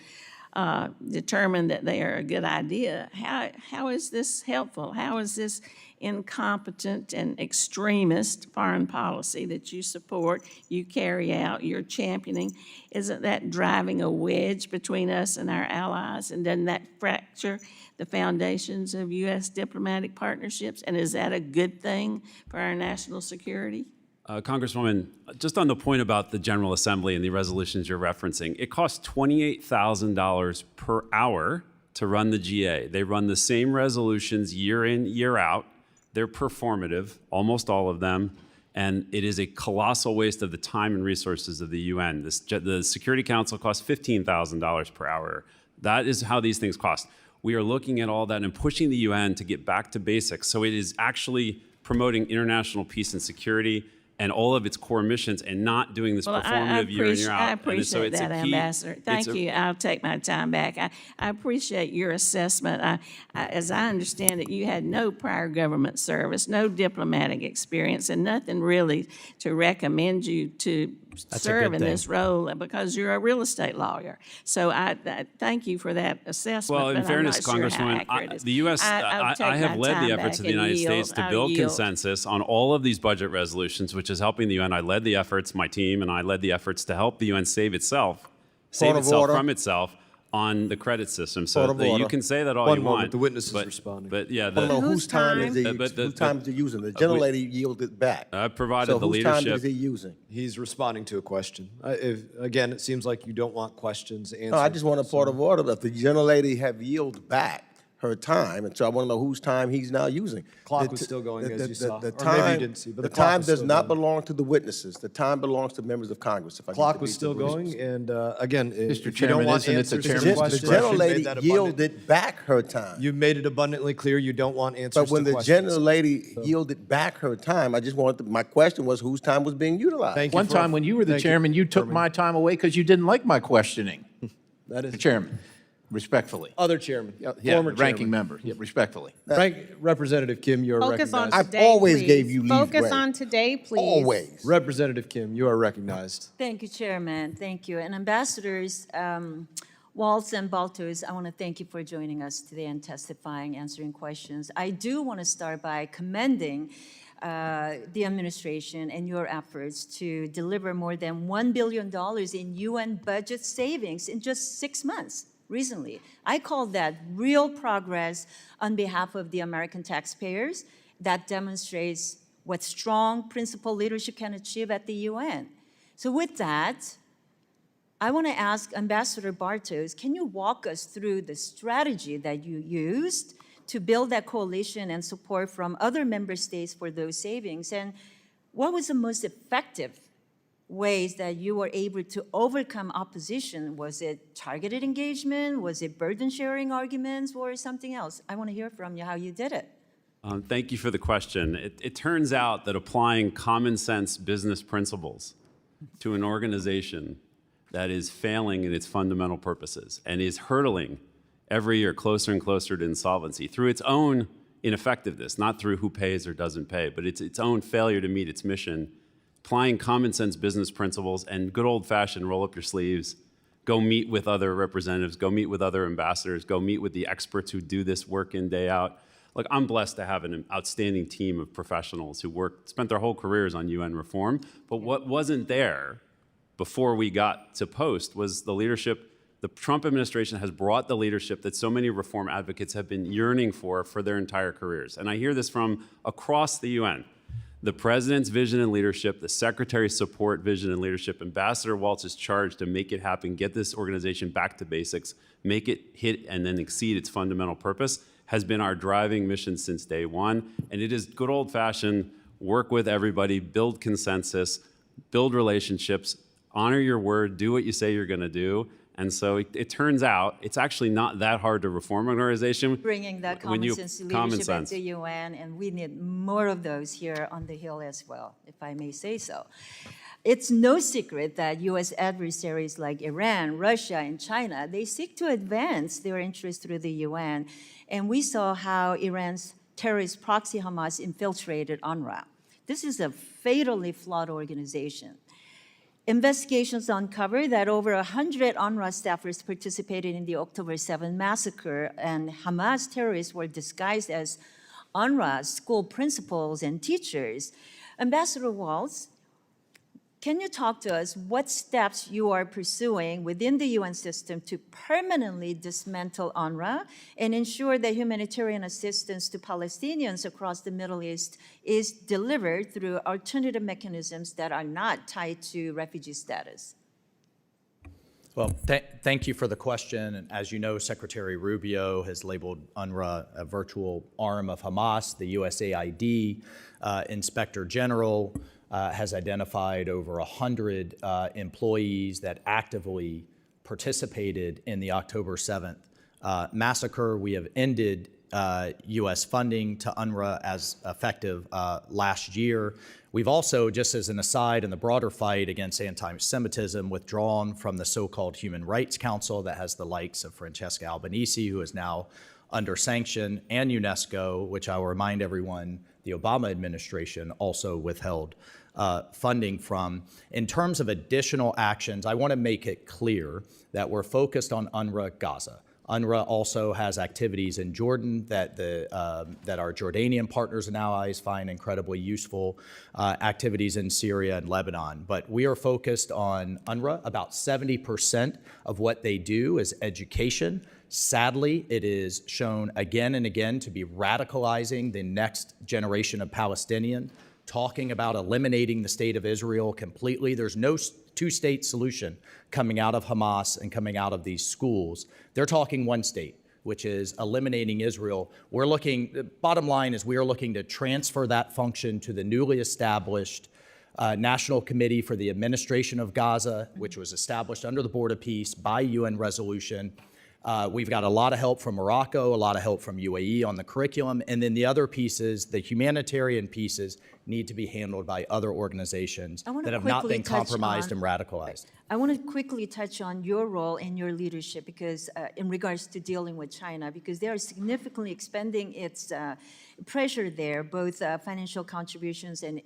determined that they are a good idea, how is this helpful? How is this incompetent and extremist foreign policy that you support, you carry out, you're championing, isn't that driving a wedge between us and our allies? And doesn't that fracture the foundations of U.S. diplomatic partnerships? And is that a good thing for our national security? Congresswoman, just on the point about the General Assembly and the resolutions you're referencing, it costs $28,000 per hour to run the GA. They run the same resolutions year in, year out. They're performative, almost all of them, and it is a colossal waste of the time and resources of the UN. The Security Council costs $15,000 per hour. That is how these things cost. We are looking at all that and pushing the UN to get back to basics. So it is actually promoting international peace and security and all of its core missions, and not doing this performative year in, year out. I And appreciate it's a that, key- Ambassador. Thank you. I'll take my time back. I appreciate your assessment. As I understand it, you had no prior government service, no diplomatic experience, and nothing really to recommend you to serve in this role because you're a real estate lawyer. So I thank you for that assessment. Well, in but fairness, I'm not sure how Congresswoman, accurate it is. the U.S. I'll take I have my led time the efforts of back the and United yield. States to I'll build yield. consensus on all of these budget resolutions, which is helping the UN. I led the efforts, my team and I led the efforts to help the UN save itself order. from itself on the credit system. So Point of you order. can say that all One you moment, want. the witness is but, responding. But yeah, I don't know whose time is he, but whose time is he using? The gentlelady yielded back. I provided So the whose time leadership. is he using? He's responding to a question. Again, it seems like you don't want questions answered. No, I just want a point of order. If the gentlelady have yielded back her time, and so I want to know whose time he's now using. Clock The was t- still going, the- as the- you saw. the Or maybe time- you didn't see, but the the clock time was does still not going. belong to the witnesses. The time belongs to members of Congress. If I get Clock to was be still brief. going, and again, if you Chairman, don't want isn't it the answers to chairman's questions, The you made gentlelady that abundant- yielded back her time. You made it abundantly clear you don't want answers But when to the questions. gentlelady yielded back her time, I just wanted, my question was whose time was being utilized? Thank you One for- time when you were the thank chairman, you took my time away because you didn't like my questioning. That is Mr. Chairman, respectfully. other chairman, Yeah, former ranking chairman. member, yeah, respectfully. Representative Kim, you are Focus on recognized. today, always please. gave you leeway. Focus on today, please. Always. Representative Kim, you are recognized. Thank you, Chairman. Thank you. And Ambassadors Waltz and Bartos, I want to thank you for joining us today and testifying, answering questions. I do want to start by commending the administration and your efforts to deliver more than $1 billion in UN budget savings in just 6 months recently. I call that real progress on behalf of the American taxpayers that demonstrates what strong principled leadership can achieve at the UN. So with that, I want to ask Ambassador Bartos, can you walk us through the strategy that you used to build that coalition and support from other member states for those savings? And what was the most effective ways that you were able to overcome opposition? Was it targeted engagement? Was it burden sharing arguments or something else? I want to hear from you how you did it. Thank you for the question. It turns out that applying common sense business principles to an organization that is failing in its fundamental purposes and is hurtling every year closer and closer to insolvency through its own ineffectiveness, not through who pays or doesn't pay, but its own failure to meet its mission. Applying common sense business principles and good old-fashioned roll up your sleeves, go meet with other representatives, go meet with other ambassadors, go meet with the experts who do this work in, day out. Look, I'm blessed to have an outstanding team of professionals who spent their whole careers on UN reform, but what wasn't there before we got to post was the leadership. The Trump administration has brought the leadership that so many reform advocates have been yearning for their entire careers. And I hear this from across the UN. The president's vision and leadership, the secretary's support, vision and leadership, Ambassador Waltz is charged to make it happen, get this organization back to basics, make it hit and then exceed its fundamental purpose, has been our driving mission since day one. And it is good old-fashioned work with everybody, build consensus, build relationships, honor your word, do what you say you're going to do. And so it turns out it's actually not that hard to reform an organization. Bringing that when common you- sense common leadership at sense. the UN, and we need more of those here on the Hill as well, if I may say so. It's no secret that U.S. adversaries like Iran, Russia, and China, they seek to advance their interests through the UN. And we saw how Iran's terrorist proxy Hamas infiltrated UNRWA. This is a fatally flawed organization. Investigations uncovered that over 100 UNRWA staffers participated in the October 7 massacre, and Hamas terrorists were disguised as UNRWA school principals and teachers. Ambassador Waltz, can you talk to us what steps you are pursuing within the UN system to permanently dismantle UNRWA and ensure that humanitarian assistance to Palestinians across the Middle East is delivered through alternative mechanisms that are not tied to refugee status? Well, thank you for the question. And as you know, Secretary Rubio has labeled UNRWA a virtual arm of Hamas. The USAID Inspector General has identified over 100 employees that actively participated in the October 7th massacre. We have ended U.S. funding to UNRWA as effective last year. We've also, just as an aside in the broader fight against anti-Semitism, withdrawn from the so-called Human Rights Council that has the likes of Francesca Albanese, who is now under sanction, and UNESCO, which I will remind everyone the Obama administration also withheld funding from. In terms of additional actions, I want to make it clear that we're focused on UNRWA Gaza. UNRWA also has activities in Jordan that our Jordanian partners and allies find incredibly useful, activities in Syria and Lebanon. But we are focused on UNRWA. About 70% of what they do is education. Sadly, it is shown again and again to be radicalizing the next generation of Palestinians, talking about eliminating the state of Israel completely. There's no two-state solution coming out of Hamas and coming out of these schools. They're talking one state, which is eliminating Israel. We're looking, the bottom line is we are looking to transfer that function to the newly established National Committee for the Administration of Gaza, which was established under the Board of Peace by UN resolution. We've got a lot of help from Morocco, a lot of help from UAE on the curriculum, and then the other pieces, the humanitarian pieces, need to be handled by other organizations that have not been compromised and radicalized. I want to quickly touch on your role and your leadership because in regards to dealing with China, because they are significantly expanding its pressure there, both financial contributions and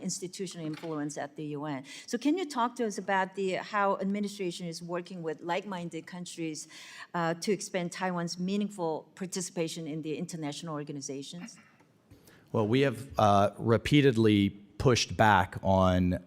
institutional influence at the UN. So can you talk to us about how administration is working with like-minded countries to expand Taiwan's meaningful participation in the international organizations? Well, we have repeatedly pushed back on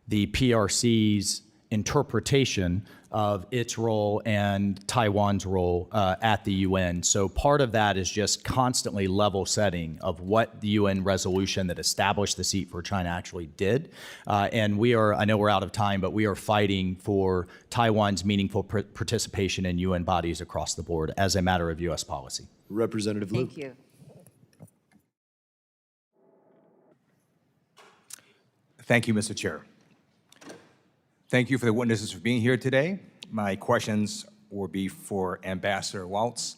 the PRC's interpretation of its role and Taiwan's role at the UN. So part of that is just constantly level setting of what the UN resolution that established the seat for China actually did. And we are, I know we're out of time, but we are fighting for Taiwan's meaningful participation in UN bodies across the board as a matter of US policy. Representative Liu. Thank you. Thank you, Mr. Chair. Thank you for the witnesses for being here today. My questions will be for Ambassador Waltz.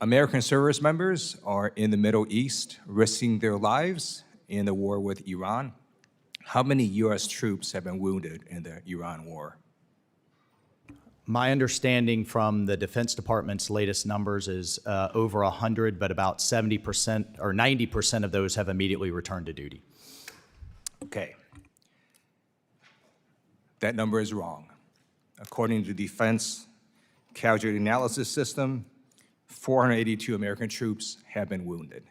American service members are in the Middle East risking their lives in the war with Iran. How many U.S. troops have been wounded in the Iran war? My understanding from the Defense Department's latest numbers is over 100, but about 70% or 90% of those have immediately returned to duty. Okay. That number is wrong. According to the Defense Casualty Analysis System, 482 American troops have been wounded.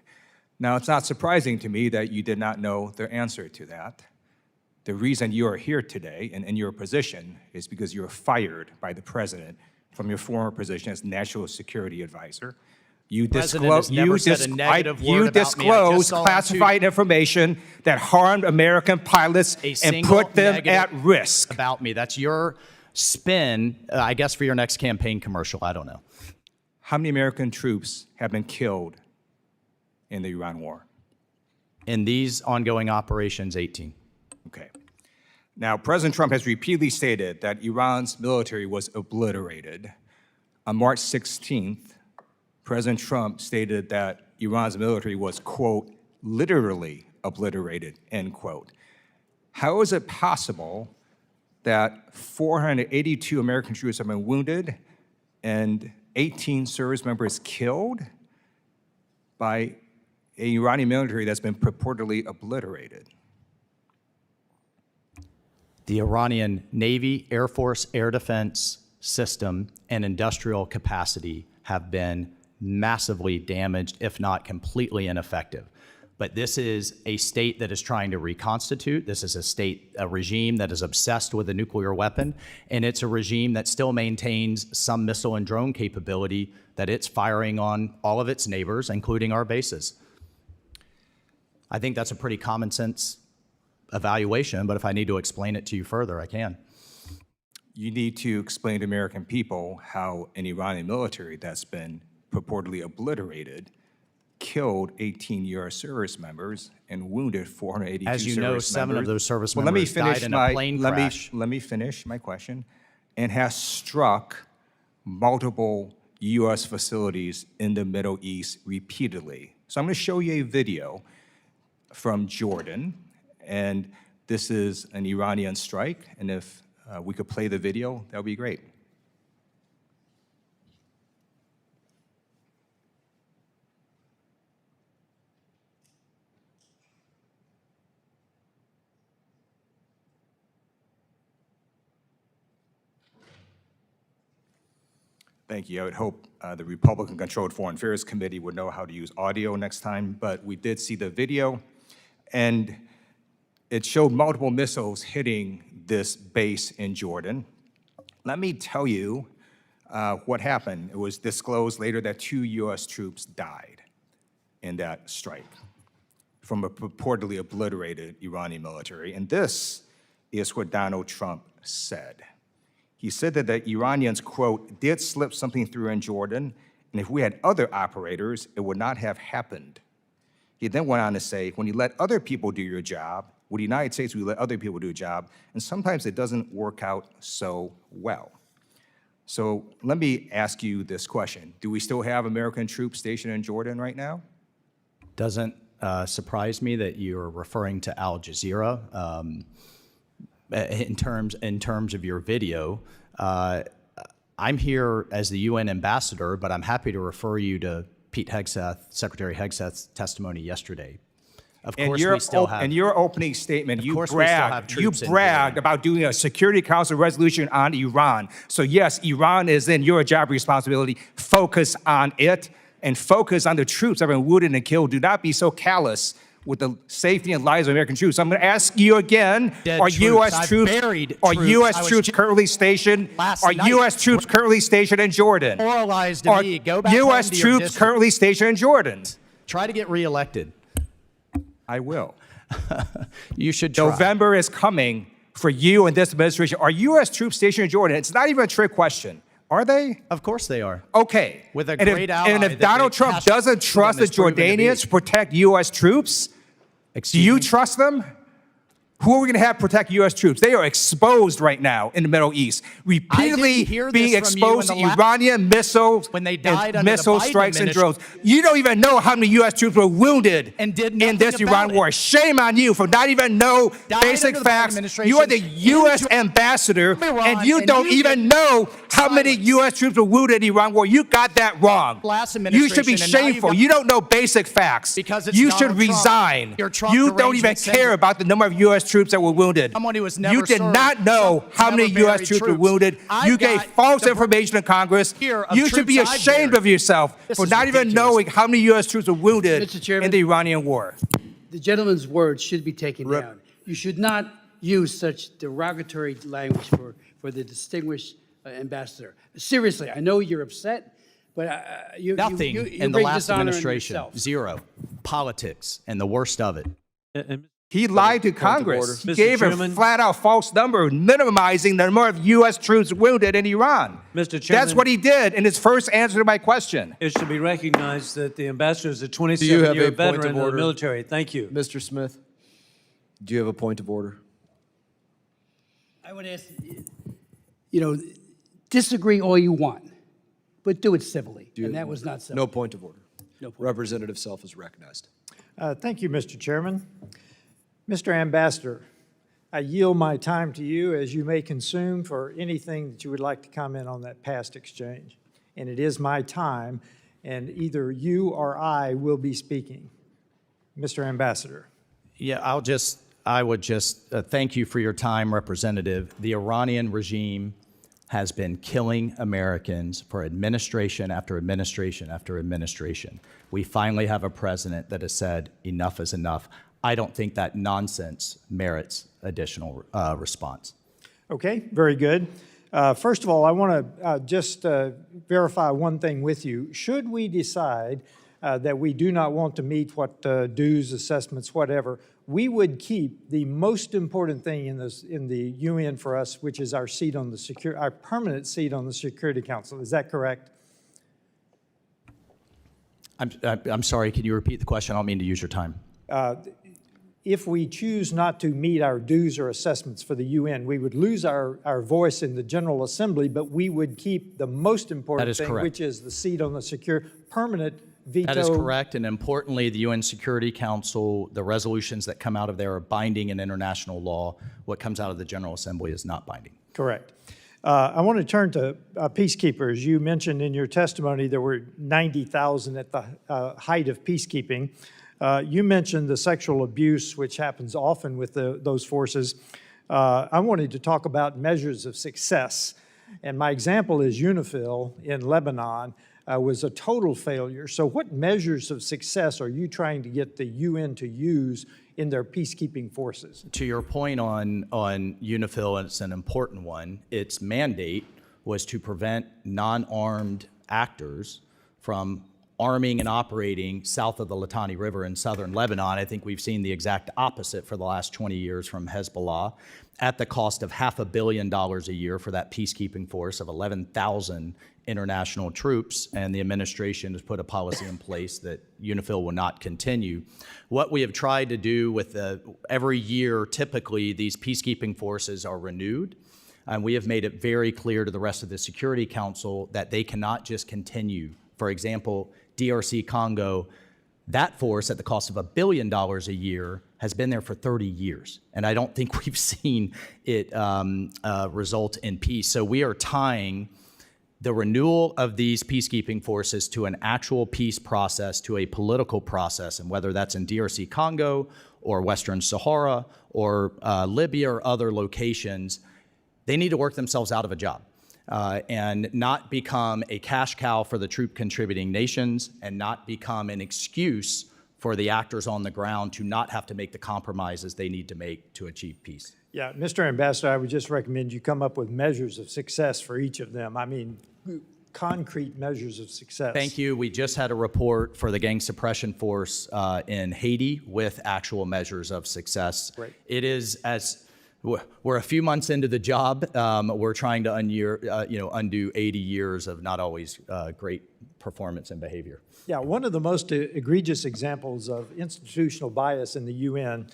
Now, it's not surprising to me that you did not know the answer to that. The reason you are here today and in your position is because you were fired by the president from your former position as National Security Advisor. You disclose classified information that harmed American pilots and put them at risk. About me. That's your spin, I guess, for your next campaign commercial. I don't know. How many American troops have been killed in the Iran war? In these ongoing operations, 18. Okay. Now, President Trump has repeatedly stated that Iran's military was obliterated. On March 16th, President Trump stated that Iran's military was, quote, literally obliterated, end quote. How is it possible that 482 American troops have been wounded and 18 service members killed by an Iranian military that's been purportedly obliterated? The Iranian Navy, Air Force, air defense system, and industrial capacity have been massively damaged, if not completely ineffective. But this is a state that is trying to reconstitute. This is a regime that is obsessed with a nuclear weapon, and it's a regime that still maintains some missile and drone capability that it's firing on all of its neighbors, including our bases. I think that's a pretty common sense evaluation, but if I need to explain it to you further, I can. you need to explain to American people how an Iranian military that's been purportedly obliterated killed 18 U.S. service members and wounded 482 As you service know, members. 7 of those service Well, let me members finish died in a plane crash. Let me finish my question. And has struck multiple U.S. facilities in the Middle East repeatedly. So I'm going to show you a video from Jordan, and this is an Iranian strike, and if we could play the video, that would be great. Thank you. I would hope the Republican-controlled Foreign Affairs Committee would know how to use audio next time, but we did see the video, and it showed multiple missiles hitting this base in Jordan. Let me tell you what happened. It was disclosed later that 2 U.S. troops died in that strike from a purportedly obliterated Iranian military, and this is what Donald Trump said. He said that the Iranians, quote, did slip something through in Jordan, and if we had other operators, it would not have happened. He then went on to say, when you let other people do your job, with the United States, we let other people do a job, and sometimes it doesn't work out so well. So let me ask you this question. Do we still have American troops stationed in Jordan right now? Doesn't surprise me that you're referring to Al Jazeera. In terms of your video, I'm here as the UN ambassador, but I'm happy to refer you to Pete Hegseth, Secretary Hegseth's testimony yesterday. Of course, we still have. In your opening statement, you bragged Jordan about doing a Security Council resolution on Iran. So yes, Iran is in your job responsibility. Focus on it and focus on the troops that have been wounded and killed. Do not be so callous with the safety and lives of American troops. I'm going to ask you again, are U.S. troops currently stationed? Are U.S. troops currently stationed in Jordan? Moralized to me. Go back U.S. troops currently stationed in Jordan? Try to get reelected. I will. You should try. November is coming for you and this administration. Are U.S. troops stationed in Jordan? It's not even a trick question. Are they? Of course they are. Okay. With a great ally. And if Donald Trump doesn't trust the Jordanians to protect U.S. troops, do you trust them? Who are we going to have protect U.S. troops? They are exposed right now in the Middle East, repeatedly being exposed to Iranian missiles when they died and missile strikes and drones. You don't even know how many U.S. troops were wounded in this Iran war. Shame on you for not even know basic facts. You are the U.S. ambassador, and you don't even know how many U.S. troops were wounded in the Iran war. You got that wrong. You should be shameful. You don't know basic facts. You should resign. You don't even care about the number of U.S. troops that were wounded. You did not know how many U.S. troops were wounded. You gave false information to Congress. You should be ashamed of yourself for not even knowing how many U.S. troops were wounded in the Iranian war. The gentleman's words should be taken down. You should not use such derogatory language for the distinguished ambassador. Seriously, I know you're upset, but nothing in the last administration. Zero. Politics and the worst of it. He lied to Congress. He gave a flat-out false number, minimizing the number of U.S. troops wounded in Iran. Mr. Chairman, that's what he did in his first answer to my question. It should be recognized that the ambassador is a 27-year veteran of the military. Thank you. Mr. Smith, do you have a point of order? I would ask, disagree all you want, but do it civilly. And that was not civil. No point of order. No point. Representative Self is recognized. Thank you, Mr. Chairman. Mr. Ambassador, I yield my time to you as you may consume for anything that you would like to comment on that past exchange. And it is my time, and either you or I will be speaking. Mr. Ambassador. Yeah, I would just thank you for your time, Representative. The Iranian regime has been killing Americans for administration after administration after administration. We finally have a president that has said enough is enough. I don't think that nonsense merits additional response. Okay, very good. First of all, I want to just verify one thing with you. Should we decide that we do not want to meet what dues, assessments, whatever, we would keep the most important thing in the UN for us, which is our seat on our permanent seat on the Security Council. Is that correct? I'm sorry, can you repeat the question? I don't mean to use your time. If we choose not to meet our dues or assessments for the UN, we would lose our voice in the General Assembly, but we would keep the most important thing, correct. which is the seat on the permanent veto. That is correct, and importantly, the UN Security Council, the resolutions that come out of there are binding in international law. What comes out of the General Assembly is not binding. Correct. I want to turn to peacekeepers. You mentioned in your testimony there were 90,000 at the height of peacekeeping. You mentioned the sexual abuse, which happens often with those forces. I wanted to talk about measures of success. And my example is UNIFIL in Lebanon was a total failure. So what measures of success are you trying to get the UN to use in their peacekeeping forces? To your point on UNIFIL, and it's an important one, its mandate was to prevent non-armed actors from arming and operating south of the Litani River in southern Lebanon. I think we've seen the exact opposite for the last 20 years from Hezbollah, at the cost of $500 million a year for that peacekeeping force of 11,000 international troops, and the administration has put a policy in place that UNIFIL will not continue. What we have tried to do with every year, typically, these peacekeeping forces are renewed, and we have made it very clear to the rest of the Security Council that they cannot just continue. For example, DRC Congo, that force at the cost of $1 billion a year has been there for 30 years. And I don't think we've seen it result in peace. So we are tying the renewal of these peacekeeping forces to an actual peace process, to a political process, and whether that's in DRC Congo or Western Sahara or Libya or other locations, they need to work themselves out of a job. And not become a cash cow for the troop contributing nations, and not become an excuse for the actors on the ground to not have to make the compromises they need to make to achieve peace. Yeah, Mr. Ambassador, I would just recommend you come up with measures of success for each of them. I mean, concrete measures of success. Thank you. We just had a report for the gang suppression force in Haiti with actual measures of success. Great. It is we're a few months into the job. We're trying to undo 80 years of not always great performance and behavior. Yeah, one of the most egregious examples of institutional bias in the UN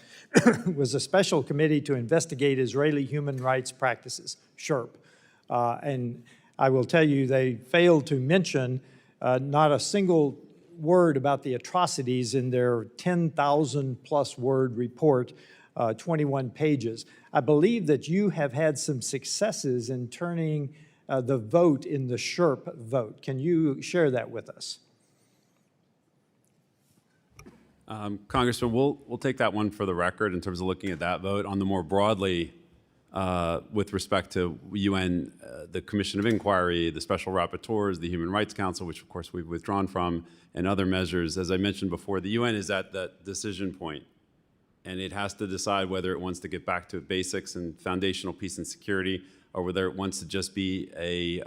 was a special committee to investigate Israeli human rights practices, SHERP. And I will tell you, they failed to mention not a single word about the atrocities in their 10,000 plus word report, 21 pages. I believe that you have had some successes in turning the vote in the SHERP vote. Can you share that with us? Congressman, we'll take that one for the record in terms of looking at that vote. On the more broadly, with respect to UN, the Commission of Inquiry, the Special Rapporteurs, the Human Rights Council, which of course we've withdrawn from, and other measures, as I mentioned before, the UN is at that decision point, and it has to decide whether it wants to get back to basics and foundational peace and security, or whether it wants to just be a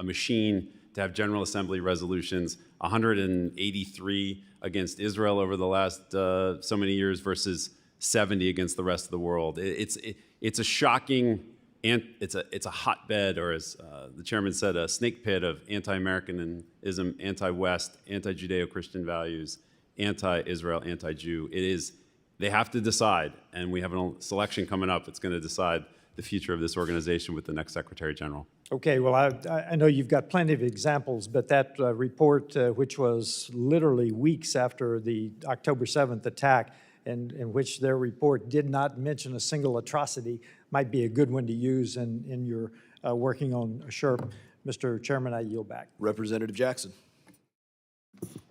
machine to have General Assembly resolutions, 183 against Israel over the last so many years versus 70 against the rest of the world. It's a shocking, and it's a hotbed, or as the chairman said, a snake pit of anti-Americanism, anti-West, anti-Judeo-Christian values, anti-Israel, anti-Jew. They have to decide, and we have a selection coming up. It's going to decide the future of this organization with the next Secretary General. Okay, well, I know you've got plenty of examples, but that report, which was literally weeks after the October 7th attack, and in which their report did not mention a single atrocity, might be a good one to use in your working on SHERP. Mr. Chairman, I yield back. Representative Jackson.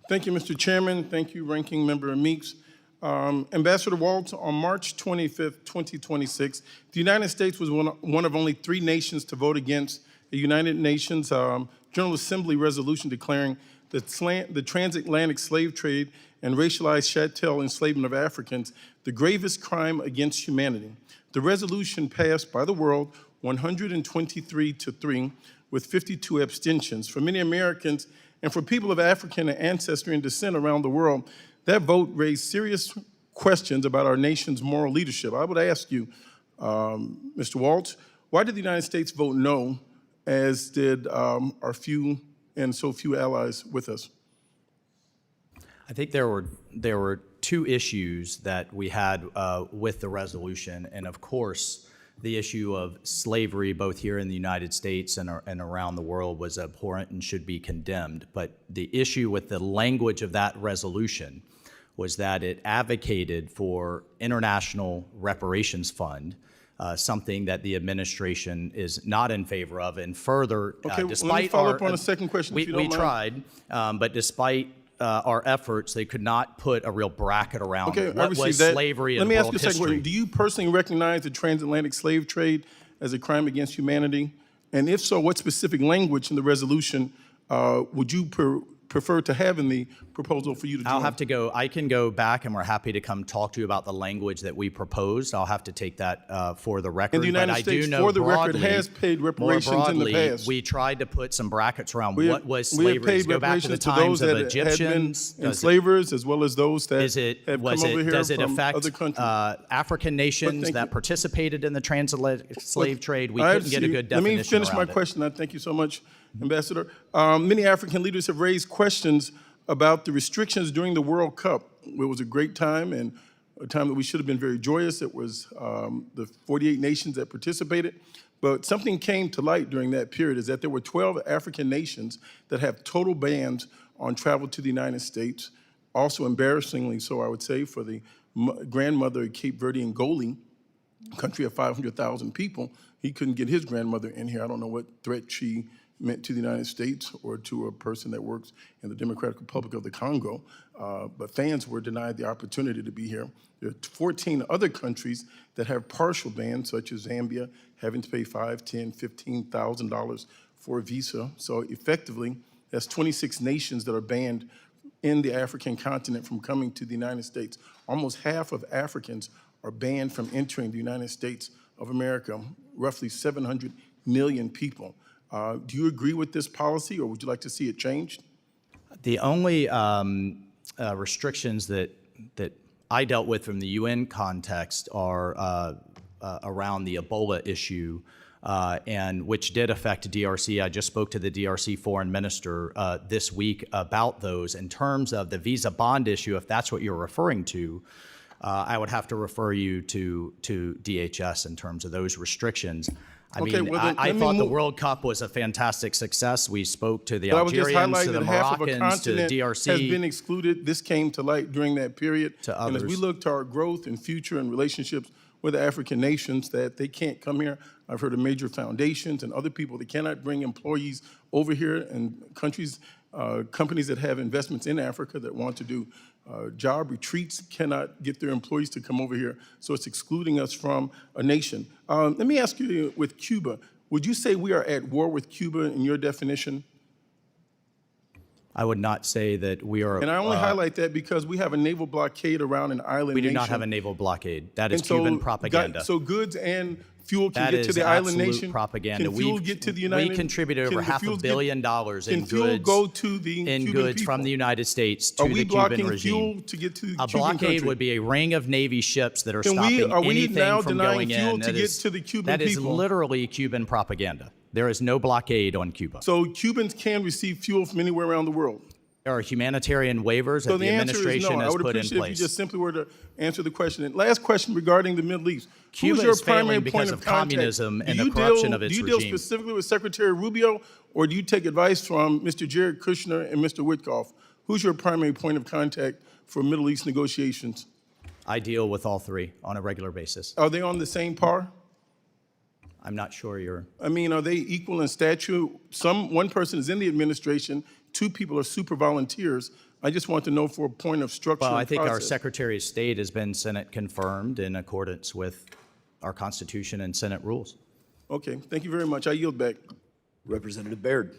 Thank you, Mr. Chairman. Thank you, Ranking Member Meeks. Ambassador Waltz, on March 25th, 2026, the United States was one of only 3 nations to vote against the United Nations General Assembly resolution declaring the transatlantic slave trade and racialized chattel enslavement of Africans the gravest crime against humanity. The resolution passed by the world 123-3 with 52 abstentions. For many Americans and for people of African ancestry and descent around the world, that vote raised serious questions about our nation's moral leadership. I would ask you, Mr. Waltz, why did the United States vote no, as did our few and so few allies with us? I think there were two issues that we had with the resolution, and of course, the issue of slavery, both here in the United States and around the world, was abhorrent and should be condemned. But the issue with the language of that resolution was that it advocated for international reparations fund, something that the administration is not in favor of. And further, Okay, despite let me follow up on a second question, if you don't we mind. tried, but despite our efforts, they could not put a real bracket around Okay, I what received was that. slavery Let in me ask world you a second history. question. Do you personally recognize the transatlantic slave trade as a crime against humanity? And if so, what specific language in the resolution would you prefer to have in the proposal for you to join? I can go back, and we're happy to come talk to you about the language that we proposed. I'll have to take that for the record. And the United but I States, do know for the record, broadly, has paid more reparations in the broadly, past. we tried to put some brackets around We have- what was we have slavery. paid Go back to the reparations to those times of that had Egyptians. been enslavers, as well as those that have come over here Does it from affect other countries. African nations thank that you. participated in the transatlantic slave trade? We I couldn't get a see. good Let definition me finish my around it. question. I thank you so much, Ambassador. Many African leaders have raised questions about the restrictions during the World Cup. It was a great time, and a time that we should have been very joyous. It was the 48 nations that participated. But something came to light during that period, is that there were 12 African nations that have total bans on travel to the United States. Also embarrassingly so, I would say, for the grandmother of Cape Verdean goalie, country of 500,000 people. He couldn't get his grandmother in here. I don't know what threat she meant to the United States or to a person that works in the Democratic Republic of the Congo, but fans were denied the opportunity to be here. There are 14 other countries that have partial bans, such as Zambia, having to pay $5,000, $10,000, $15,000 for a visa. So effectively, that's 26 nations that are banned in the African continent from coming to the United States. Almost half of Africans are banned from entering the United States of America, roughly 700 million people. Do you agree with this policy, or would you like to see it changed? The only restrictions that I dealt with from the UN context are around the Ebola issue, and which did affect DRC. I just spoke to the DRC foreign minister this week about those. In terms of the visa bond issue, if that's what you're referring to, I would have to refer you to DHS in terms of those restrictions. I thought the World Cup was a fantastic success. We spoke to the But I was just Algerians, highlighting to the that half of a Moroccans, to the continent DRC. has been excluded. This came to light during that period. And as we others. look to our growth and future and relationships with the African nations, that they can't come here. I've heard of major foundations and other people that cannot bring employees over here, and countries, companies that have investments in Africa that want to do job retreats cannot get their employees to come over here. So it's excluding us from a nation. Let me ask you, with Cuba, would you say we are at war with Cuba in your definition? I would not say that we are. And I only highlight that because we have a naval blockade around an island We do nation. not have a naval blockade. That is And so, Cuban propaganda. So goods and fuel can That get to is the island absolute nation? propaganda. Can fuel get to the United? We contributed over can $500 fuels million in Can fuel goods, go to the Cuban people? from the United States to Are the we Cuban blocking regime. fuel to get to the A Cuban blockade country? would be a ring of Navy ships that are Are stopping we anything now from denying going fuel in. to That get is- to the Cuban That is people? literally Cuban propaganda. There is no blockade on Cuba. So Cubans can receive fuel from anywhere around the world? There are humanitarian waivers So that the answer is administration no. I has would put in appreciate if place. you just simply were to answer the question. And last question regarding the Middle East. Cuba Who's your is failing primary because point of contact? communism Do and you the corruption deal- of its Do you deal regime. specifically with Secretary Rubio, or do you take advice from Mr. Jared Kushner and Mr. Witkoff? Who's your primary point of contact for Middle East negotiations? I deal with all three on a regular basis. Are they on the same par? I'm not sure you're. I mean, are they equal in stature? One person is in the administration, two people are super volunteers. I just want to know for a point of structure Well, I and think our process. Secretary of State has been Senate confirmed in accordance with our Constitution and Senate rules. Okay, thank you very much. I yield back. Representative Baird.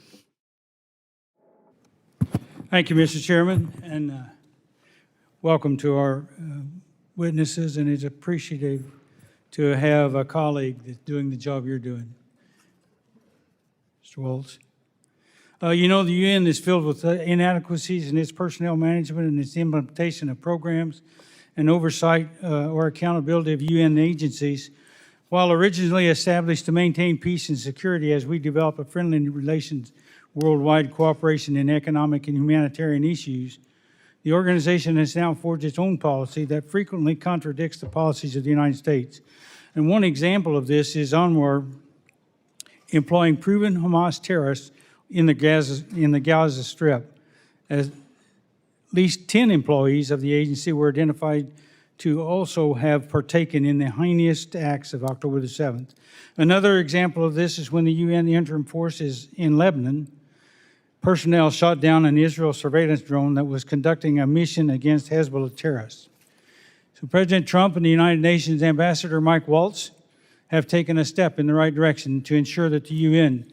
Thank you, Mr. Chairman, and welcome to our witnesses, and it's appreciative to have a colleague that's doing the job you're doing. Mr. Waltz. You know, the UN is filled with inadequacies in its personnel management and its implementation of programs and oversight or accountability of UN agencies. While originally established to maintain peace and security as we develop a friendly relations, worldwide cooperation in economic and humanitarian issues, the organization has now forged its own policy that frequently contradicts the policies of the United States. And one example of this is UNRWA employing proven Hamas terrorists in the Gaza Strip. At least 10 employees of the agency were identified to also have partaken in the heinous acts of October the 7th. Another example of this is when the UN interim forces in Lebanon, personnel shot down an Israel surveillance drone that was conducting a mission against Hezbollah terrorists. So President Trump and the United Nations Ambassador Mike Waltz have taken a step in the right direction to ensure that the UN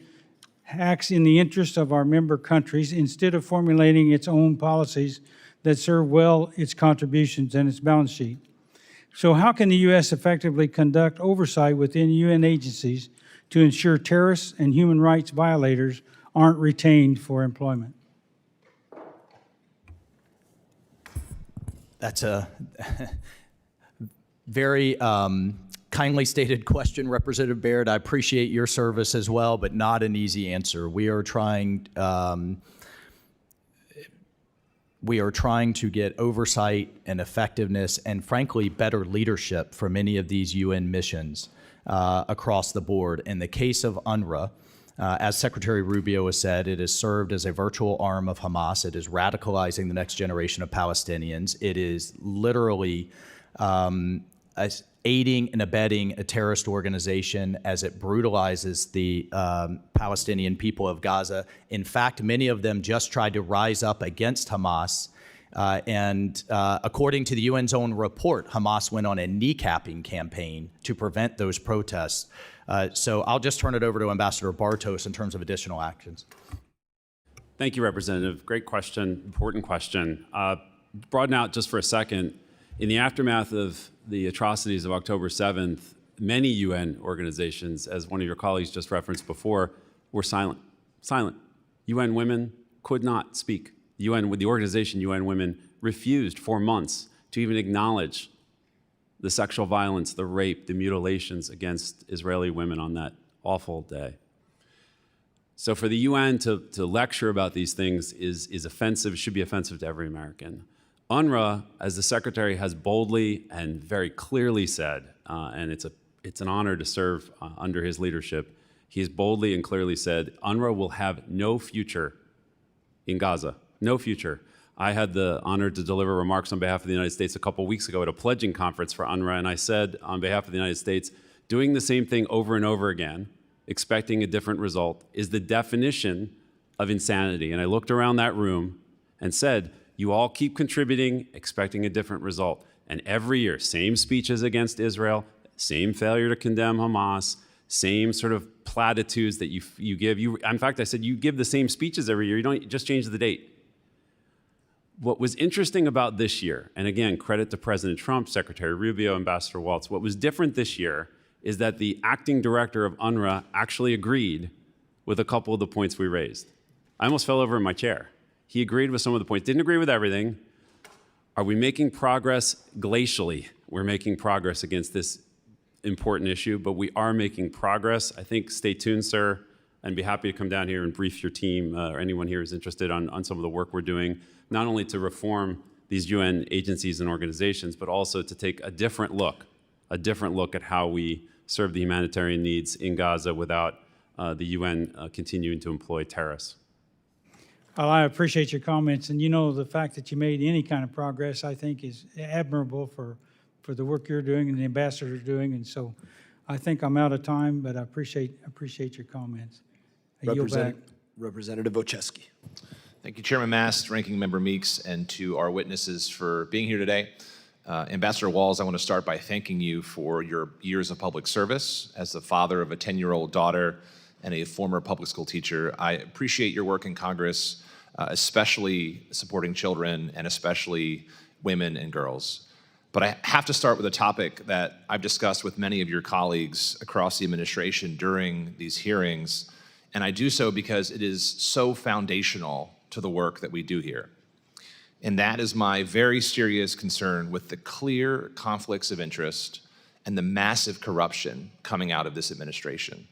acts in the interest of our member countries instead of formulating its own policies that serve well its contributions and its balance sheet. So how can the U.S. effectively conduct oversight within UN agencies to ensure terrorists and human rights violators aren't retained for employment? That's a very kindly stated question, Representative Baird. I appreciate your service as well, but not an easy answer. We are trying to get oversight and effectiveness and, frankly, better leadership for many of these UN missions across the board. In the case of UNRWA, as Secretary Rubio has said, it has served as a virtual arm of Hamas. It is radicalizing the next generation of Palestinians. It is literally aiding and abetting a terrorist organization as it brutalizes the Palestinian people of Gaza. In fact, many of them just tried to rise up against Hamas. According to the UN's own report, Hamas went on a kneecapping campaign to prevent those protests. So I'll just turn it over to Ambassador Bartos in terms of additional actions. Thank you, Representative. Great question, important question. Broaden out just for a second. In the aftermath of the atrocities of October 7th, many UN organizations, as one of your colleagues just referenced before, were silent. Silent. UN women could not speak. The organization UN Women refused for months to even acknowledge the sexual violence, the rape, the mutilations against Israeli women on that awful day. So for the UN to lecture about these things is offensive, should be offensive to every American. UNRWA, as the Secretary has boldly and very clearly said, and it's an honor to serve under his leadership, he has boldly and clearly said, UNRWA will have no future in Gaza, no future. I had the honor to deliver remarks on behalf of the United States a couple weeks ago at a pledging conference for UNRWA, and I said on behalf of the United States, doing the same thing over and over again, expecting a different result, is the definition of insanity. And I looked around that room and said, you all keep contributing, expecting a different result. And every year, same speeches against Israel, same failure to condemn Hamas, same sort of platitudes that you give. In fact, I said, you give the same speeches every year. You don't just change the date. What was interesting about this year, and again, credit to President Trump, Secretary Rubio, Ambassador Waltz, what was different this year is that the acting director of UNRWA actually agreed with a couple of the points we raised. I almost fell over in my chair. He agreed with some of the points, didn't agree with everything. Are we making progress? Glacially, we're making progress against this important issue, but we are making progress. I think stay tuned, sir, and be happy to come down here and brief your team or anyone here who's interested on some of the work we're doing, not only to reform these UN agencies and organizations, but also to take a different look at how we serve the humanitarian needs in Gaza without the UN continuing to employ terrorists. Well, I appreciate your comments, and the fact that you made any kind of progress, I think, is admirable for the work you're doing and the ambassador's doing. And so, I think I'm out of time, but I appreciate your comments. I yield back. Representative Ocheski. Thank you, Chairman Mast, Ranking Member Meeks, and to our witnesses for being here today. Ambassador Walz, I want to start by thanking you for your years of public service. As the father of a 10-year-old daughter and a former public school teacher, I appreciate your work in Congress, especially supporting children and especially women and girls. But I have to start with a topic that I've discussed with many of your colleagues across the administration during these hearings, and I do so because it is so foundational to the work that we do here. And that is my very serious concern with the clear conflicts of interest and the massive corruption coming out of this administration.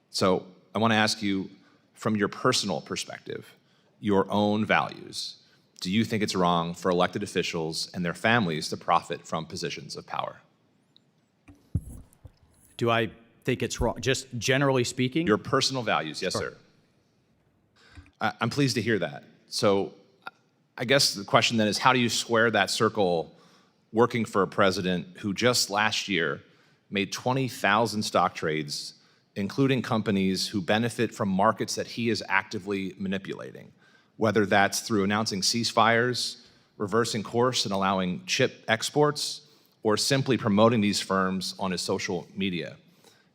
So I want to ask you, from your personal perspective, your own values, do you think it's wrong for elected officials and their families to profit from positions of power? Do I think it's wrong? Just generally speaking? Your personal values, yes, sir. I'm pleased to hear that. So I guess the question then is, how do you square that circle working for a president who just last year made 20,000 stock trades, including companies who benefit from markets that he is actively manipulating, whether that's through announcing ceasefires, reversing course and allowing chip exports, or simply promoting these firms on his social media?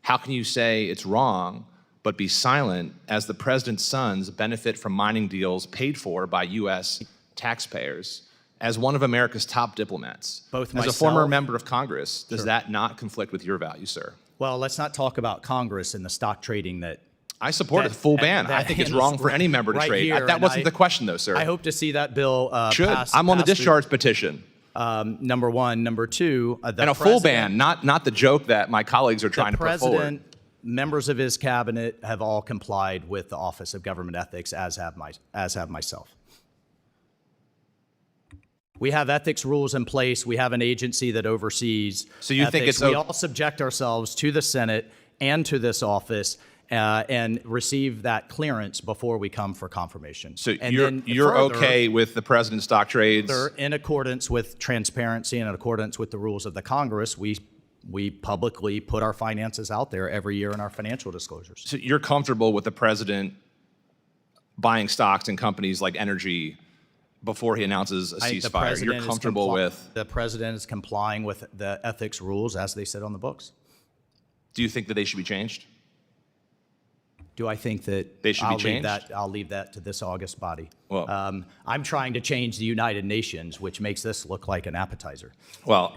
How can you say it's wrong but be silent as the president's sons benefit from mining deals paid for by U.S. taxpayers? As one of America's top diplomats, as a former member of Congress, does that not conflict with your values, sir? Well, let's not talk about Congress and the stock trading that I support a full ban. I think it's wrong for any member to trade. That wasn't the question, though, sir. I hope to see that bill passed. I'm on the discharge petition. Number one. Number two, and a full ban, not the joke that my colleagues are trying to put forward. Members of his cabinet have all complied with the Office of Government Ethics, as have myself. We have ethics rules in place. We have an agency that oversees So you think ethics. it's we all subject ourselves to the Senate and to this office and receive that clearance before we come for confirmation. So and you're further, okay with the president's stock trades? In accordance with transparency and in accordance with the rules of the Congress, we publicly put our finances out there every year in our financial disclosures. So you're comfortable with the president buying stocks in companies like energy before he announces a ceasefire? You're comfortable with? The president is complying with the ethics rules as they sit on the books. Do you think that they should be changed? Do I think that they should be changed? I'll leave that to this August body. Well, I'm trying to change the United Nations, which makes this look like an appetizer. Well,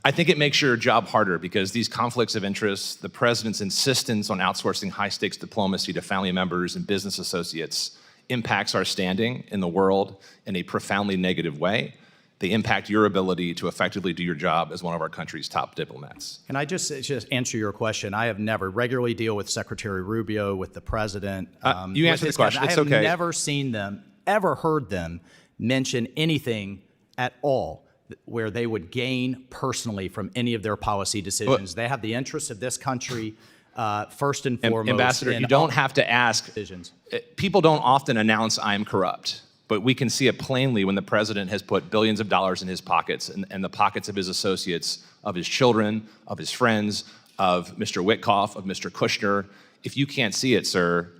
I think it makes your job harder because these conflicts of interest, the president's insistence on outsourcing high-stakes diplomacy to family members and business associates impacts our standing in the world in a profoundly negative way. They impact your ability to effectively do your job as one of our country's top diplomats. Can I just answer your question? I have never regularly deal with Secretary Rubio, with the president. You answer the question. It's okay. I have never seen them, ever heard them mention anything at all where they would gain personally from any of their policy decisions. They have the interests of this country first and foremost. Ambassador, you don't have to ask. Decisions. People don't often announce I'm corrupt, but we can see it plainly when the president has put billions of dollars in his pockets and the pockets of his associates, of his children, of his friends, of Mr. Witkoff, of Mr. Kushner. If you can't see it, sir,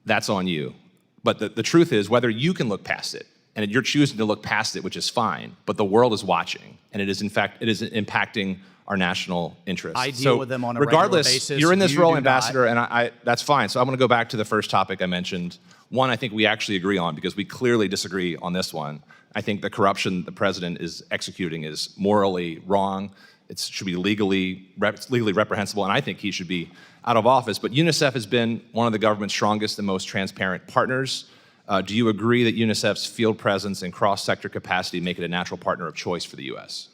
that's on you. But the truth is, whether you can look past it, and you're choosing to look past it, which is fine, but the world is watching, and it is impacting our national interests. I deal with them on a regular basis. Regardless, you're in this role, do Ambassador, and that's fine. So I'm going to go back to the first topic I mentioned. One, I think we actually agree on because we clearly disagree on this one. I think the corruption the president is executing is morally wrong. It should be legally reprehensible, and I think he should be out of office. But UNICEF has been one of the government's strongest and most transparent partners. Do you agree that UNICEF's field presence and cross-sector capacity make it a natural partner of choice for the U.S.?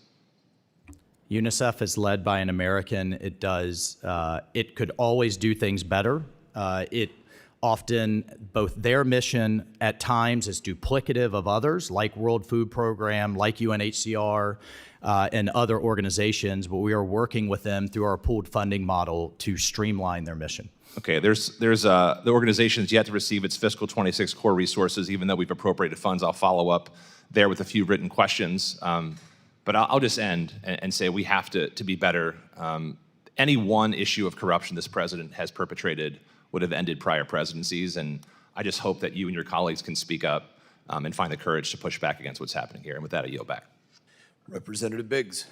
UNICEF is led by an American. It could always do things better. It often, both their mission at times is duplicative of others, like World Food Program, like UNHCR, and other organizations, but we are working with them through our pooled funding model to streamline their mission. Okay, the organization is yet to receive its fiscal 26 core resources, even though we've appropriated funds. I'll follow up there with a few written questions. But I'll just end and say we have to be better. Any one issue of corruption this president has perpetrated would have ended prior presidencies, and I just hope that you and your colleagues can speak up and find the courage to push back against what's happening here. And with that, I yield back. Representative Biggs.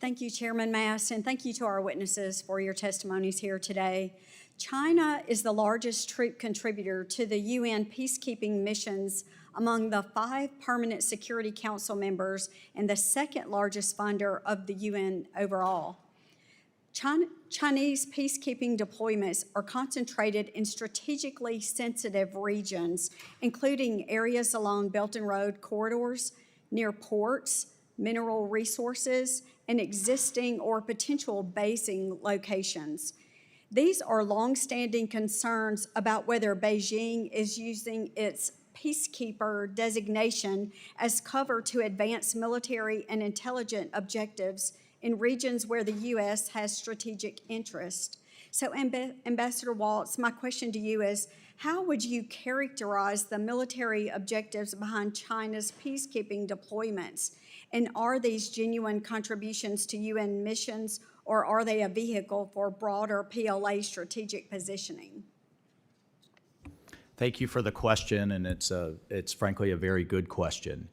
Thank you, Chairman Mast, and thank you to our witnesses for your testimonies here today. China is the largest troop contributor to the UN peacekeeping missions among the 5 Permanent Security Council members and the second largest funder of the UN overall. Chinese peacekeeping deployments are concentrated in strategically sensitive regions, including areas along Belt and Road corridors, near ports, mineral resources, and existing or potential basing locations. These are longstanding concerns about whether Beijing is using its peacekeeper designation as cover to advance military and intelligence objectives in regions where the U.S. has strategic interest. So, Ambassador Waltz, my question to you is, how would you characterize the military objectives behind China's peacekeeping deployments? And are these genuine contributions to UN missions, or are they a vehicle for broader PLA strategic positioning? Thank you for the question, and it's frankly a very good question.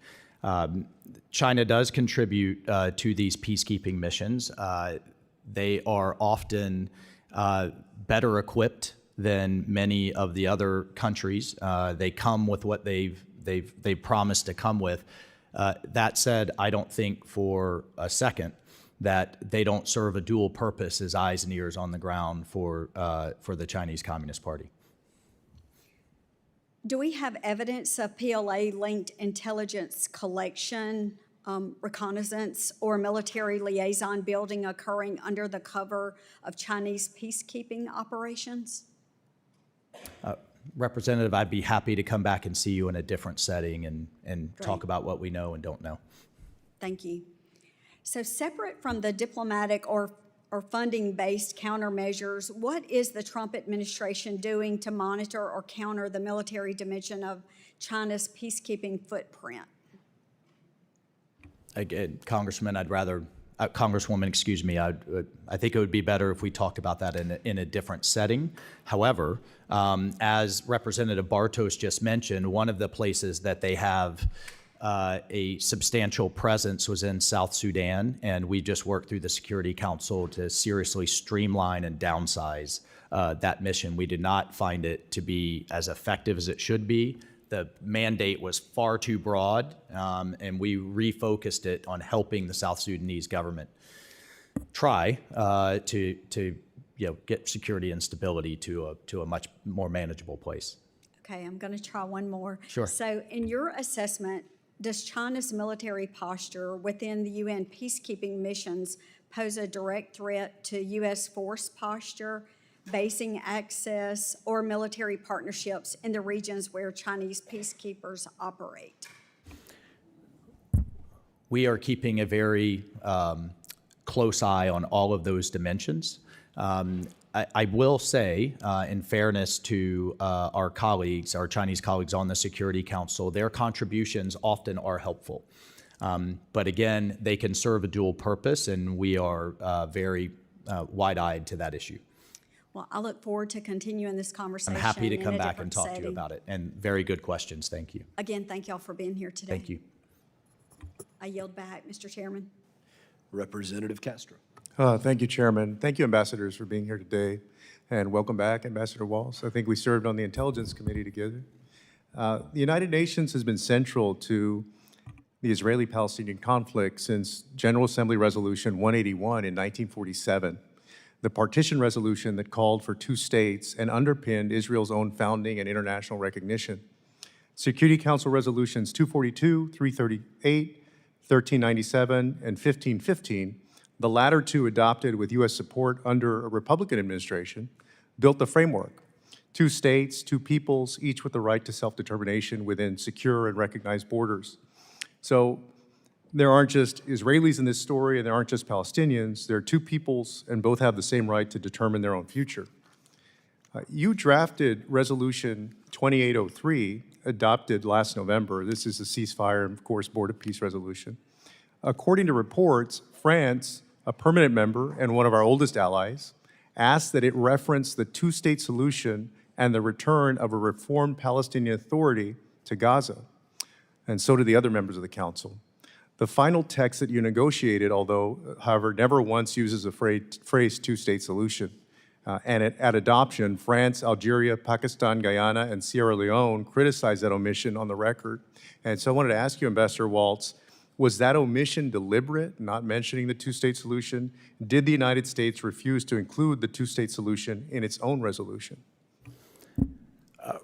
China does contribute to these peacekeeping missions. They are often better equipped than many of the other countries. They come with what they've promised to come with. That said, I don't think for a second that they don't serve a dual purpose as eyes and ears on the ground for the Chinese Communist Party. Do we have evidence of PLA-linked intelligence collection, reconnaissance, or military liaison building occurring under the cover of Chinese peacekeeping operations? Representative, I'd be happy to come back and see you in a different setting and talk about what we know and don't know. Thank you. So separate from the diplomatic or funding-based countermeasures, what is the Trump administration doing to monitor or counter the military dimension of China's peacekeeping footprint? Again, Congresswoman, excuse me, I think it would be better if we talked about that in a different setting. However, as Representative Bartos just mentioned, one of the places that they have a substantial presence was in South Sudan, and we just worked through the Security Council to seriously streamline and downsize that mission. We did not find it to be as effective as it should be. The mandate was far too broad, and we refocused it on helping the South Sudanese government try to get security and stability to a much more manageable place. Okay, I'm going to try one more. Sure. So in your assessment, does China's military posture within the UN peacekeeping missions pose a direct threat to U.S. force posture, basing access, or military partnerships in the regions where Chinese peacekeepers operate? We are keeping a very close eye on all of those dimensions. I will say, in fairness to our colleagues, our Chinese colleagues on the Security Council, their contributions often are helpful. But again, they can serve a dual purpose, and we are very wide-eyed to that issue. Well, I look forward to continuing this conversation. I'm happy to come in a back and different talk to you setting. about it. And very good questions. Thank you. Again, thank y'all for being here today. Thank you. I yield back, Mr. Chairman. Representative Castro. Thank you, Chairman. Thank you, ambassadors, for being here today. And welcome back, Ambassador Waltz. I think we served on the Intelligence Committee together. The United Nations has been central to the Israeli-Palestinian conflict since General Assembly Resolution 181 in 1947, the partition resolution that called for two states and underpinned Israel's own founding and international recognition. Security Council Resolutions 242, 338, 1397, and 1515, the latter two adopted with U.S. support under a Republican administration, built the framework. Two states, two peoples, each with the right to self-determination within secure and recognized borders. So there aren't just Israelis in this story, and there aren't just Palestinians. There are two peoples, and both have the same right to determine their own future. You drafted Resolution 2803, adopted last November. This is a ceasefire and, of course, Board of Peace resolution. According to reports, France, a permanent member and one of our oldest allies, asked that it reference the two-state solution and the return of a reformed Palestinian Authority to Gaza. And so did the other members of the Council. The final text that you negotiated, however, never once uses the phrase two-state solution. And at adoption, France, Algeria, Pakistan, Guyana, and Sierra Leone criticized that omission on the record. And so I wanted to ask you, Ambassador Waltz, was that omission deliberate, not mentioning the two-state solution? Did the United States refuse to include the two-state solution in its own resolution?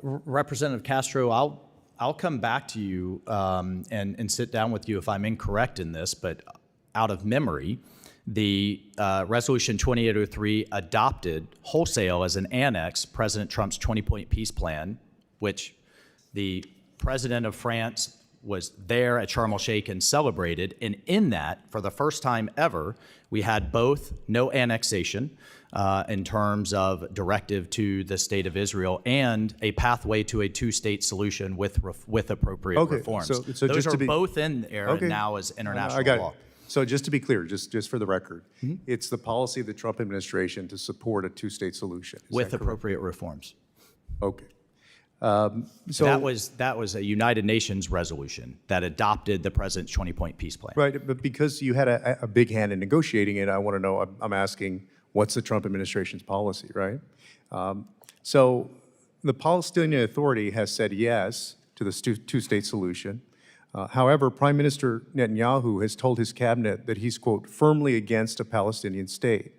Representative Castro, I'll come back to you and sit down with you if I'm incorrect in this, but out of memory, the Resolution 2803 adopted wholesale as an annex President Trump's 20-point peace plan, which the president of France was there at Sharm el-Sheikh and celebrated. And in that, for the first time ever, we had both no annexation in terms of directive to the state of Israel and a pathway to a two-state solution with appropriate reforms. So Those just are to be, both in there now as international I got law. it. So just to be clear, just for the record, it's the policy of the Trump administration to support a two-state solution. Is With that correct? appropriate reforms. Okay. So that was a United Nations resolution that adopted the president's 20-point peace plan. Right, but because you had a big hand in negotiating it, I want to know, I'm asking, what's the Trump administration's policy, right? So the Palestinian Authority has said yes to this two-state solution. However, Prime Minister Netanyahu has told his cabinet that he's, quote, firmly against a Palestinian state,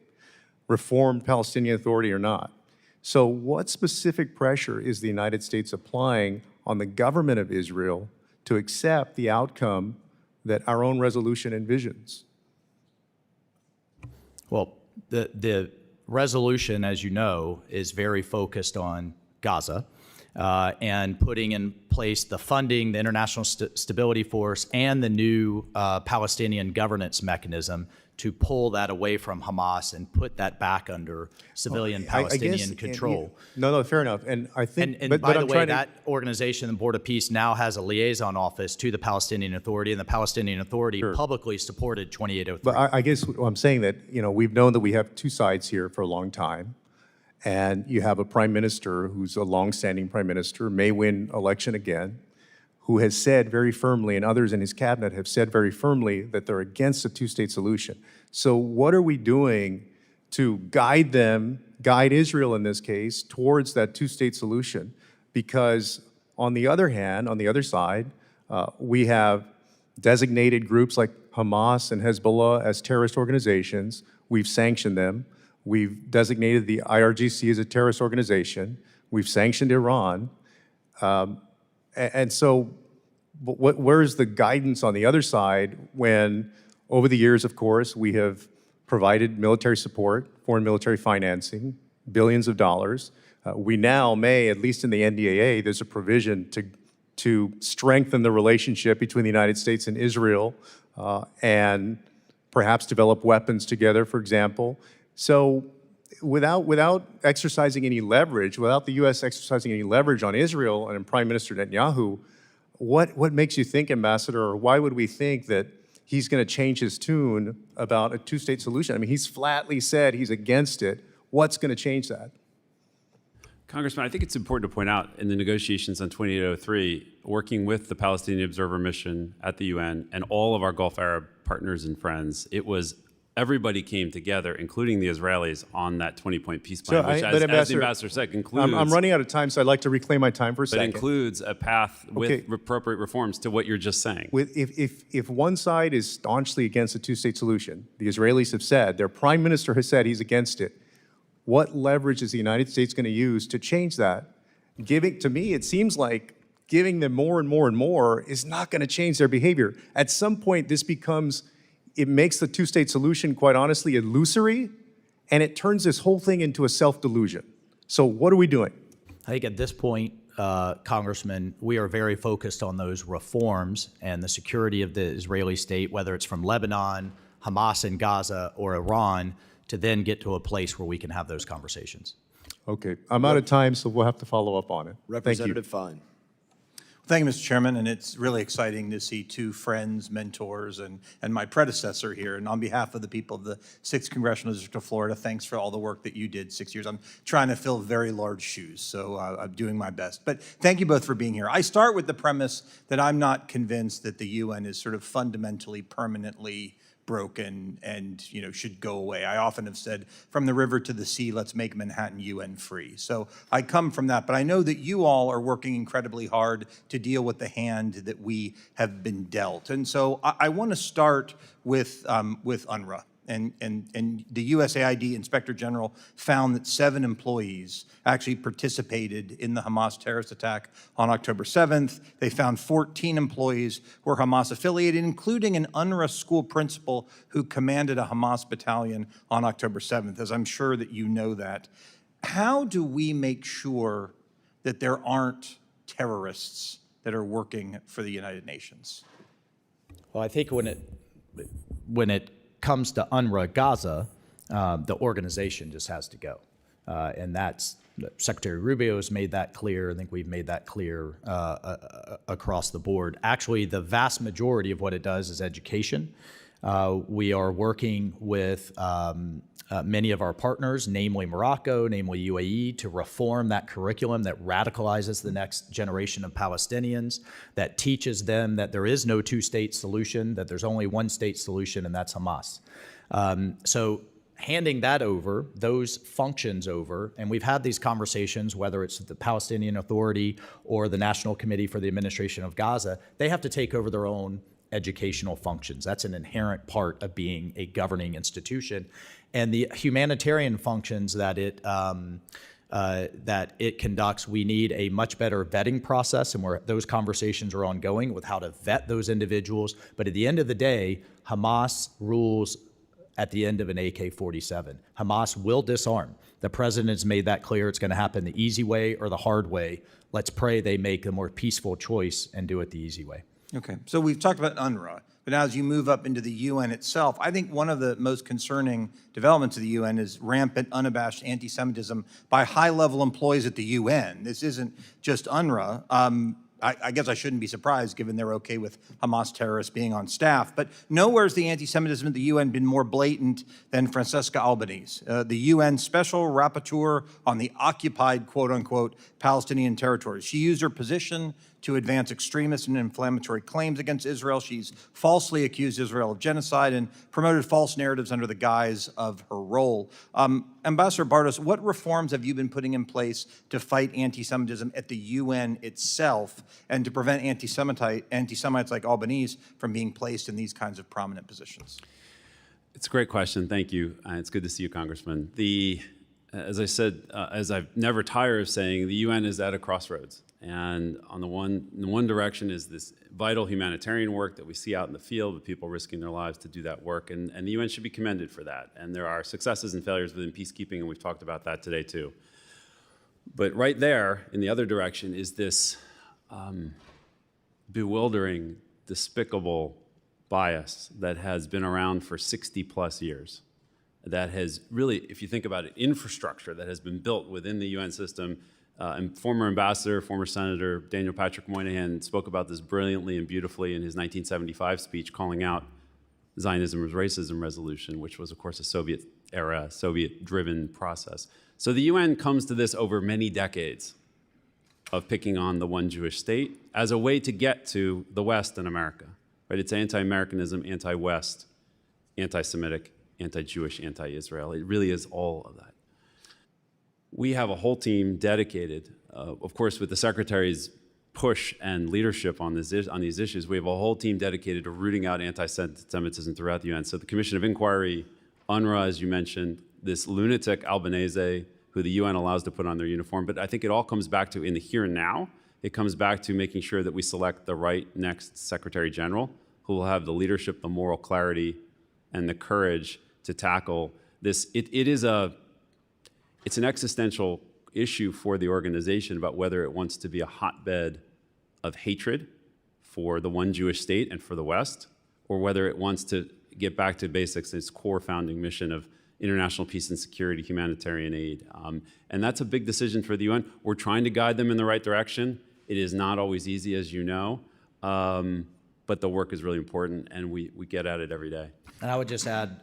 reformed Palestinian Authority or not. So what specific pressure is the United States applying on the government of Israel to accept the outcome that our own resolution envisions? Well, the resolution, as you know, is very focused on Gaza and putting in place the funding, the International Stability Force, and the new Palestinian governance mechanism to pull that away from Hamas and put that back under civilian Palestinian control. No, fair enough. And I think, And by the way, that organization, the Board of Peace, now has a liaison office to the Palestinian Authority, and the Palestinian Authority publicly supported 2803. But I guess I'm saying that, we've known that we have two sides here for a long time. And you have a prime minister who's a longstanding prime minister, may win election again, who has said very firmly, and others in his cabinet have said very firmly, that they're against a two-state solution. So what are we doing to guide Israel in this case, towards that two-state solution? Because on the other hand, on the other side, we have designated groups like Hamas and Hezbollah as terrorist organizations. We've sanctioned them. We've designated the IRGC as a terrorist organization. We've sanctioned Iran. And so where's the guidance on the other side when, over the years, of course, we have provided military support, foreign military financing, billions of dollars. We now may, at least in the NDAA, there's a provision to strengthen the relationship between the United States and Israel and perhaps develop weapons together, for example. So without exercising any leverage, without the U.S. exercising any leverage on Israel and Prime Minister Netanyahu, what makes you think, Ambassador, or why would we think that he's going to change his tune about a two-state solution? I mean, he's flatly said he's against it. What's going to change that? Congressman, I think it's important to point out in the negotiations on 2803, working with the Palestinian Observer Mission at the UN and all of our Gulf Arab partners and friends, everybody came together, including the Israelis, on that 20-point peace plan, which, as the ambassador said, includes... I'm running out of time, so I'd like to reclaim my time for a second. But includes a path with appropriate reforms to what you're just saying. If one side is staunchly against a two-state solution, the Israelis have said, their prime minister has said he's against it, what leverage is the United States going to use to change that? To me, it seems like giving them more and more and more is not going to change their behavior. At some point, it makes the two-state solution, quite honestly, illusory, and it turns this whole thing into a self-delusion. So what are we doing? I think at this point, Congressman, we are very focused on those reforms and the security of the Israeli state, whether it's from Lebanon, Hamas in Gaza, or Iran, to then get to a place where we can have those conversations. Okay, I'm out of time, so we'll have to follow up on it. Representative Fine. Thank you, Mr. Chairman, and it's really exciting to see two friends, mentors, and my predecessor here. And on behalf of the people of the 6th Congressional District of Florida, thanks for all the work that you did 6 years. I'm trying to fill very large shoes, so I'm doing my best. But thank you both for being here. I start with the premise that I'm not convinced that the UN is sort of fundamentally, permanently broken and should go away. I often have said, from the river to the sea, let's make Manhattan UN free. So I come from that, but I know that you all are working incredibly hard to deal with the hand that we have been dealt. And so I want to start with UNRWA. and the USAID Inspector General found that 7 employees actually participated in the Hamas terrorist attack on October 7th. They found 14 employees were Hamas affiliated, including an UNRWA school principal who commanded a Hamas battalion on October 7th, as I'm sure that you know that. How do we make sure that there aren't terrorists that are working for the United Nations? Well, I think when it comes to UNRWA Gaza, the organization just has to go. And that's, Secretary Rubio has made that clear. I think we've made that clear across the board. Actually, the vast majority of what it does is education. We are working with many of our partners, namely Morocco, namely UAE, to reform that curriculum that radicalizes the next generation of Palestinians, that teaches them that there is no two-state solution, that there's only one state solution, and that's Hamas. So handing that over, those functions over, and we've had these conversations, whether it's the Palestinian Authority or the National Committee for the Administration of Gaza, they have to take over their own educational functions. That's an inherent part of being a governing institution. And the humanitarian functions that it conducts, we need a much better vetting process, and those conversations are ongoing with how to vet those individuals. But at the end of the day, Hamas rules at the end of an AK-47. Hamas will disarm. The president has made that clear. It's going to happen the easy way or the hard way. Let's pray they make a more peaceful choice and do it the easy way. Okay, so we've talked about UNRWA, but now as you move up into the UN itself, I think one of the most concerning developments of the UN is rampant, unabashed anti-Semitism by high-level employees at the UN. This isn't just UNRWA. I guess I shouldn't be surprised, given they're okay with Hamas terrorists being on staff. But nowhere's the anti-Semitism at the UN been more blatant than Francesca Albanese, the UN Special Rapporteur on the occupied, quote-unquote, Palestinian territories. She used her position to advance extremist and inflammatory claims against Israel. She's falsely accused Israel of genocide and promoted false narratives under the guise of her role. Ambassador Bartos, what reforms have you been putting in place to fight anti-Semitism at the UN itself and to prevent anti-Semites like Albanese from being placed in these kinds of prominent positions? It's a great question. Thank you. It's good to see you, Congressman. As I said, as I've never tired of saying, the UN is at a crossroads. And on the one direction is this vital humanitarian work that we see out in the field with people risking their lives to do that work. And the UN should be commended for that. And there are successes and failures within peacekeeping, and we've talked about that today too. But right there, in the other direction, is this bewildering, despicable bias that has been around for 60 plus years. That has really, if you think about it, infrastructure that has been built within the UN system. And former ambassador, former Senator Daniel Patrick Moynihan spoke about this brilliantly and beautifully in his 1975 speech, calling out Zionism as racism resolution, which was, of course, a Soviet-era, Soviet-driven process. So the UN comes to this over many decades of picking on the one Jewish state as a way to get to the West and America. Right? It's anti-Americanism, anti-West, anti-Semitic, anti-Jewish, anti-Israel. It really is all of that. We have a whole team dedicated, of course, with the Secretary's push and leadership on these issues, we have a whole team dedicated to rooting out anti-Semitism throughout the UN. So the Commission of Inquiry, UNRWA, as you mentioned, this lunatic Albanese, who the UN allows to put on their uniform. But I think it all comes back to, in the here and now, it comes back to making sure that we select the right next Secretary General, who will have the leadership, the moral clarity, and the courage to tackle this. It's an existential issue for the organization about whether it wants to be a hotbed of hatred for the one Jewish state and for the West, or whether it wants to get back to basics, its core founding mission of international peace and security, humanitarian aid. And that's a big decision for the UN. We're trying to guide them in the right direction. It is not always easy, as you know, but the work is really important, and we get at it every day. And I would just add,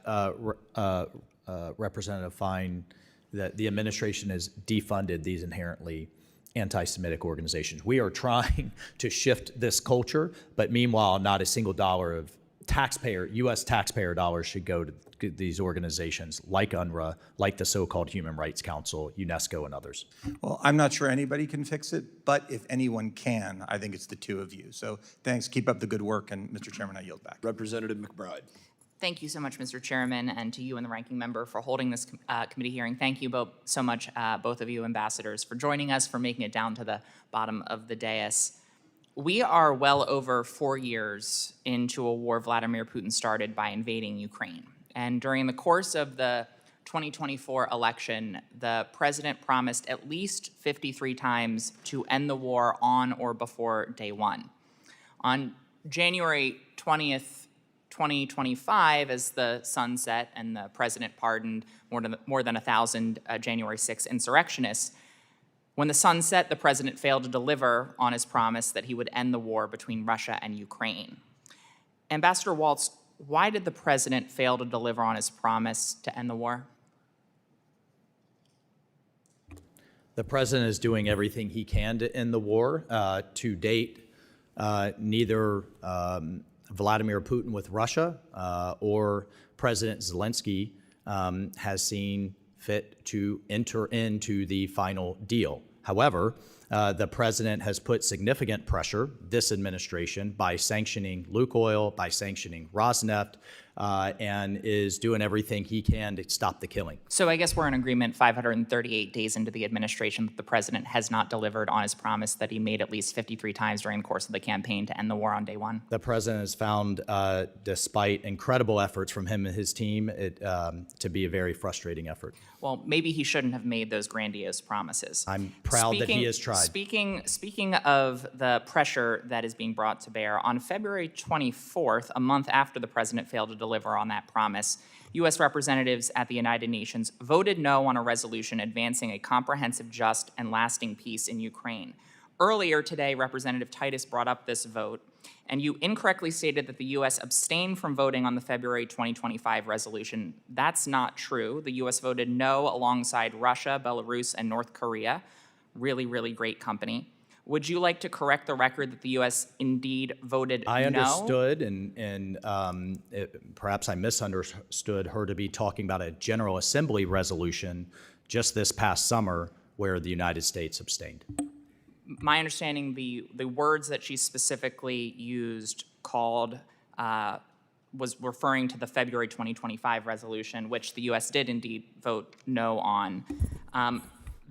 Representative Fine, that the administration has defunded these inherently anti-Semitic organizations. We are trying to shift this culture, but meanwhile, not a single dollar of U.S. taxpayer dollars should go to these organizations like UNRWA, like the so-called Human Rights Council, UNESCO, and others. Well, I'm not sure anybody can fix it, but if anyone can, I think it's the two of you. So thanks, keep up the good work, and Mr. Chairman, I yield back. Representative McBride. Thank you so much, Mr. Chairman, and to you and the ranking member for holding this committee hearing. Thank you both so much, both of you ambassadors, for joining us, for making it down to the bottom of the dais. We are well over 4 years into a war Vladimir Putin started by invading Ukraine. And during the course of the 2024 election, the president promised at least 53 times to end the war on or before day one. On January 20th, 2025, as the sun set and the president pardoned more than 1,000 January 6 insurrectionists, when the sun set, the president failed to deliver on his promise that he would end the war between Russia and Ukraine. Ambassador Waltz, why did the president fail to deliver on his promise to end the war? The president is doing everything he can to end the war. To date, neither Vladimir Putin with Russia or President Zelensky has seen fit to enter into the final deal. However, the president has put significant pressure, this administration, by sanctioning Lukoil, by sanctioning Rosneft, and is doing everything he can to stop the killing. So I guess we're in agreement 538 days into the administration that the president has not delivered on his promise that he made at least 53 times during the course of the campaign to end the war on day one. The president has found, despite incredible efforts from him and his team, it to be a very frustrating effort. Well, maybe he shouldn't have made those grandiose promises. I'm proud that he has tried. Speaking of the pressure that is being brought to bear, on February 24th, a month after the president failed to deliver on that promise, U.S. representatives at the United Nations voted no on a resolution advancing a comprehensive, just, and lasting peace in Ukraine. Earlier today, Representative Titus brought up this vote, and you incorrectly stated that the U.S. abstained from voting on the February 2025 resolution. That's not true. The U.S. voted no alongside Russia, Belarus, and North Korea. Really, really great company. Would you like to correct the record that the U.S. indeed voted no? I understood, and perhaps I misunderstood her to be talking about a General Assembly resolution just this past summer where the United States abstained. My understanding, the words that she specifically used was referring to the February 2025 resolution, which the U.S. did indeed vote no on.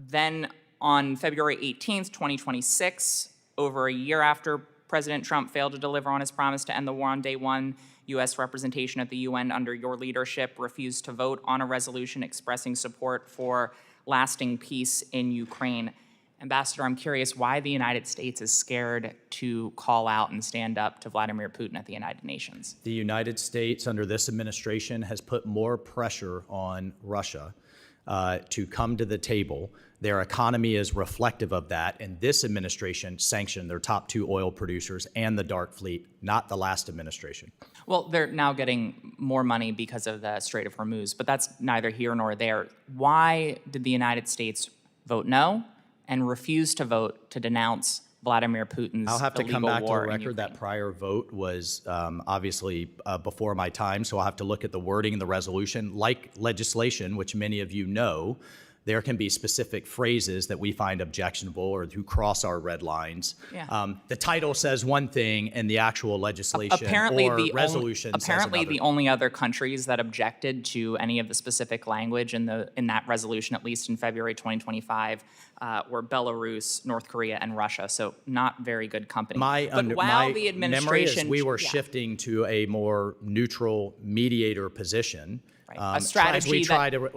Then on February 18th, 2026, over a year after President Trump failed to deliver on his promise to end the war on day one, U.S. representation at the UN under your leadership refused to vote on a resolution expressing support for lasting peace in Ukraine. Ambassador, I'm curious why the United States is scared to call out and stand up to Vladimir Putin at the United Nations. The United States, under this administration, has put more pressure on Russia to come to the table. Their economy is reflective of that, and this administration sanctioned their top 2 oil producers and the Dark Fleet, not the last administration. Well, they're now getting more money because of the Strait of Hormuz, but that's neither here nor there. Why did the United States vote no and refuse to vote to denounce Vladimir Putin's I'll have to come illegal back to war a in record. Ukraine? That prior vote was obviously before my time, so I'll have to look at the wording in the resolution. Like legislation, which many of you know, there can be specific phrases that we find objectionable or who cross our red lines. Yeah. The title says one thing and the actual legislation Apparently, or resolution says another. the only other countries that objected to any of the specific language in that resolution, at least in February 2025, were Belarus, North Korea, and Russia. So not very good company. My memory is we were shifting to a more neutral mediator position. A strategy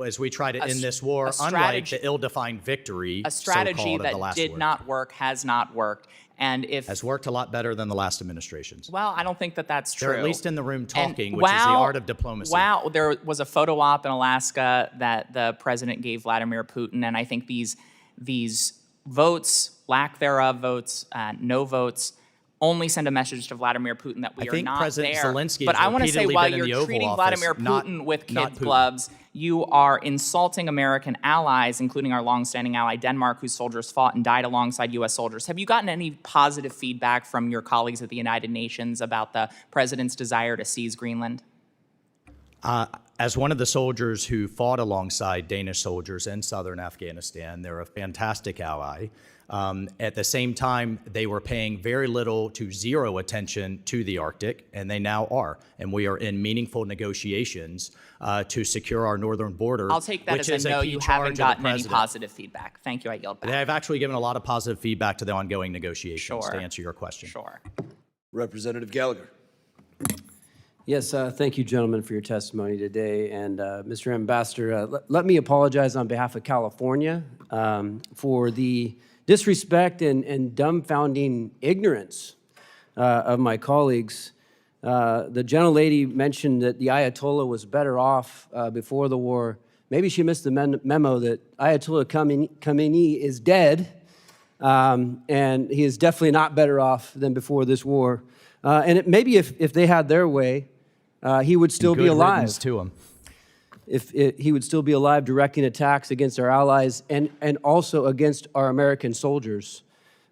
as we try to end this war, unlike the ill-defined victory, a strategy so-called, of the that last did war. not work has not worked. And has worked a lot better than the last administration's. Well, I don't think that that's true. They're at least in the room talking, which is the art of diplomacy. Wow, there was a photo op in Alaska that the president gave Vladimir Putin, and I think these votes, lack thereof votes, no votes, only send a message to Vladimir Putin that we are not President there. Zelensky But has I want to say, repeatedly while been in the you're Oval treating Office, Vladimir not Putin with not kid Putin. gloves, you are insulting American allies, including our longstanding ally Denmark, whose soldiers fought and died alongside U.S. soldiers. Have you gotten any positive feedback from your colleagues at the United Nations about the president's desire to seize Greenland? As one of the soldiers who fought alongside Danish soldiers in southern Afghanistan, they're a fantastic ally. At the same time, they were paying very little to zero attention to the Arctic, and they now are. And we are in meaningful negotiations to secure our northern border. I'll take that which as is a no. key You charge haven't of the gotten any president. positive feedback. Thank you. I yield back. I've actually given a lot of positive feedback to the ongoing negotiations, Sure. to answer your question. Sure. Representative Gallagher. Yes, thank you, gentlemen, for your testimony today. And Mr. Ambassador, let me apologize on behalf of California for the disrespect and dumbfounding ignorance of my colleagues. The gentlelady mentioned that the Ayatollah was better off before the war. Maybe she missed the memo that Ayatollah Khamenei is dead, and he is definitely not better off than before this war. And maybe if they had their way, he would still be Good alive. riddance to him. He would still be alive directing attacks against our allies and also against our American soldiers.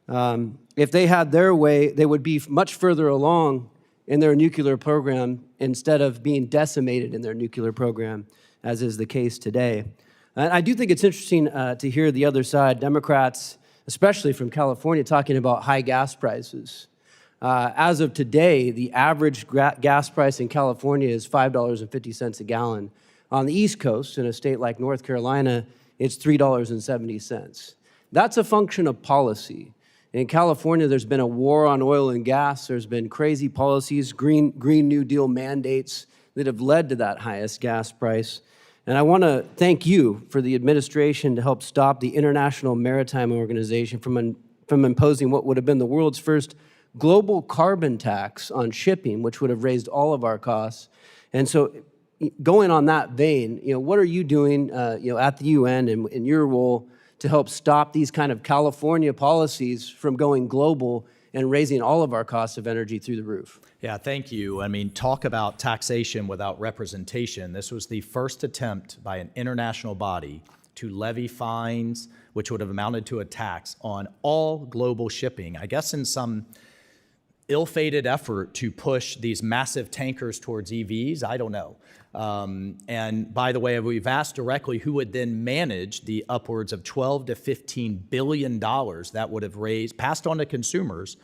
If they had their way, they would be much further along in their nuclear program instead of being decimated in their nuclear program, as is the case today. And I do think it's interesting to hear the other side, Democrats, especially from California, talking about high gas prices. As of today, the average gas price in California is $5.50 a gallon. On the East Coast, in a state like North Carolina, it's $3.70. That's a function of policy. In California, there's been a war on oil and gas. There's been crazy policies, Green New Deal mandates that have led to that highest gas price. And I want to thank you for the administration to help stop the International Maritime Organization from imposing what would have been the world's first global carbon tax on shipping, which would have raised all of our costs. And so going on that vein, what are you doing at the UN and in your role to help stop these kind of California policies from going global and raising all of our costs of energy through the roof? Yeah, thank you. I mean, talk about taxation without representation. This was the first attempt by an international body to levy fines, which would have amounted to a tax on all global shipping, I guess in some ill-fated effort to push these massive tankers towards EVs. I don't know. And by the way, we've asked directly who would then manage the upwards of $12 to $15 billion that would have passed on to consumers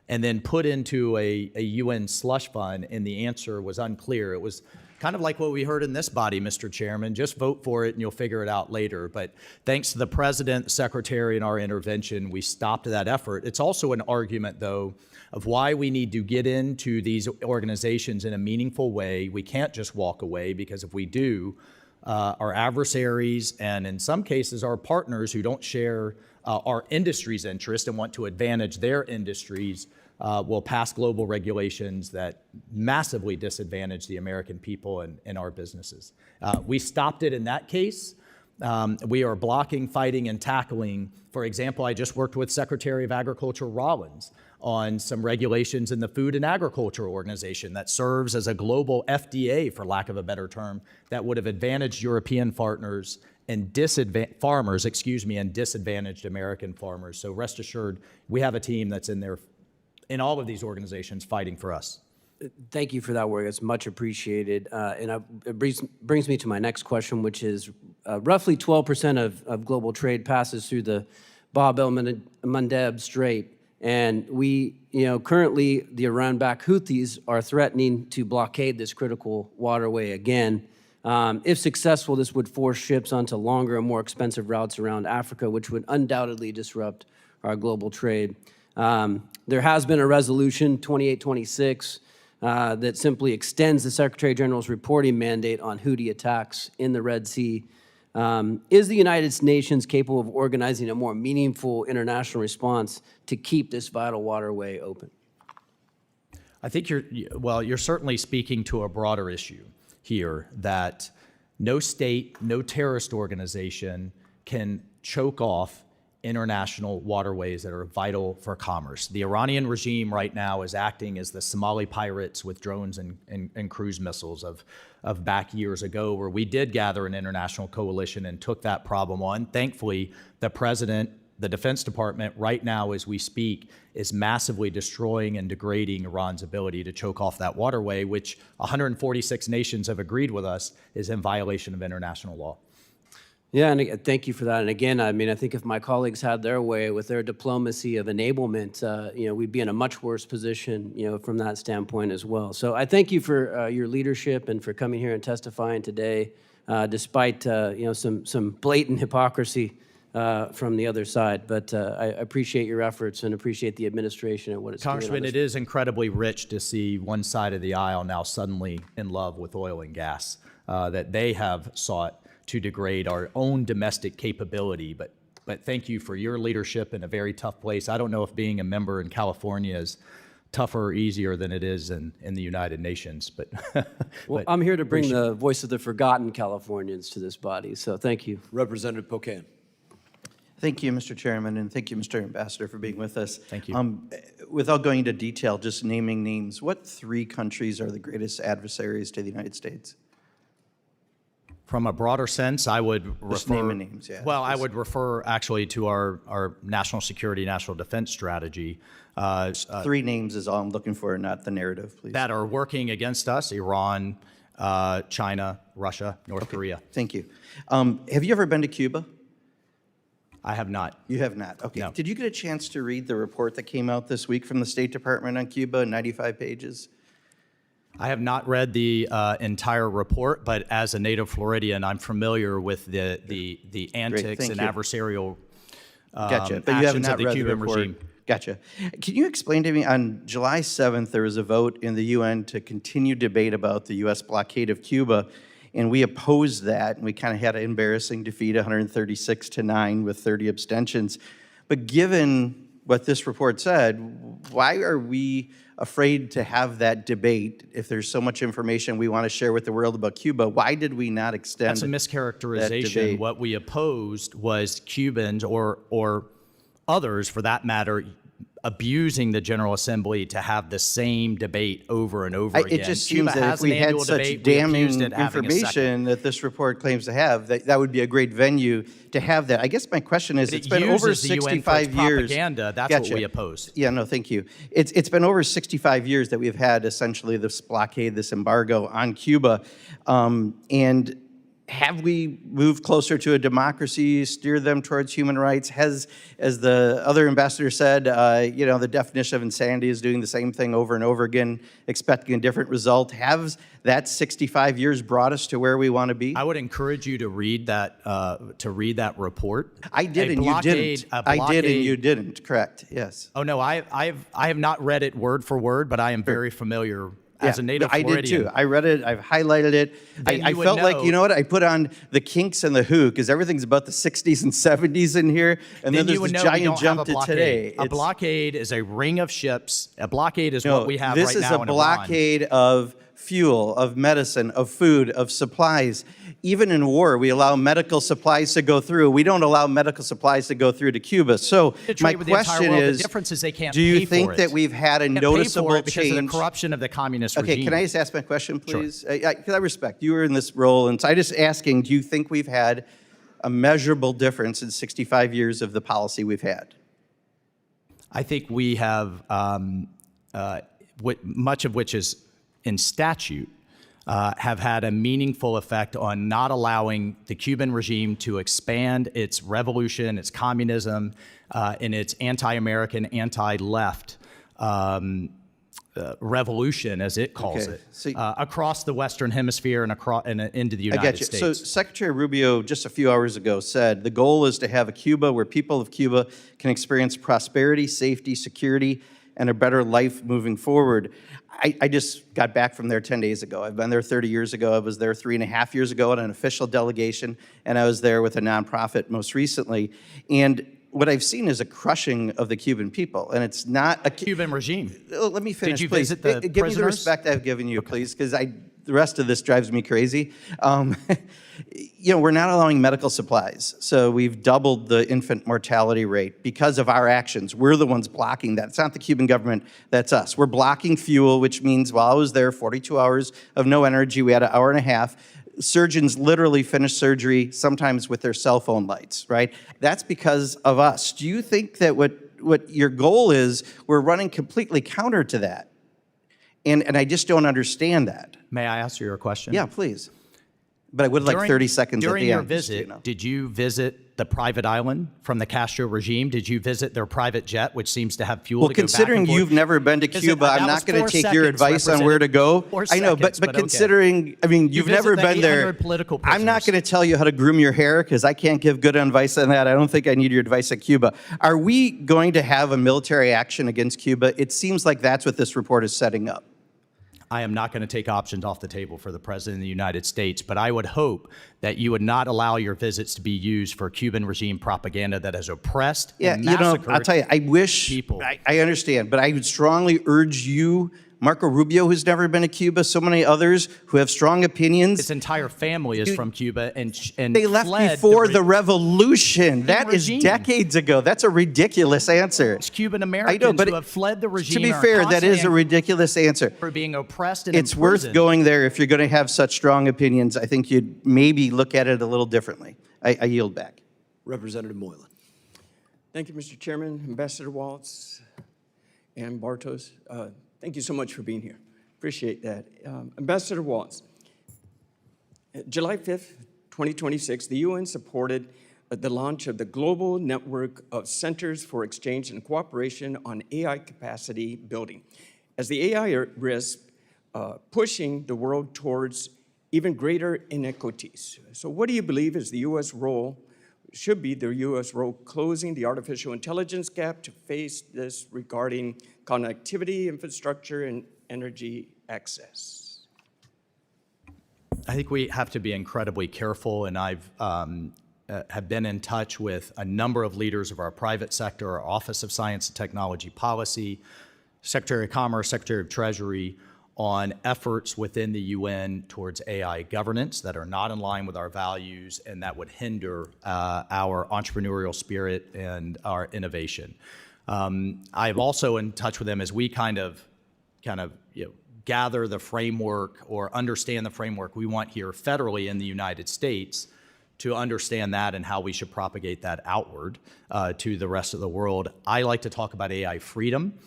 and then put into a UN slush fund, and the answer was unclear. It was kind of like what we heard in this body, Mr. Chairman. Just vote for it and you'll figure it out later. But thanks to the President, the Secretary, and our intervention, we stopped that effort. It's also an argument, though, of why we need to get into these organizations in a meaningful way. We can't just walk away, because if we do, our adversaries and in some cases our partners who don't share our industry's interest and want to advantage their industries will pass global regulations that massively disadvantage the American people and our businesses. We stopped it in that case. We are blocking, fighting, and tackling. For example, I just worked with Secretary of Agriculture Rollins on some regulations in the Food and Agriculture Organization that serves as a global FDA, for lack of a better term, that would have advantaged European farmers and disadvantaged American farmers. So rest assured, we have a team that's in there in all of these organizations fighting for us. Thank you for that work. It's much appreciated. And it brings me to my next question, which is roughly 12% of global trade passes through the Bab el-Mandeb Strait. And currently the Iran-backed Houthis are threatening to blockade this critical waterway again. If successful, this would force ships onto longer and more expensive routes around Africa, which would undoubtedly disrupt our global trade. There has been a resolution, 2826, that simply extends the Secretary General's reporting mandate on Houthi attacks in the Red Sea. Is the United Nations capable of organizing a more meaningful international response to keep this vital waterway open? I think you're certainly speaking to a broader issue here, that no state, no terrorist organization can choke off international waterways that are vital for commerce. The Iranian regime right now is acting as the Somali pirates with drones and cruise missiles of back years ago, where we did gather an international coalition and took that problem on. Thankfully, the President, the Defense Department, right now as we speak, is massively destroying and degrading Iran's ability to choke off that waterway, which 146 nations have agreed with us is in violation of international law. Yeah, and thank you for that. And again, I mean, I think if my colleagues had their way with their diplomacy of enablement, we'd be in a much worse position, from that standpoint as well. So I thank you for your leadership and for coming here and testifying today, despite some blatant hypocrisy from the other side. But I appreciate your efforts and appreciate the administration and what it's doing. Congressman, it is incredibly rich to see one side of the aisle now suddenly in love with oil and gas, that they have sought to degrade our own domestic capability. But thank you for your leadership in a very tough place. I don't know if being a member in California is tougher or easier than it is in the United Nations. But, well, I'm here to bring the voice of the forgotten Californians to this body, so thank you. Representative Pocan. Thank you, Mr. Chairman, and thank you, Mr. Ambassador, for being with us. Thank you. Without going into detail, just naming names, what 3 countries are the greatest adversaries to the United States? From a broader sense, I would refer. Just naming names, yeah. Well, I would refer actually to our national security, national defense strategy. 3 names is all I'm looking for, not the narrative, please. That are working against us: Iran, China, Russia, North Korea. Thank you. Have you ever been to Cuba? I have not. You have not? Okay. No. Did you get a chance to read the report that came out this week from the State Department on Cuba, 95 pages? I have not read the entire report, but as a native Floridian, I'm familiar with the antics and adversarial Gotcha. But you have actions not of the read Cuban the report. regime. Gotcha. Can you explain to me, on July 7th, there was a vote in the UN to continue debate about the U.S. blockade of Cuba, and we opposed that, and we kind of had an embarrassing defeat, 136-9 with 30 abstentions. But given what this report said, why are we afraid to have that debate if there's so much information we want to share with the world about Cuba? Why did we not extend That's a mischaracterization. that debate? What we opposed was Cubans or others, for that matter, abusing the General Assembly to have the same debate over and over again. It just Cuba seems that has if we an had annual such debate, we damning accused it having a second. information that this report claims to have, that would be a great venue to have that. I guess my question is, But it's it been over uses the UN for its 65 years. propaganda. That's Gotcha. what we oppose. Yeah, no, thank you. It's been over 65 years that we've had essentially this blockade, this embargo on Cuba, and have we moved closer to a democracy, steer them towards human rights? Has, as the other ambassador said, the definition of insanity is doing the same thing over and over again, expecting a different result. Has that 65 years brought us to where we want to be? I would encourage you to read that report. I did, and you didn't. I did, and you didn't. Correct. Yes. Oh no, I have not read it word for word, but I am very familiar. As a native Floridian. I did too. I read it. I've highlighted it. I felt like, you know what? I put on the Kinks and the Who because everything's about the 60s and 70s in here. And then there's this giant jump to today. A blockade is a ring of ships. A blockade is what we have right now in Iran. This is a blockade of fuel, of medicine, of food, of supplies. Even in war, we allow medical supplies to go through. We don't allow medical supplies to go through to Cuba. So my question is, the difference is they can't do you pay think for it. that we've had a They can't noticeable pay for it because change? of the corruption of the communist regime. Okay, can I just ask my question, please? Sure. Because I respect you were in this role, and so I'm just asking, do you think we've had a measurable difference in 65 years of the policy we've had? I think we have, much of which is in statute, have had a meaningful effect on not allowing the Cuban regime to expand its revolution, its communism, and its anti-American, anti-left revolution, as it calls it, across the Western Hemisphere and into the United States. So Secretary Rubio just a few hours ago said the goal is to have a Cuba where people of Cuba can experience prosperity, safety, security, and a better life moving forward. I just got back from there 10 days ago. I've been there 30 years ago. I was there 3.5 years ago on an official delegation, and I was there with a nonprofit most recently. And what I've seen is a crushing of the Cuban people, and it's not a Cuban regime. Let me finish, Did you please. visit the Give me the prisoners? respect I've given you, please, because the rest of this drives me crazy. We're not allowing medical supplies. So we've doubled the infant mortality rate because of our actions. We're the ones blocking that. It's not the Cuban government, that's us. We're blocking fuel, which means while I was there, 42 hours of no energy, we had an hour and a half. Surgeons literally finish surgery sometimes with their cell phone lights, right? That's because of us. Do you think that what your goal is, we're running completely counter to that? And I just don't understand that. May I ask you a question? Yeah, please. But I would like 30 seconds at During the your end. just so you visit, know. did you visit the private island from the Castro regime? Did you visit their private jet, which seems to have fuel Well, to go back considering and forth? you've never been to Is it- Cuba, that I'm was not going 4 to take your seconds, advice on where to go. 4 I know, seconds, but okay. considering, I mean, You you've visit never the been there. 800 political I'm not prisoners. going to tell you how to groom your hair because I can't give good advice on that. I don't think I need your advice at Cuba. Are we going to have a military action against Cuba? It seems like that's what this report is setting up. I am not going to take options off the table for the President of the United States, but I would hope that you would not allow your visits to be used for Cuban regime propaganda that has oppressed Yeah, and you know, massacred I'll tell you, I wish, people. I understand, but I would strongly urge you, Marco Rubio, who's never been to Cuba, so many others who have strong opinions. His entire family is from Cuba, and They left fled before the revolution. That is regime. decades ago. That's a ridiculous answer. It's Cuban I Americans know, but who have fled the regime. to be and are fair, that is a constantly ridiculous answer. for being oppressed and It's worth imprisoned. going there if you're going to have such strong opinions. I think you'd maybe look at it a little differently. I yield back. Representative Moylan. Thank you, Mr. Chairman, Ambassador Waltz, and Bartos. Thank you so much for being here. Appreciate that. Ambassador Waltz, July 5th, 2026, the UN supported the launch of the Global Network of Centers for Exchange and Cooperation on AI Capacity Building. As the AI risk pushing the world towards even greater inequities. So what do you believe is the U.S. role, should be the U.S. role closing the artificial intelligence gap to face this regarding connectivity, infrastructure, and energy access? I think we have to be incredibly careful, and I've have been in touch with a number of leaders of our private sector, our Office of Science and Technology Policy, Secretary of Commerce, Secretary of Treasury, on efforts within the UN towards AI governance that are not in line with our values and that would hinder our entrepreneurial spirit and our innovation. I'm also in touch with them as we kind of gather the framework or understand the framework we want here federally in the United States to understand that and how we should propagate that outward to the rest of the world. I like to talk about AI freedom.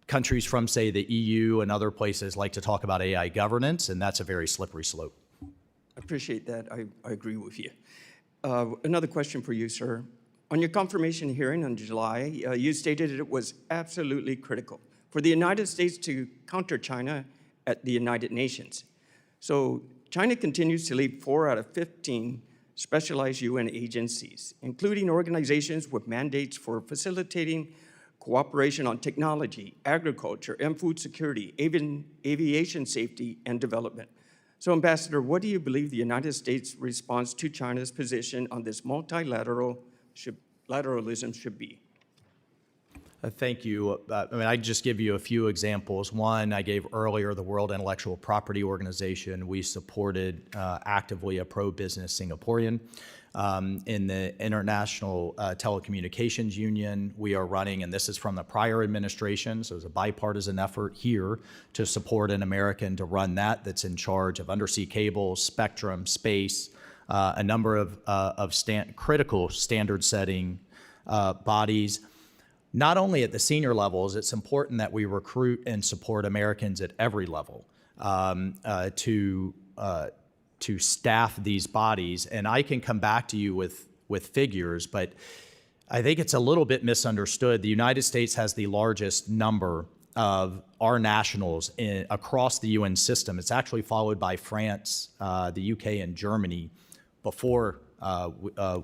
Countries from, say, the EU and other places like to talk about AI governance, and that's a very slippery slope. I appreciate that. I agree with you. Another question for you, sir. On your confirmation hearing in July, you stated it was absolutely critical for the United States to counter China at the United Nations. So China continues to lead 4 out of 15 specialized UN agencies, including organizations with mandates for facilitating cooperation on technology, agriculture, and food security, aviation safety, and development. So, Ambassador, what do you believe the United States' response to China's position on this multilateralism should be? Thank you. I just give you a few examples. One, I gave earlier, the World Intellectual Property Organization. We supported actively a pro-business Singaporean. In the International Telecommunications Union, we are running, and this is from the prior administration, so it's a bipartisan effort here to support an American to run that's in charge of undersea cables, spectrum, space, a number of critical standard-setting bodies. Not only at the senior levels, it's important that we recruit and support Americans at every level to staff these bodies. And I can come back to you with figures, but I think it's a little bit misunderstood. The United States has the largest number of our nationals across the UN system. It's actually followed by France, the UK, and Germany before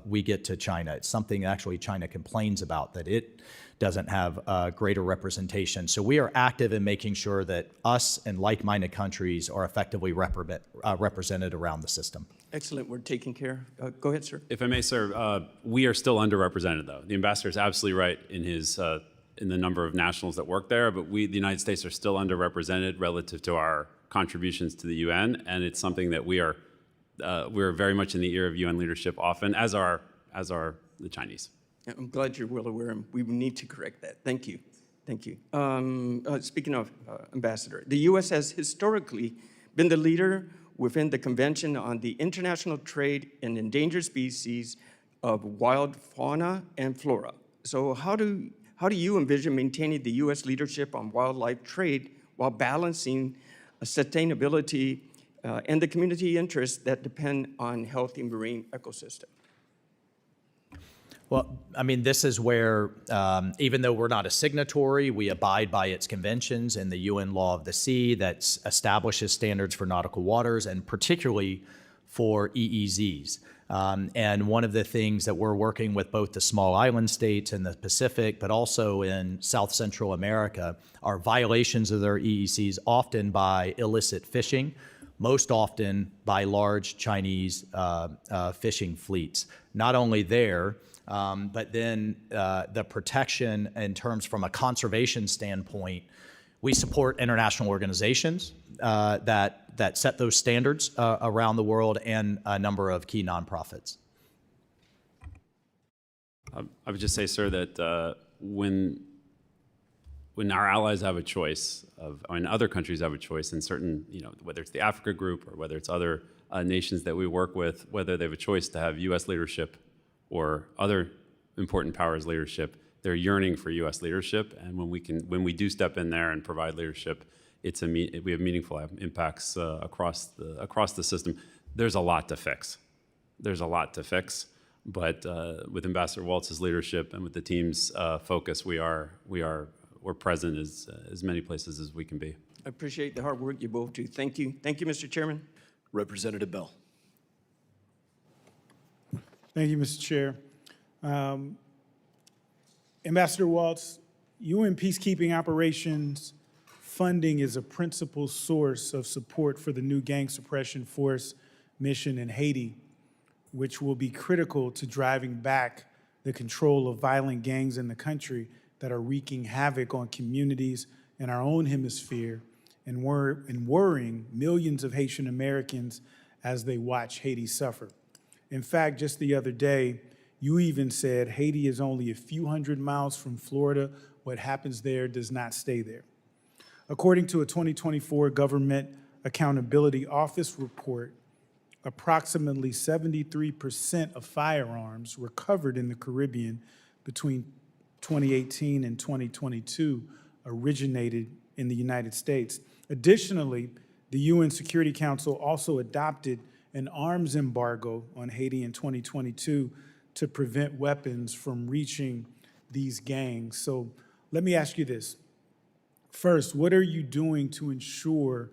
we get to China. It's something actually China complains about, that it doesn't have greater representation. So we are active in making sure that us and like-minded countries are effectively represented around the system. Excellent. We're taking care. Go ahead, sir. If I may, sir, we are still underrepresented, though. The ambassador is absolutely right in his in the number of nationals that work there, but we, the United States, are still underrepresented relative to our contributions to the UN, and it's something that we're very much in the ear of UN leadership often, as are the Chinese. I'm glad you're well aware, and we need to correct that. Thank you. Thank you. Speaking of Ambassador, the U.S. has historically been the leader within the Convention on the International Trade in Endangered Species of Wild Fauna and Flora. So how do you envision maintaining the U.S. leadership on wildlife trade while balancing sustainability and the community interests that depend on healthy marine ecosystem. Well, I mean, this is where, even though we're not a signatory, we abide by its conventions and the UN Law of the Sea that establishes standards for nautical waters and particularly for EEZs. And one of the things that we're working with both the small island states in the Pacific, but also in South Central America, are violations of their EEZs, often by illicit fishing, most often by large Chinese fishing fleets. Not only there, but then the protection in terms from a conservation standpoint, we support international organizations that set those standards around the world and a number of key nonprofits. I would just say, sir, that when our allies have a choice when other countries have a choice in certain, whether it's the Africa group or whether it's other nations that we work with, whether they have a choice to have U.S. leadership or other important powers leadership, they're yearning for U.S. leadership. And when we do step in there and provide leadership, we have meaningful impacts across the system. There's a lot to fix. But with Ambassador Waltz's leadership and with the team's focus, we're present as many places as we can be. I appreciate the hard work you both do. Thank you. Thank you, Mr. Chairman. Representative Bell. Thank you, Mr. Chair. Ambassador Waltz, UN peacekeeping operations funding is a principal source of support for the new gang suppression force mission in Haiti, which will be critical to driving back the control of violent gangs in the country that are wreaking havoc on communities in our own hemisphere and worrying millions of Haitian Americans as they watch Haiti suffer. In fact, just the other day, you even said Haiti is only a few hundred miles from Florida. What happens there does not stay there. According to a 2024 Government Accountability Office report, approximately 73% of firearms recovered in the Caribbean between 2018 and 2022 originated in the United States. Additionally, the UN Security Council also adopted an arms embargo on Haiti in 2022 to prevent weapons from reaching these gangs. So let me ask you this. First, what are you doing to ensure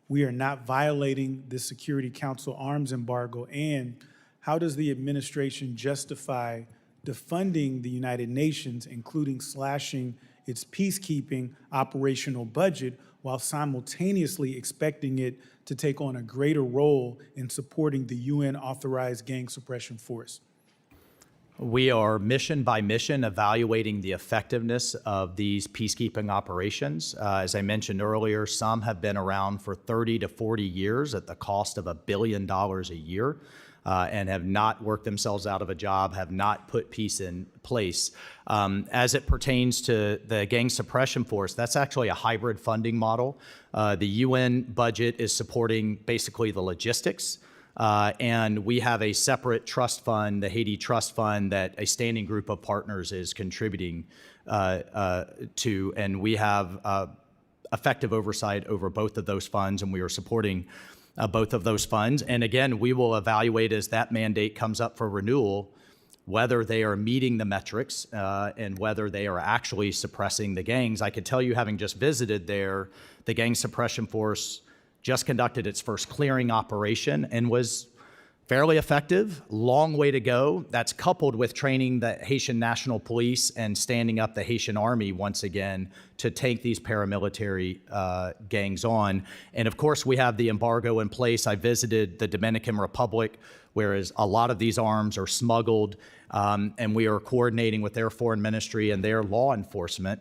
we are not violating the Security Council arms embargo? And how does the administration justify defunding the United Nations, including slashing its peacekeeping operational budget, while simultaneously expecting it to take on a greater role in supporting the UN-authorized gang suppression force? We are mission by mission evaluating the effectiveness of these peacekeeping operations. As I mentioned earlier, some have been around for 30 to 40 years at the cost of $1 billion a year and have not worked themselves out of a job, have not put peace in place. As it pertains to the gang suppression force, that's actually a hybrid funding model. The UN budget is supporting basically the logistics. And we have a separate trust fund, the Haiti Trust Fund, that a standing group of partners is contributing to, and we have effective oversight over both of those funds, and we are supporting both of those funds. And again, we will evaluate as that mandate comes up for renewal whether they are meeting the metrics and whether they are actually suppressing the gangs. I could tell you, having just visited there, the gang suppression force just conducted its first clearing operation and was fairly effective. Long way to go. That's coupled with training the Haitian National Police and standing up the Haitian Army once again to take these paramilitary gangs on. And of course, we have the embargo in place. I visited the Dominican Republic, whereas a lot of these arms are smuggled, and we are coordinating with their foreign ministry and their law enforcement,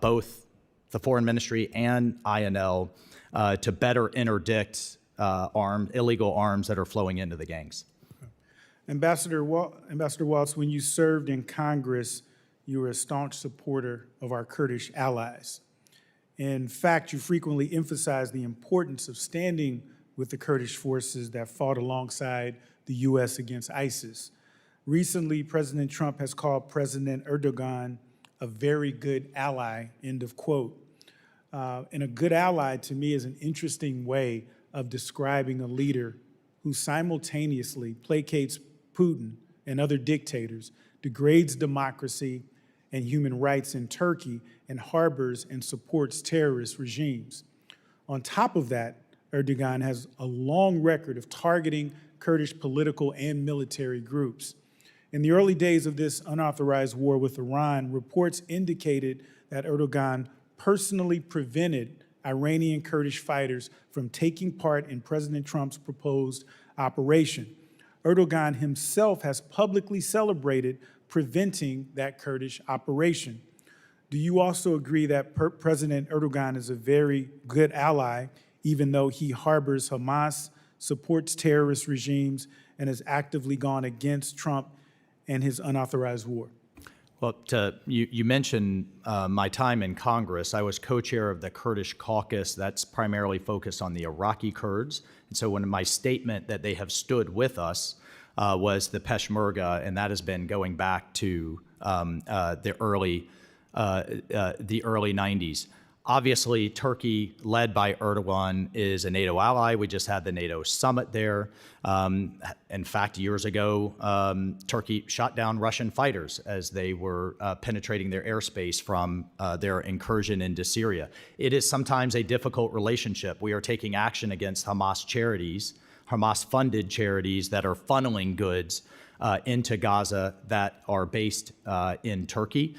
both the foreign ministry and INL, to better interdict illegal arms that are flowing into the gangs. Ambassador Waltz, when you served in Congress, you were a staunch supporter of our Kurdish allies. In fact, you frequently emphasized the importance of standing with the Kurdish forces that fought alongside the U.S. against ISIS. Recently, President Trump has called President Erdogan a very good ally, end of quote. And a good ally, to me, is an interesting way of describing a leader who simultaneously placates Putin and other dictators, degrades democracy and human rights in Turkey, and harbors and supports terrorist regimes. On top of that, Erdogan has a long record of targeting Kurdish political and military groups. In the early days of this unauthorized war with Iran, reports indicated that Erdogan personally prevented Iranian Kurdish fighters from taking part in President Trump's proposed operation. Erdogan himself has publicly celebrated preventing that Kurdish operation. Do you also agree that President Erdogan is a very good ally, even though he harbors Hamas, supports terrorist regimes, and has actively gone against Trump and his unauthorized war? Well, you mentioned my time in Congress. I was co-chair of the Kurdish caucus that's primarily focused on the Iraqi Kurds. And so when my statement that they have stood with us was the Peshmerga, and that has been going back to the early 90s. Obviously, Turkey, led by Erdogan, is a NATO ally. We just had the NATO summit there. In fact, years ago, Turkey shot down Russian fighters as they were penetrating their airspace from their incursion into Syria. It is sometimes a difficult relationship. We are taking action against Hamas charities, Hamas-funded charities that are funneling goods into Gaza that are based in Turkey.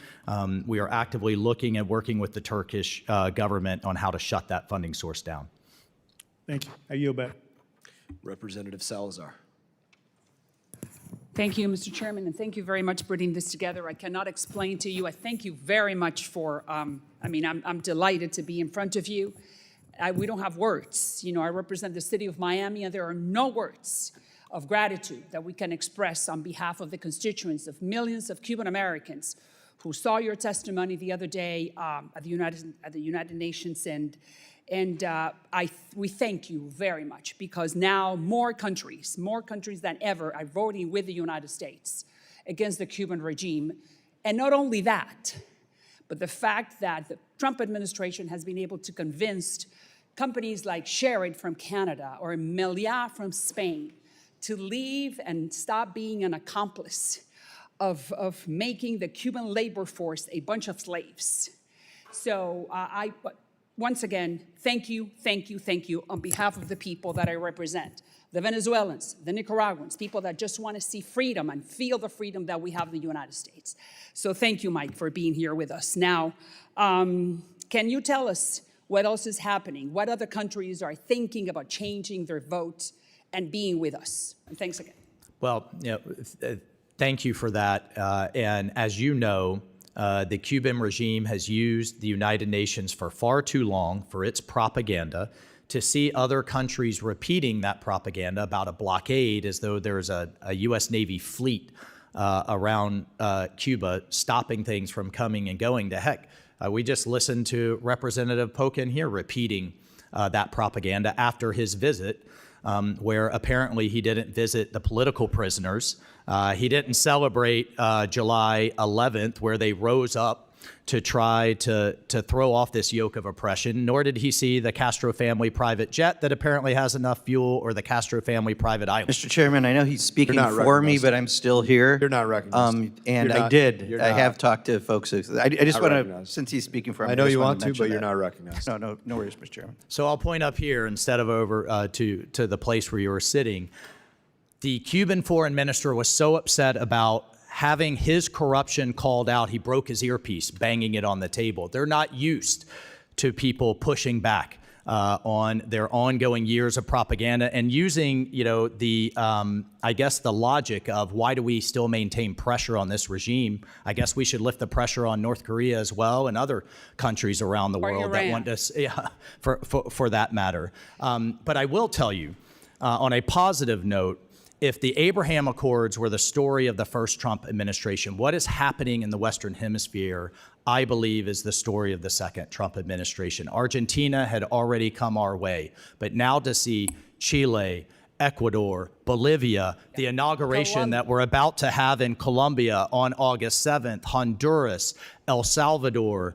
We are actively looking and working with the Turkish government on how to shut that funding source down. Thank you. I yield back. Representative Salazar. Thank you, Mr. Chairman, and thank you very much for putting this together. I cannot explain to you. I thank you very much for, I'm delighted to be in front of you. We don't have words. You know, I represent the city of Miami, and there are no words of gratitude that we can express on behalf of the constituents of millions of Cuban Americans who saw your testimony the other day at the United Nations, and we thank you very much, because now more countries than ever are voting with the United States against the Cuban regime. And not only that, but the fact that the Trump administration has been able to convince companies like Sherrod from Canada or Meliá from Spain to leave and stop being an accomplice of making the Cuban labor force a bunch of slaves. So once again, thank you on behalf of the people that I represent, the Venezuelans, the Nicaraguans, people that just want to see freedom and feel the freedom that we have in the United States. So thank you, Mike, for being here with us. Now, can you tell us what else is happening? What other countries are thinking about changing their vote and being with us? And thanks again. Well, thank you for that. And as you know, the Cuban regime has used the United Nations for far too long for its propaganda. To see other countries repeating that propaganda about a blockade as though there's a U.S. Navy fleet around Cuba stopping things from coming and going to heck. We just listened to Representative Pocan here repeating that propaganda after his visit, where apparently he didn't visit the political prisoners. He didn't celebrate July 11th, where they rose up to try to throw off this yoke of oppression, nor did he see the Castro family private jet that apparently has enough fuel, or the Castro family private island. Mr. Chairman, I know he's speaking for me, but I'm still here. You're not recognized. And I have talked to folks. I just want to, since he's speaking for me. I know you want to, but you're not recognized. No worries, Mr. Chairman. So I'll point up here instead of over to the place where you were sitting. The Cuban foreign minister was so upset about having his corruption called out, he broke his earpiece, banging it on the table. They're not used to people pushing back on their ongoing years of propaganda and using, I guess the logic of why do we still maintain pressure on this regime? I guess we should lift the pressure on North Korea as well and other countries around the world that want us, for that matter. But I will tell you, on a positive note, if the Abraham Accords were the story of the first Trump administration, what is happening in the Western Hemisphere, I believe, is the story of the second Trump administration. Argentina had already come our way, but now to see Chile, Ecuador, Bolivia, the inauguration that we're about to have in Colombia on August 7th, Honduras, El Salvador,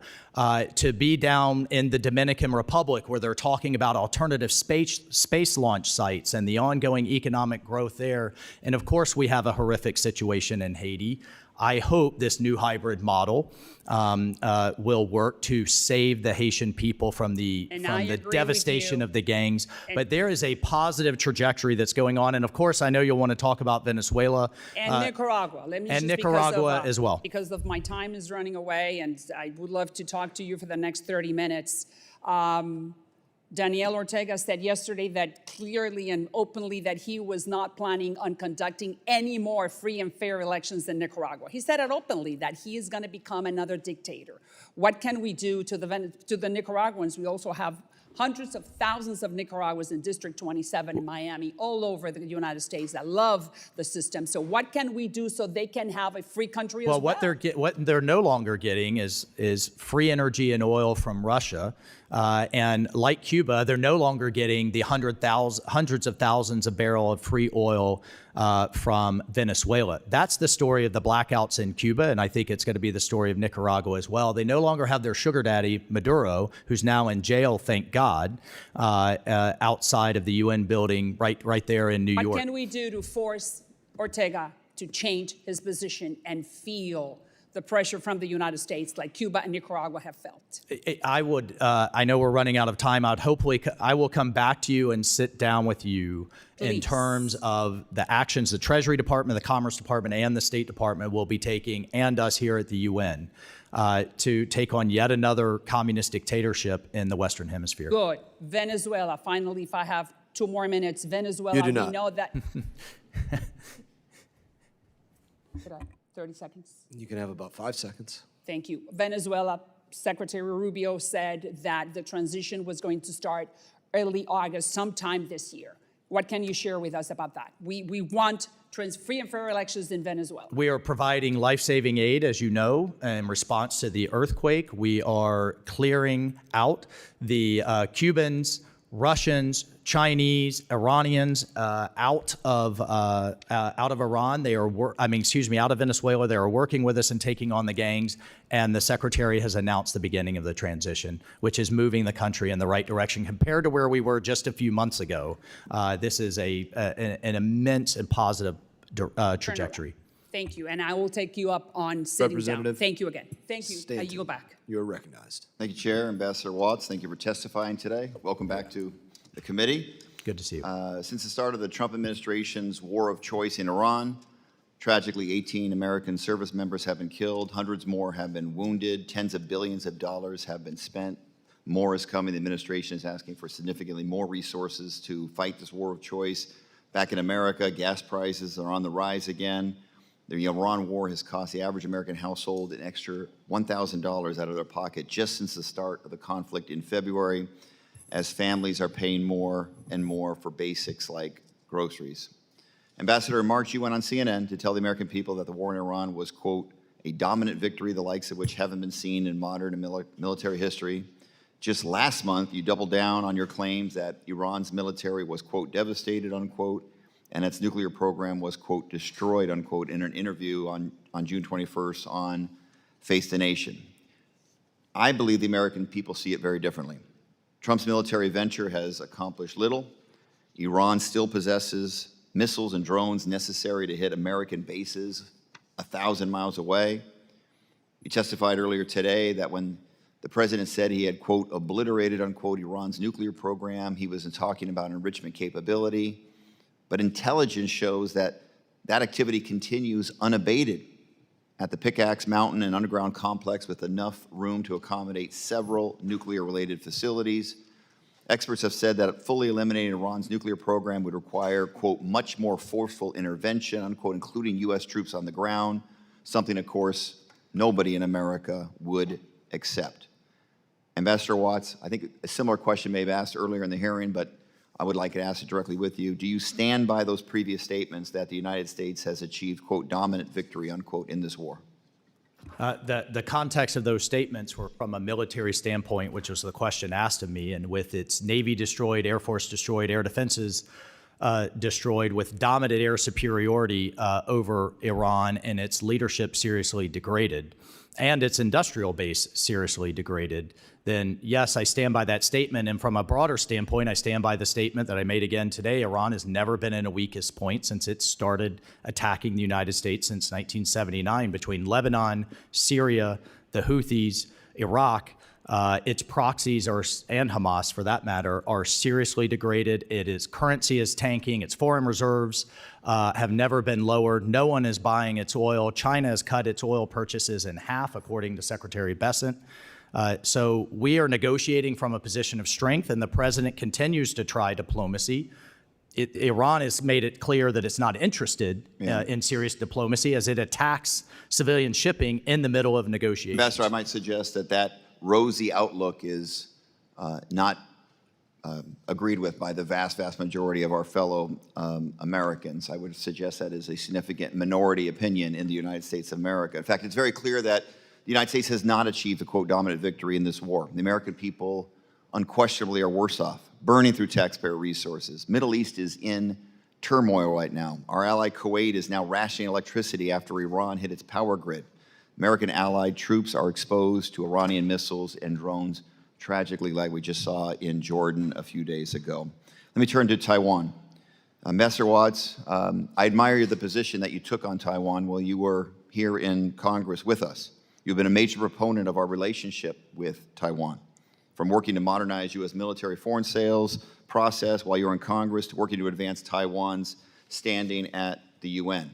to be down in the Dominican Republic where they're talking about alternative space launch sites and the ongoing economic growth there. And of course, we have a horrific situation in Haiti. I hope this new hybrid model will work to save the Haitian people from the devastation of the gangs. But there is a positive trajectory that's going on. And of course, I know you'll want to talk about Venezuela. And Nicaragua. Let me and just Nicaragua as well. Because of my time is running away, and I would love to talk to you for the next 30 minutes. Daniel Ortega said yesterday that clearly and openly that he was not planning on conducting any more free and fair elections in Nicaragua. He said it openly that he is going to become another dictator. What can we do to the Nicaraguans? We also have hundreds of thousands of Nicaraguans in District 27 in Miami, all over the United States that love the system. So what can we do so they can have a free country as well? Well, what they're no longer getting is free energy and oil from Russia. And like Cuba, they're no longer getting the hundreds of thousands of barrels of free oil from Venezuela. That's the story of the blackouts in Cuba, and I think it's going to be the story of Nicaragua as well. They no longer have their sugar daddy, Maduro, who's now in jail, thank God, outside of the UN building right there in New York. What can we do to force Ortega to change his position and feel the pressure from the United States like Cuba and Nicaragua have felt? I know we're running out of time. I will come back to you and sit down with you in terms of the actions the Treasury Department, the Commerce Department, and the State Department will be taking, and us here at the UN, to take on yet another communist dictatorship in the Western Hemisphere. Good. Venezuela, finally, if I have 2 more minutes. Venezuela, You do not. We know that. 30 seconds? You can have about 5 seconds. Thank you. Venezuela, Secretary Rubio said that the transition was going to start early August, sometime this year. What can you share with us about that? We want free and fair elections in Venezuela. We are providing life-saving aid, as you know, in response to the earthquake. We are clearing out the Cubans, Russians, Chinese, Iranians out of Iran. They are, out of Venezuela. They are working with us and taking on the gangs. And the Secretary has announced the beginning of the transition, which is moving the country in the right direction compared to where we were just a few months ago. This is an immense and positive trajectory. Thank you, and I will take you up on sitting down. Representative, Thank you again. Thank you. I Stanton, yield back. You are recognized. Thank you, Chair. Ambassador Waltz, thank you for testifying today. Welcome back to the committee. Good to see you. Since the start of the Trump administration's war of choice in Iran, tragically 18 American service members have been killed, hundreds more have been wounded, tens of billions of dollars have been spent. More is coming. The administration is asking for significantly more resources to fight this war of choice. Back in America, gas prices are on the rise again. The Iran war has cost the average American household an extra $1,000 out of their pocket just since the start of the conflict in February, as families are paying more and more for basics like groceries. Ambassador, in March, you went on CNN to tell the American people that the war in Iran was, quote, a dominant victory, the likes of which haven't been seen in modern and military history. Just last month, you doubled down on your claims that Iran's military was, quote, devastated, unquote, and its nuclear program was, quote, destroyed, unquote, in an interview on June 21st on Face the Nation. I believe the American people see it very differently. Trump's military venture has accomplished little. Iran still possesses missiles and drones necessary to hit American bases 1,000 miles away. You testified earlier today that when the president said he had, quote, obliterated, unquote, Iran's nuclear program, he wasn't talking about enrichment capability. But intelligence shows that that activity continues unabated at the Pickaxe Mountain and underground complex with enough room to accommodate several nuclear-related facilities. Experts have said that fully eliminating Iran's nuclear program would require, quote, much more forceful intervention, unquote, including U.S. troops on the ground, something, of course, nobody in America would accept. Ambassador Waltz, I think a similar question may have asked earlier in the hearing, but I would like to ask it directly with you. Do you stand by those previous statements that the United States has achieved, quote, dominant victory, unquote, in this war? The context of those statements were from a military standpoint, which was the question asked of me, and with its Navy destroyed, Air Force destroyed, air defenses destroyed with dominant air superiority over Iran, and its leadership seriously degraded, and its industrial base seriously degraded, then yes, I stand by that statement. And from a broader standpoint, I stand by the statement that I made again today. Iran has never been in a weakest point since it started attacking the United States since 1979 between Lebanon, Syria, the Houthis, Iraq. Its proxies and Hamas, for that matter, are seriously degraded. Its currency is tanking. Its foreign reserves have never been lower. No one is buying its oil. China has cut its oil purchases in half, according to Secretary Bessent. So we are negotiating from a position of strength, and the president continues to try diplomacy. Iran has made it clear that it's not interested in serious diplomacy as it attacks civilian shipping in the middle of negotiations. Ambassador, I might suggest that rosy outlook is not agreed with by the vast majority of our fellow Americans. I would suggest that is a significant minority opinion in the United States of America. In fact, it's very clear that the United States has not achieved a, quote, dominant victory in this war. The American people unquestionably are worse off, burning through taxpayer resources. Middle East is in turmoil right now. Our ally Kuwait is now rationing electricity after Iran hit its power grid. American allied troops are exposed to Iranian missiles and drones, tragically, like we just saw in Jordan a few days ago. Let me turn to Taiwan. Ambassador Waltz, I admire the position that you took on Taiwan while you were here in Congress with us. You've been a major proponent of our relationship with Taiwan, from working to modernize U.S. military foreign sales process while you were in Congress to working to advance Taiwan's standing at the UN.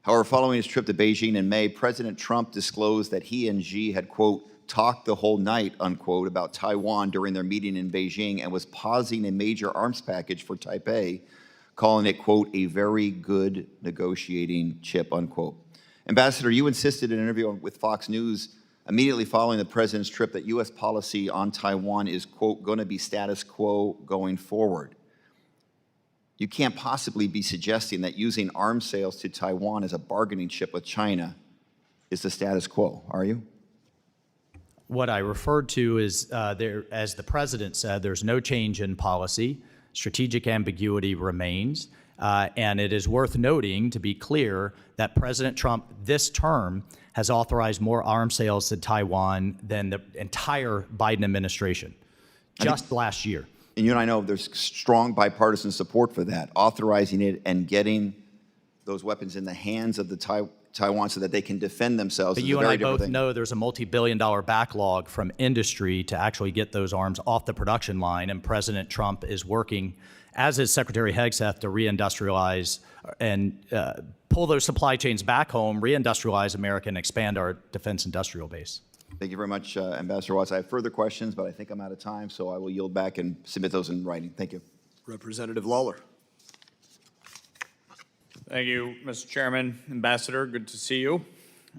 However, following his trip to Beijing in May, President Trump disclosed that he and Xi had, quote, talked the whole night, unquote, about Taiwan during their meeting in Beijing and was pausing a major arms package for Taipei, calling it, quote, a very good negotiating chip, unquote. Ambassador, you insisted in an interview with Fox News immediately following the president's trip that U.S. policy on Taiwan is, quote, going to be status quo going forward. You can't possibly be suggesting that using arms sales to Taiwan as a bargaining chip with China is the status quo, are you? What I referred to is, as the president said, there's no change in policy. Strategic ambiguity remains. And it is worth noting, to be clear, that President Trump this term has authorized more arms sales to Taiwan than the entire Biden administration, just last year. And you and I know there's strong bipartisan support for that, authorizing it and getting those weapons in the hands of the Taiwan so that they can defend themselves. But you and I both know there's a multi-billion-dollar backlog from industry to actually get those arms off the production line, and President Trump is working, as is Secretary Hegseth, to reindustrialize and pull those supply chains back home, reindustrialize America, and expand our defense industrial base. Thank you very much, Ambassador Watts. I have further questions, but I think I'm out of time, so I will yield back and submit those in writing. Thank you. Representative Lawler. Thank you, Mr. Chairman. Ambassador, good to see you.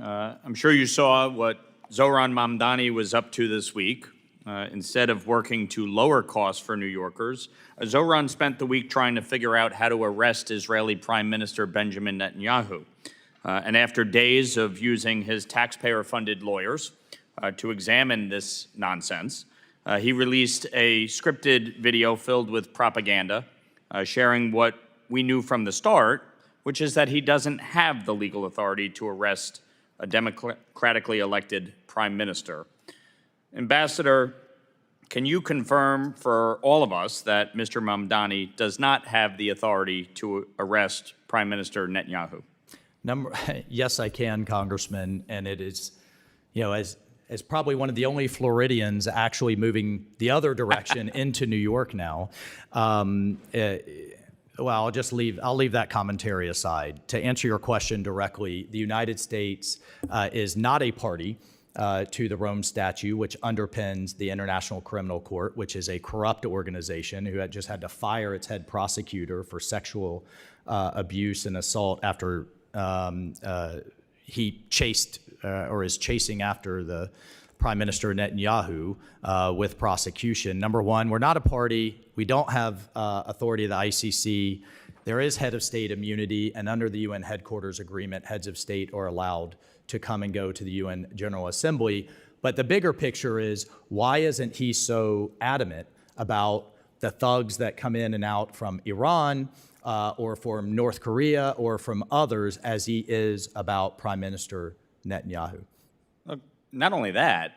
I'm sure you saw what Zohran Mamdani was up to this week. Instead of working to lower costs for New Yorkers, Zohran spent the week trying to figure out how to arrest Israeli Prime Minister Benjamin Netanyahu. And after days of using his taxpayer-funded lawyers to examine this nonsense, he released a scripted video filled with propaganda, sharing what we knew from the start, which is that he doesn't have the legal authority to arrest a democratically elected prime minister. Ambassador, can you confirm for all of us that Mr. Mamdani does not have the authority to arrest Prime Minister Netanyahu? Yes, I can, Congressman, and it is, as probably one of the only Floridians actually moving the other direction into New York now. Well, I'll leave that commentary aside. To answer your question directly, the United States is not a party to the Rome Statute, which underpins the International Criminal Court, which is a corrupt organization who had just had to fire its head prosecutor for sexual abuse and assault after he chased or is chasing after the Prime Minister Netanyahu with prosecution. Number one, we're not a party. We don't have authority of the ICC. There is head of state immunity, and under the UN headquarters agreement, heads of state are allowed to come and go to the UN General Assembly. But the bigger picture is, why isn't he so adamant about the thugs that come in and out from Iran or from North Korea or from others as he is about Prime Minister Netanyahu. Look, not only that,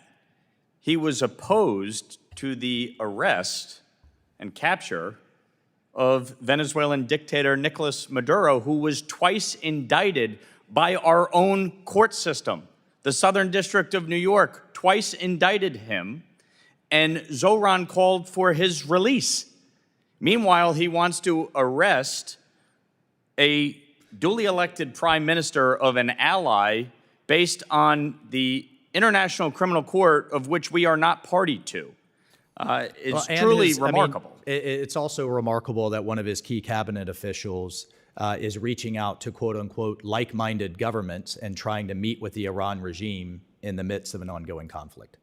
he was opposed to the arrest and capture of Venezuelan dictator Nicolas Maduro, who was twice indicted by our own court system. The Southern District of New York twice indicted him, and Zoran called for his release. Meanwhile, he wants to arrest a duly elected prime minister of an ally based on the International Criminal Court, of which we are not party to. It's truly remarkable. It's also remarkable that one of his key cabinet officials is reaching out to quote unquote like-minded governments and trying to meet with the Iran regime in the midst of an ongoing conflict.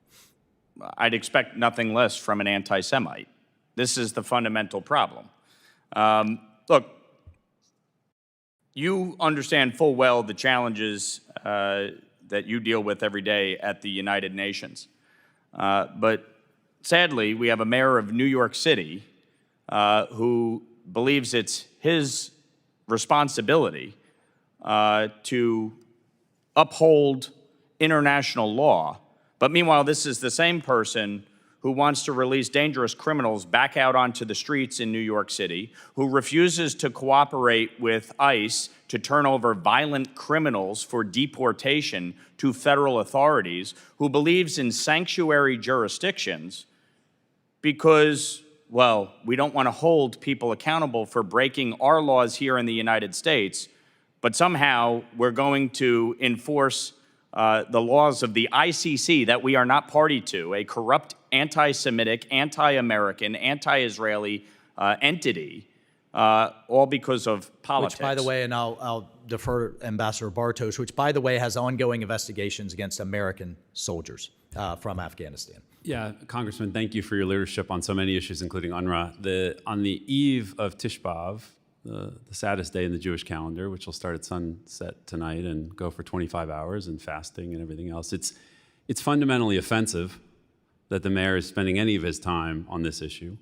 I'd expect nothing less from an anti-Semite. This is the fundamental problem. Look, you understand full well the challenges that you deal with every day at the United Nations. But sadly, we have a mayor of New York City who believes it's his responsibility to uphold international law. But meanwhile, this is the same person who wants to release dangerous criminals back out onto the streets in New York City, who refuses to cooperate with ICE to turn over violent criminals for deportation to federal authorities, who believes in sanctuary jurisdictions because, well, we don't want to hold people accountable for breaking our laws here in the United States, but somehow we're going to enforce the laws of the ICC that we are not party to, a corrupt, anti-Semitic, anti-American, anti-Israeli entity, all because of politics. Which, by the way, and I'll defer to Ambassador Bartos, which, by the way, has ongoing investigations against American soldiers from Afghanistan. Yeah, Congressman, thank you for your leadership on so many issues, including UNRWA. On the eve of Tish B'Av, the saddest day in the Jewish calendar, which will start at sunset tonight and go for 25 hours and fasting and everything else, it's fundamentally offensive that the mayor is spending any of his time on this issue.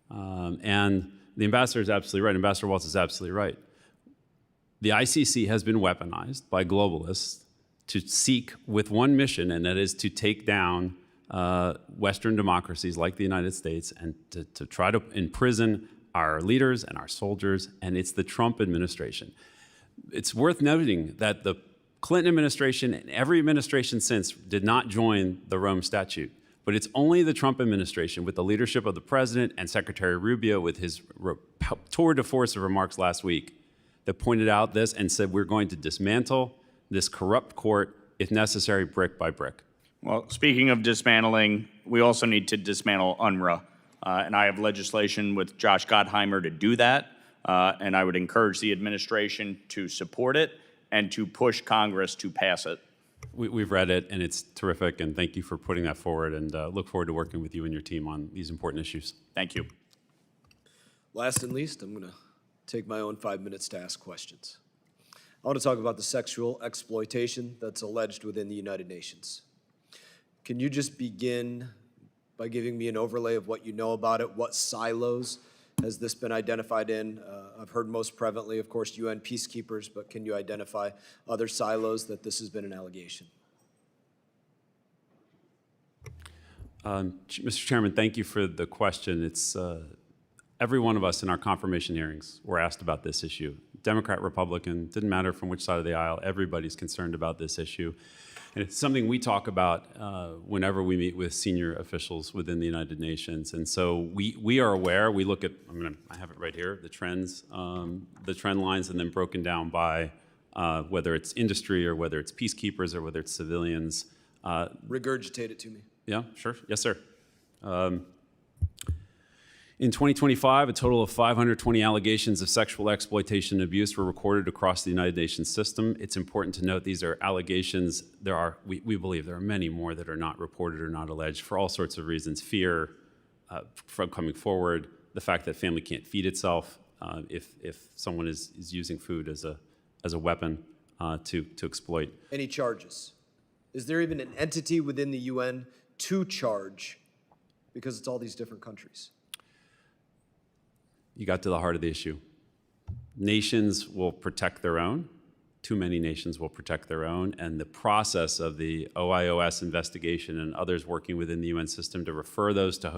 And the ambassador is absolutely right. Ambassador Waltz is absolutely right. The ICC has been weaponized by globalists to seek with one mission, and that is to take down Western democracies like the United States and to try to imprison our leaders and our soldiers, and it's the Trump administration. It's worth noting that the Clinton administration and every administration since did not join the Rome Statute, but it's only the Trump administration with the leadership of the president and Secretary Rubio with his tour de force of remarks last week that pointed out this and said we're going to dismantle this corrupt court, if necessary, brick by brick. Well, speaking of dismantling, we also need to dismantle UNRWA. And I have legislation with Josh Gottheimer to do that. And I would encourage the administration to support it and to push Congress to pass it. We've read it, and it's terrific, and thank you for putting that forward, and look forward to working with you and your team on these important issues. Thank you. Last and least, I'm going to take my own 5 minutes to ask questions. I want to talk about the sexual exploitation that's alleged within the United Nations. Can you just begin by giving me an overlay of what you know about it? What silos has this been identified in? I've heard most prevalently, of course, UN peacekeepers, but can you identify other silos that this has been an allegation? Mr. Chairman, thank you for the question. It's every one of us in our confirmation hearings were asked about this issue. Democrat, Republican, didn't matter from which side of the aisle, everybody's concerned about this issue. And it's something we talk about whenever we meet with senior officials within the United Nations. And so we are aware, we look at, I have it right here, the trends, the trend lines, and then broken down by whether it's industry or whether it's peacekeepers or whether it's civilians. Regurgitate it to me. Yeah, sure. Yes, sir. In 2025, a total of 520 allegations of sexual exploitation and abuse were recorded across the United Nations system. It's important to note these are allegations. We believe there are many more that are not reported or not alleged for all sorts of reasons. Fear from coming forward, the fact that family can't feed itself if someone is using food as a weapon to exploit. Any charges? Is there even an entity within the UN to charge because it's all these different countries? you got to the heart of the issue. Nations will protect their own. Too many nations will protect their own, and the process of the OIOS investigation and others working within the UN system to refer those to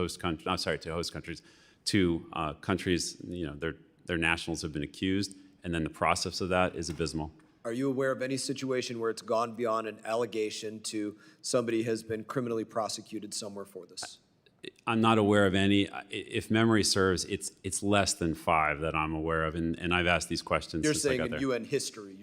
countries, you know, their nationals have been accused, and then the process of that is abysmal. Are you aware of any situation where it's gone beyond an allegation to somebody has been criminally prosecuted somewhere for this? I'm not aware of any. If memory serves, it's less than 5 that I'm aware of, and I've asked these questions You're since I saying got in there. UN history,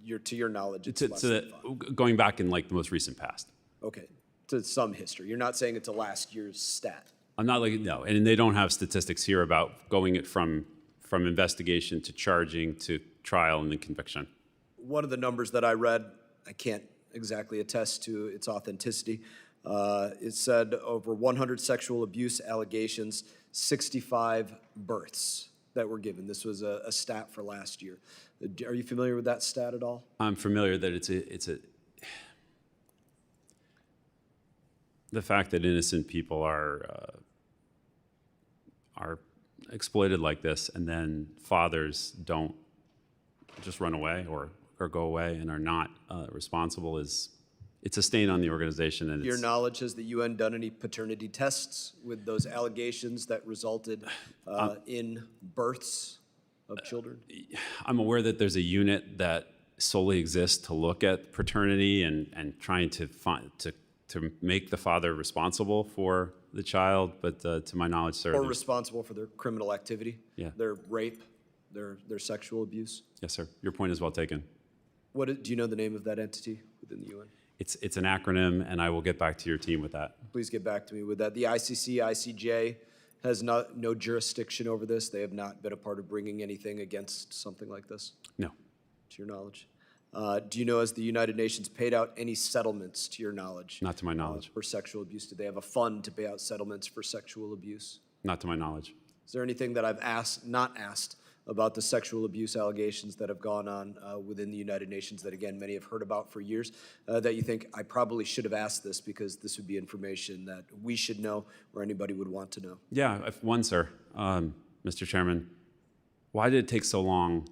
you're to your knowledge, it's less than 5. Going back in like the most recent past. Okay, to some history. You're not saying it's a last year's stat. I'm not like, no, and they don't have statistics here about going it from investigation to charging to trial and then conviction. One of the numbers that I read, I can't exactly attest to its authenticity. It said over 100 sexual abuse allegations, 65 births that were given. This was a stat for last year. Are you familiar with that stat at all? I'm familiar that the fact that innocent people are exploited like this, and then fathers don't just run away or go away and are not responsible it's a stain on the organization. And To your knowledge, has the UN done any paternity tests with those allegations that resulted in births of children? I'm aware that there's a unit that solely exists to look at paternity and trying to make the father responsible for the child, but to my knowledge, sir. Or responsible for their criminal activity? Yeah. Their rape, their sexual abuse? Yes, sir. Your point is well taken. Do you know the name of that entity within the UN? It's an acronym, and I will get back to your team with that. Please get back to me with that. The ICC, ICJ has no jurisdiction over this. They have not been a part of bringing anything against something like this? No. To your knowledge. Do you know, has the United Nations paid out any settlements, to your knowledge? Not to my knowledge. For sexual abuse? Do they have a fund to pay out settlements for sexual abuse? Not to my knowledge. Is there anything that I've not asked about the sexual abuse allegations that have gone on within the United Nations that, again, many have heard about for years, that you think I probably should have asked this because this would be information that we should know or anybody would want to know? Yeah, one, sir. Mr. Chairman, why did it take so long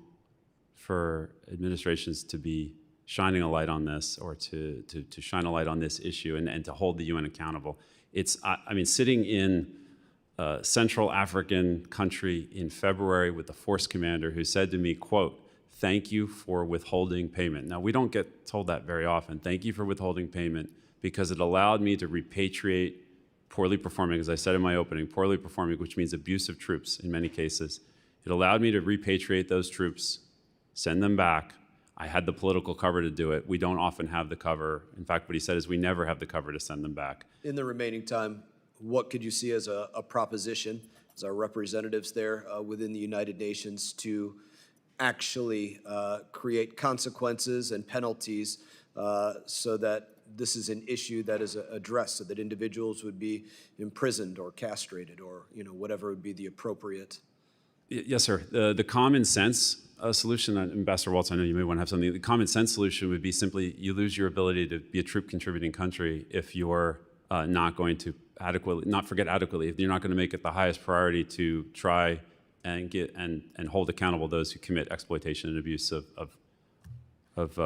for administrations to be shining a light on this, or to shine a light on this issue and to hold the UN accountable? I mean, sitting in a Central African country in February with the force commander who said to me, quote, "Thank you for withholding payment." Now, we don't get told that very often. Thank you for withholding payment, because it allowed me to repatriate poorly performing, as I said in my opening, poorly performing, which means abusive troops in many cases. It allowed me to repatriate those troops, send them back. I had the political cover to do it. We don't often have the cover. In fact, what he said is we never have the cover to send them back. In the remaining time, what could you see as a proposition, as our representatives there within the United Nations, to actually create consequences and penalties so that this is an issue that is addressed, so that individuals would be imprisoned or castrated or whatever would be the appropriate? Yes, sir. The common sense solution, Ambassador Waltz, I know you may want to have something. The common sense solution would be simply you lose your ability to be a troop contributing country if you're not going to forget adequately, if you're not going to make it the highest priority to try and get and hold accountable those who commit exploitation and abuse of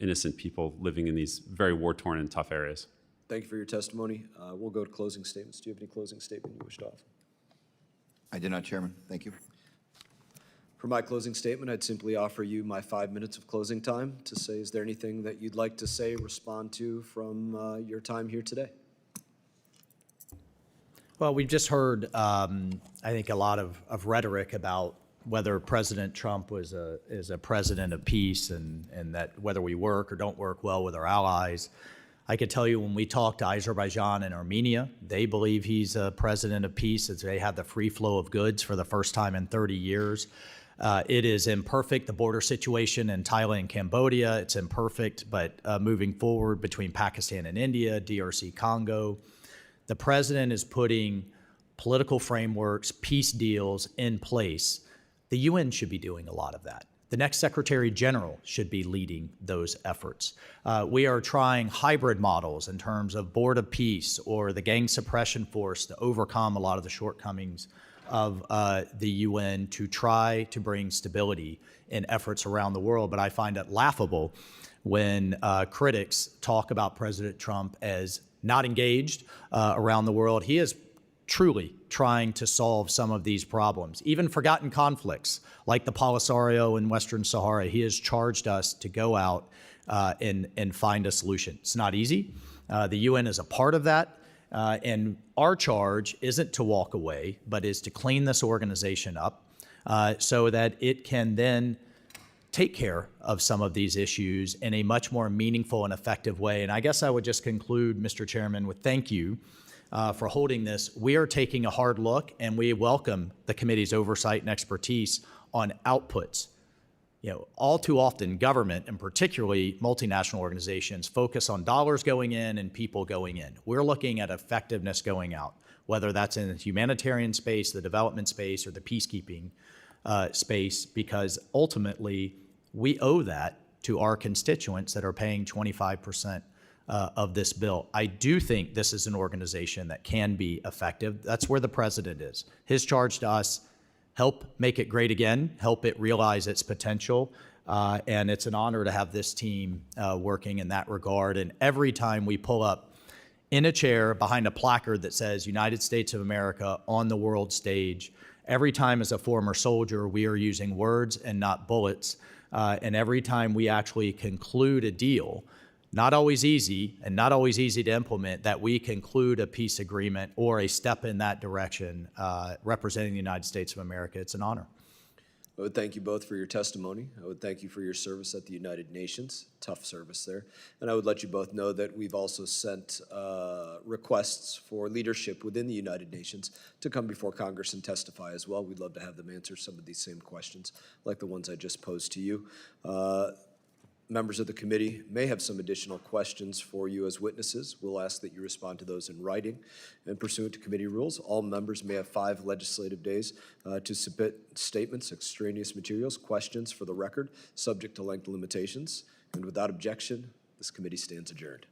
innocent people living in these very war-torn and tough areas. Thank you for your testimony. We'll go to closing statements. Do you have any closing statement you wish to offer? I do not, Chairman. Thank you. For my closing statement, I'd simply offer you my 5 minutes of closing time to say, is there anything that you'd like to say, respond to from your time here today? Well, we've just heard, I think, a lot of rhetoric about whether President Trump is a president of peace, and that whether we work or don't work well with our allies. I could tell you when we talk to Azerbaijan and Armenia, they believe he's a president of peace, as they have the free flow of goods for the first time in 30 years. It is imperfect, the border situation in Thailand and Cambodia. It's imperfect, but moving forward between Pakistan and India, DRC Congo, the president is putting political frameworks, peace deals in place. The UN should be doing a lot of that. The next Secretary General should be leading those efforts. We are trying hybrid models in terms of Board of Peace or the Gang Suppression Force to overcome a lot of the shortcomings of the UN to try to bring stability in efforts around the world. But I find it laughable when critics talk about President Trump as not engaged around the world. He is truly trying to solve some of these problems, even forgotten conflicts like the Polisario in Western Sahara. He has charged us to go out and find a solution. It's not easy. The UN is a part of that. And our charge isn't to walk away, but is to clean this organization up so that it can then take care of some of these issues in a much more meaningful and effective way. And I guess I would just conclude, Mr. Chairman, with thank you for holding this. We are taking a hard look, and we welcome the committee's oversight and expertise on outputs. You know, all too often, government, and particularly multinational organizations, focus on dollars going in and people going in. We're looking at effectiveness going out, whether that's in the humanitarian space, the development space, or the peacekeeping space, because ultimately we owe that to our constituents that are paying 25% of this bill. I do think this is an organization that can be effective. That's where the president is. His charge to us: help make it great again, help it realize its potential, and it's an honor to have this team working in that regard. And every time we pull up in a chair behind a placard that says United States of America on the world stage, every time as a former soldier, we are using words and not bullets. And every time we actually conclude a deal, not always easy and not always easy to implement, that we conclude a peace agreement or a step in that direction representing the United States of America, it's an honor. I would thank you both for your testimony. I would thank you for your service at the United Nations. Tough service there. And I would let you both know that we've also sent requests for leadership within the United Nations to come before Congress and testify as well. We'd love to have them answer some of these same questions, like the ones I just posed to you. Members of the committee may have some additional questions for you as witnesses. We'll ask that you respond to those in writing. And pursuant to committee rules, all members may have 5 legislative days to submit statements, extraneous materials, questions for the record, subject to length limitations. And without objection, this committee stands adjourned.